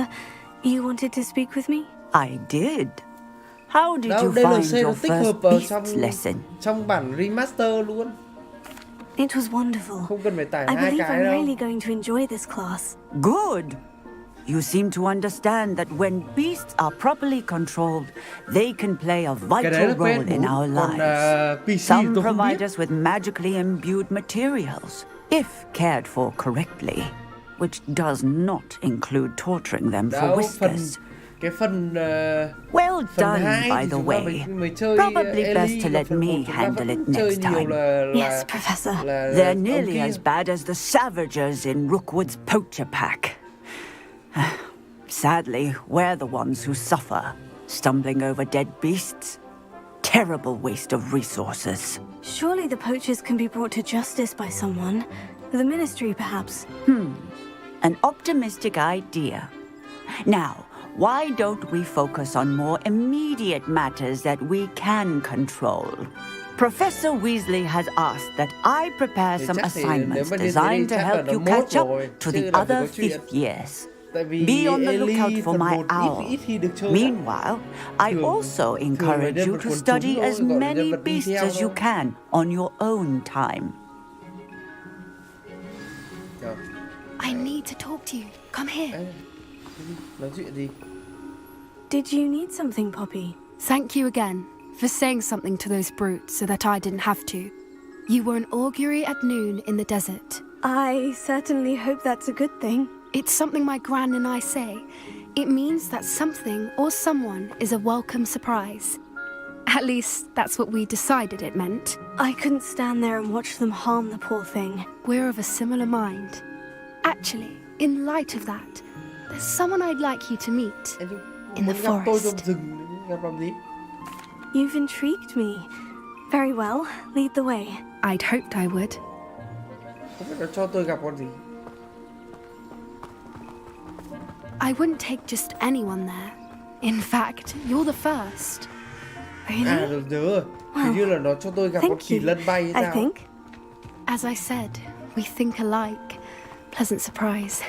Speaker 12: You wanted to speak with me?
Speaker 8: I did. How did you
Speaker 1: DLC
Speaker 8: find
Speaker 1: nó
Speaker 8: your
Speaker 1: tích
Speaker 8: first
Speaker 1: hợp
Speaker 8: beast lesson?
Speaker 1: trong bản remaster luôn.
Speaker 12: It was wonderful.
Speaker 1: Không cần phải tải
Speaker 12: I
Speaker 1: hai
Speaker 12: believe
Speaker 1: cái
Speaker 12: I'm
Speaker 1: đâu.
Speaker 12: really going to enjoy this class.
Speaker 8: Good. You seem to understand that when beasts are properly controlled, they can play a vital role in our lives. Some provide us with magically imbued materials, if cared for correctly, which does not include torturing them for whiskers.
Speaker 1: Cái phần
Speaker 8: Well
Speaker 1: phần
Speaker 8: done,
Speaker 1: 2
Speaker 8: by the way. Probably best to let me handle it next time.
Speaker 12: Yes, Professor.
Speaker 8: They're nearly as bad as the Savagers in Rookwood's poacher pack. Sadly, we're the ones who suffer, stumbling over dead beasts. Terrible waste of resources.
Speaker 12: Surely the poachers can be brought to justice by someone. The Ministry, perhaps.
Speaker 8: An optimistic idea. Now, why don't we focus on more immediate matters that we can control? Professor Weasley has asked that I prepare some assignments designed to help you catch up to the other fifth years. Be on the lookout for my owl. Meanwhile, I also encourage you to study as many beasts as you can on your own time.
Speaker 22: I need to talk to you. Come here.
Speaker 1: Nói chuyện gì?
Speaker 12: Did you need something, Poppy?
Speaker 22: Thank you again for saying something to those brutes so that I didn't have to. You were an augury at noon in the desert.
Speaker 12: I certainly hope that's a good thing.
Speaker 22: It's something my gran and I say. It means that something or someone is a welcome surprise. At least, that's what we decided it meant.
Speaker 12: I couldn't stand there and watch them harm the poor thing.
Speaker 22: We're of a similar mind. Actually, in light of that, there's someone I'd like you to meet in the forest.
Speaker 12: You've intrigued me. Very well, lead the way.
Speaker 22: I'd hoped I would.
Speaker 1: Không biết nó cho tôi gặp con gì.
Speaker 22: I wouldn't take just anyone there. In fact, you're the first.
Speaker 1: À, được nhớ rồi. Hình như là nó cho tôi gặp con kỳ lân bay hay sao?
Speaker 22: I think. As I said, we think alike. Pleasant surprise.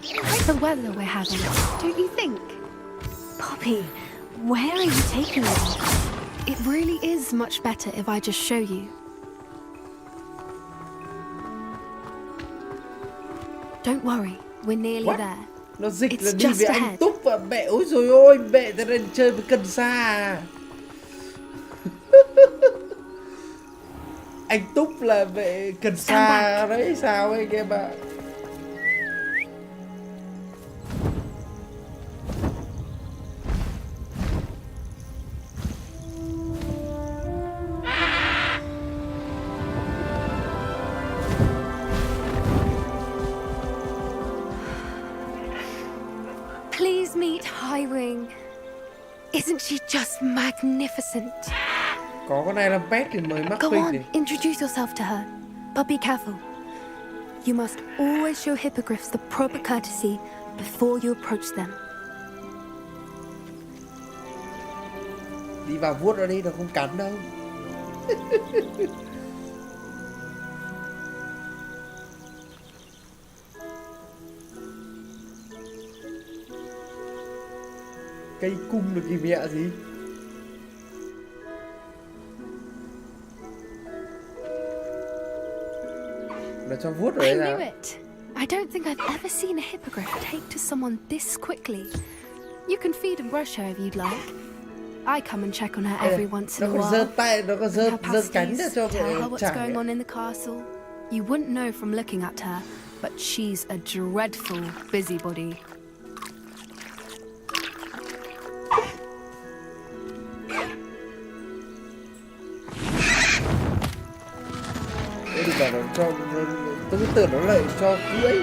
Speaker 22: Like the weather we're having, don't you think?
Speaker 12: Poppy, where are you taking me?
Speaker 22: It really is much better if I just show you. Don't worry, we're nearly there.
Speaker 1: Nó dịch
Speaker 22: It's
Speaker 1: là đi
Speaker 22: just
Speaker 1: với anh
Speaker 22: ahead.
Speaker 1: Túc và mẹ. Ôi dồi ôi, mẹ ta đang chơi với cần sa à. Anh Túc là mẹ cần sa đấy sao ấy em ạ.
Speaker 22: Please meet Highwing. Isn't she just magnificent?
Speaker 1: Có con này làm pet thì mới mắc
Speaker 22: Go
Speaker 1: pink
Speaker 22: on,
Speaker 1: này.
Speaker 22: introduce yourself to her. But be careful. You must always show hippogriffs the proper courtesy before you approach them.
Speaker 1: Đi vào vuốt ở đây nó không cắn đâu. Cây cung được cái mẹ gì? Nó cho vuốt ở
Speaker 22: I
Speaker 1: đây
Speaker 22: knew
Speaker 1: ra.
Speaker 22: it. I don't think I've ever seen a hippogriff take to someone this quickly. You can feed and brush her if you'd like. I come and check on her every once in a
Speaker 1: Nó còn giơ
Speaker 22: while.
Speaker 1: tay, nó còn giơ cánh ra cho
Speaker 22: Tell her what's
Speaker 1: chải.
Speaker 22: going on in the castle. You wouldn't know from looking at her, but she's a dreadful busybody.
Speaker 1: Đây đừng bảo nó cho, tôi cứ tưởng nó lại cho cưỡi.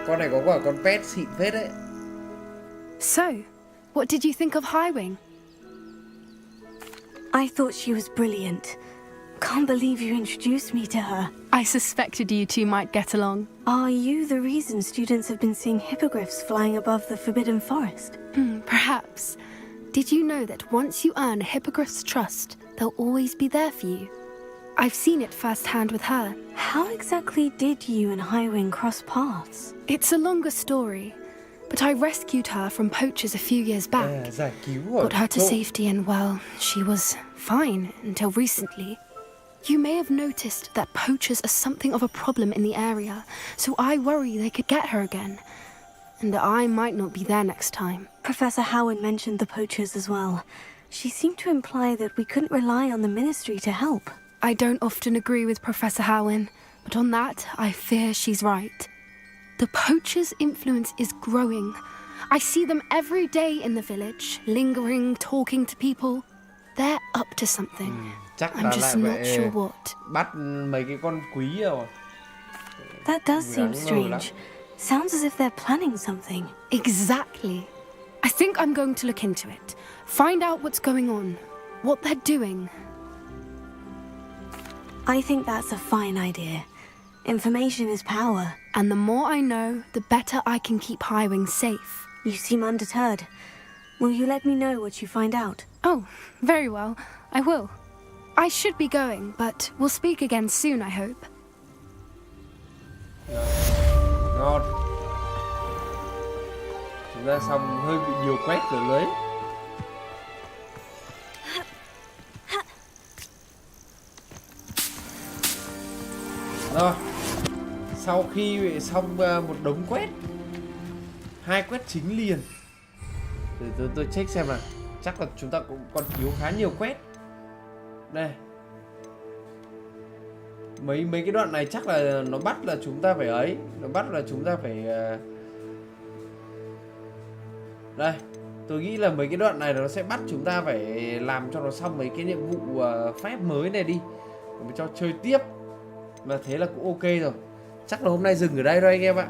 Speaker 1: Con này có quả con pet xịn phết đấy.
Speaker 22: So, what did you think of Highwing?
Speaker 12: I thought she was brilliant. Can't believe you introduced me to her.
Speaker 22: I suspected you two might get along.
Speaker 12: Are you the reason students have been seeing hippogriffs flying above the Forbidden Forest?
Speaker 22: Perhaps. Did you know that once you earn a hippogriff's trust, they'll always be there for you? I've seen it firsthand with her.
Speaker 12: How exactly did you and Highwing cross paths?
Speaker 22: It's a longer story, but I rescued her from poachers a few years back.
Speaker 1: Giải cứu rồi.
Speaker 22: Got her to safety and, well, she was fine until recently. You may have noticed that poachers are something of a problem in the area, so I worry they could get her again. And I might not be there next time.
Speaker 12: Professor Howard mentioned the poachers as well. She seemed to imply that we couldn't rely on the ministry to help.
Speaker 22: I don't often agree with Professor Howin, but on that, I fear she's right. The poachers' influence is growing. I see them every day in the village, lingering, talking to people. They're up to something.
Speaker 1: Chắc
Speaker 22: I'm
Speaker 1: là
Speaker 22: just
Speaker 1: lại
Speaker 22: not
Speaker 1: phải
Speaker 22: sure what.
Speaker 1: bắt mấy cái con quý rồi.
Speaker 12: That does seem strange. Sounds as if they're planning something.
Speaker 22: Exactly. I think I'm going to look into it. Find out what's going on, what they're doing.
Speaker 12: I think that's a fine idea. Information is power.
Speaker 22: And the more I know, the better I can keep Highwing safe.
Speaker 12: You seem undeterred. Will you let me know what you find out?
Speaker 22: Oh, very well. I will. I should be going, but we'll speak again soon, I hope.
Speaker 1: Ngon. Chúng ta xong hơi bị nhiều quét cửa lưới. Rồi. Sau khi xong một đống quét, 2 quét chính liền. Để tôi check xem nào. Chắc là chúng ta cũng còn thiếu khá nhiều quét. Đây. Mấy cái đoạn này chắc là nó bắt là chúng ta phải ấy, nó bắt là chúng ta phải đây. Tôi nghĩ là mấy cái đoạn này nó sẽ bắt chúng ta phải làm cho nó xong mấy cái nhiệm vụ phép mới này đi, để cho chơi tiếp. Và thế là cũng ok rồi. Chắc là hôm nay dừng ở đây thôi anh em ạ.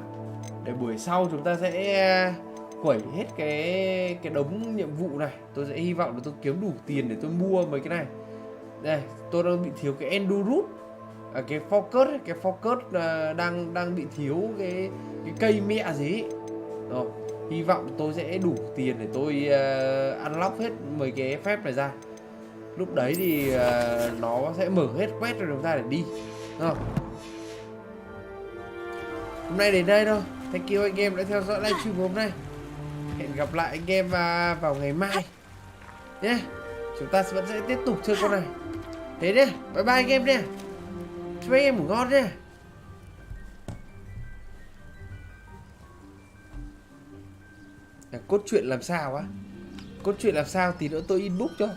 Speaker 1: Để buổi sau chúng ta sẽ quẩy hết cái đống nhiệm vụ này. Tôi sẽ hy vọng là tôi kiếm đủ tiền để tôi mua mấy cái này. Đây, tôi đang bị thiếu cái Endurus. Cái focus đang bị thiếu cái cây mẹ gì ấy. Rồi, hy vọng tôi sẽ đủ tiền để tôi unlock hết mấy cái phép này ra. Lúc đấy thì nó sẽ mở hết quét cho chúng ta để đi. Rồi. Hôm nay đến đây thôi. Thank you anh em đã theo dõi livestream hôm nay. Hẹn gặp lại anh em vào ngày mai nhé. Chúng ta vẫn sẽ tiếp tục chơi con này. Thế nhé. Bye bye anh em nhé. Chúc anh em ngủ ngon nhé. Cốt truyện làm sao á? Cốt truyện làm sao tí nữa tôi inbox cho.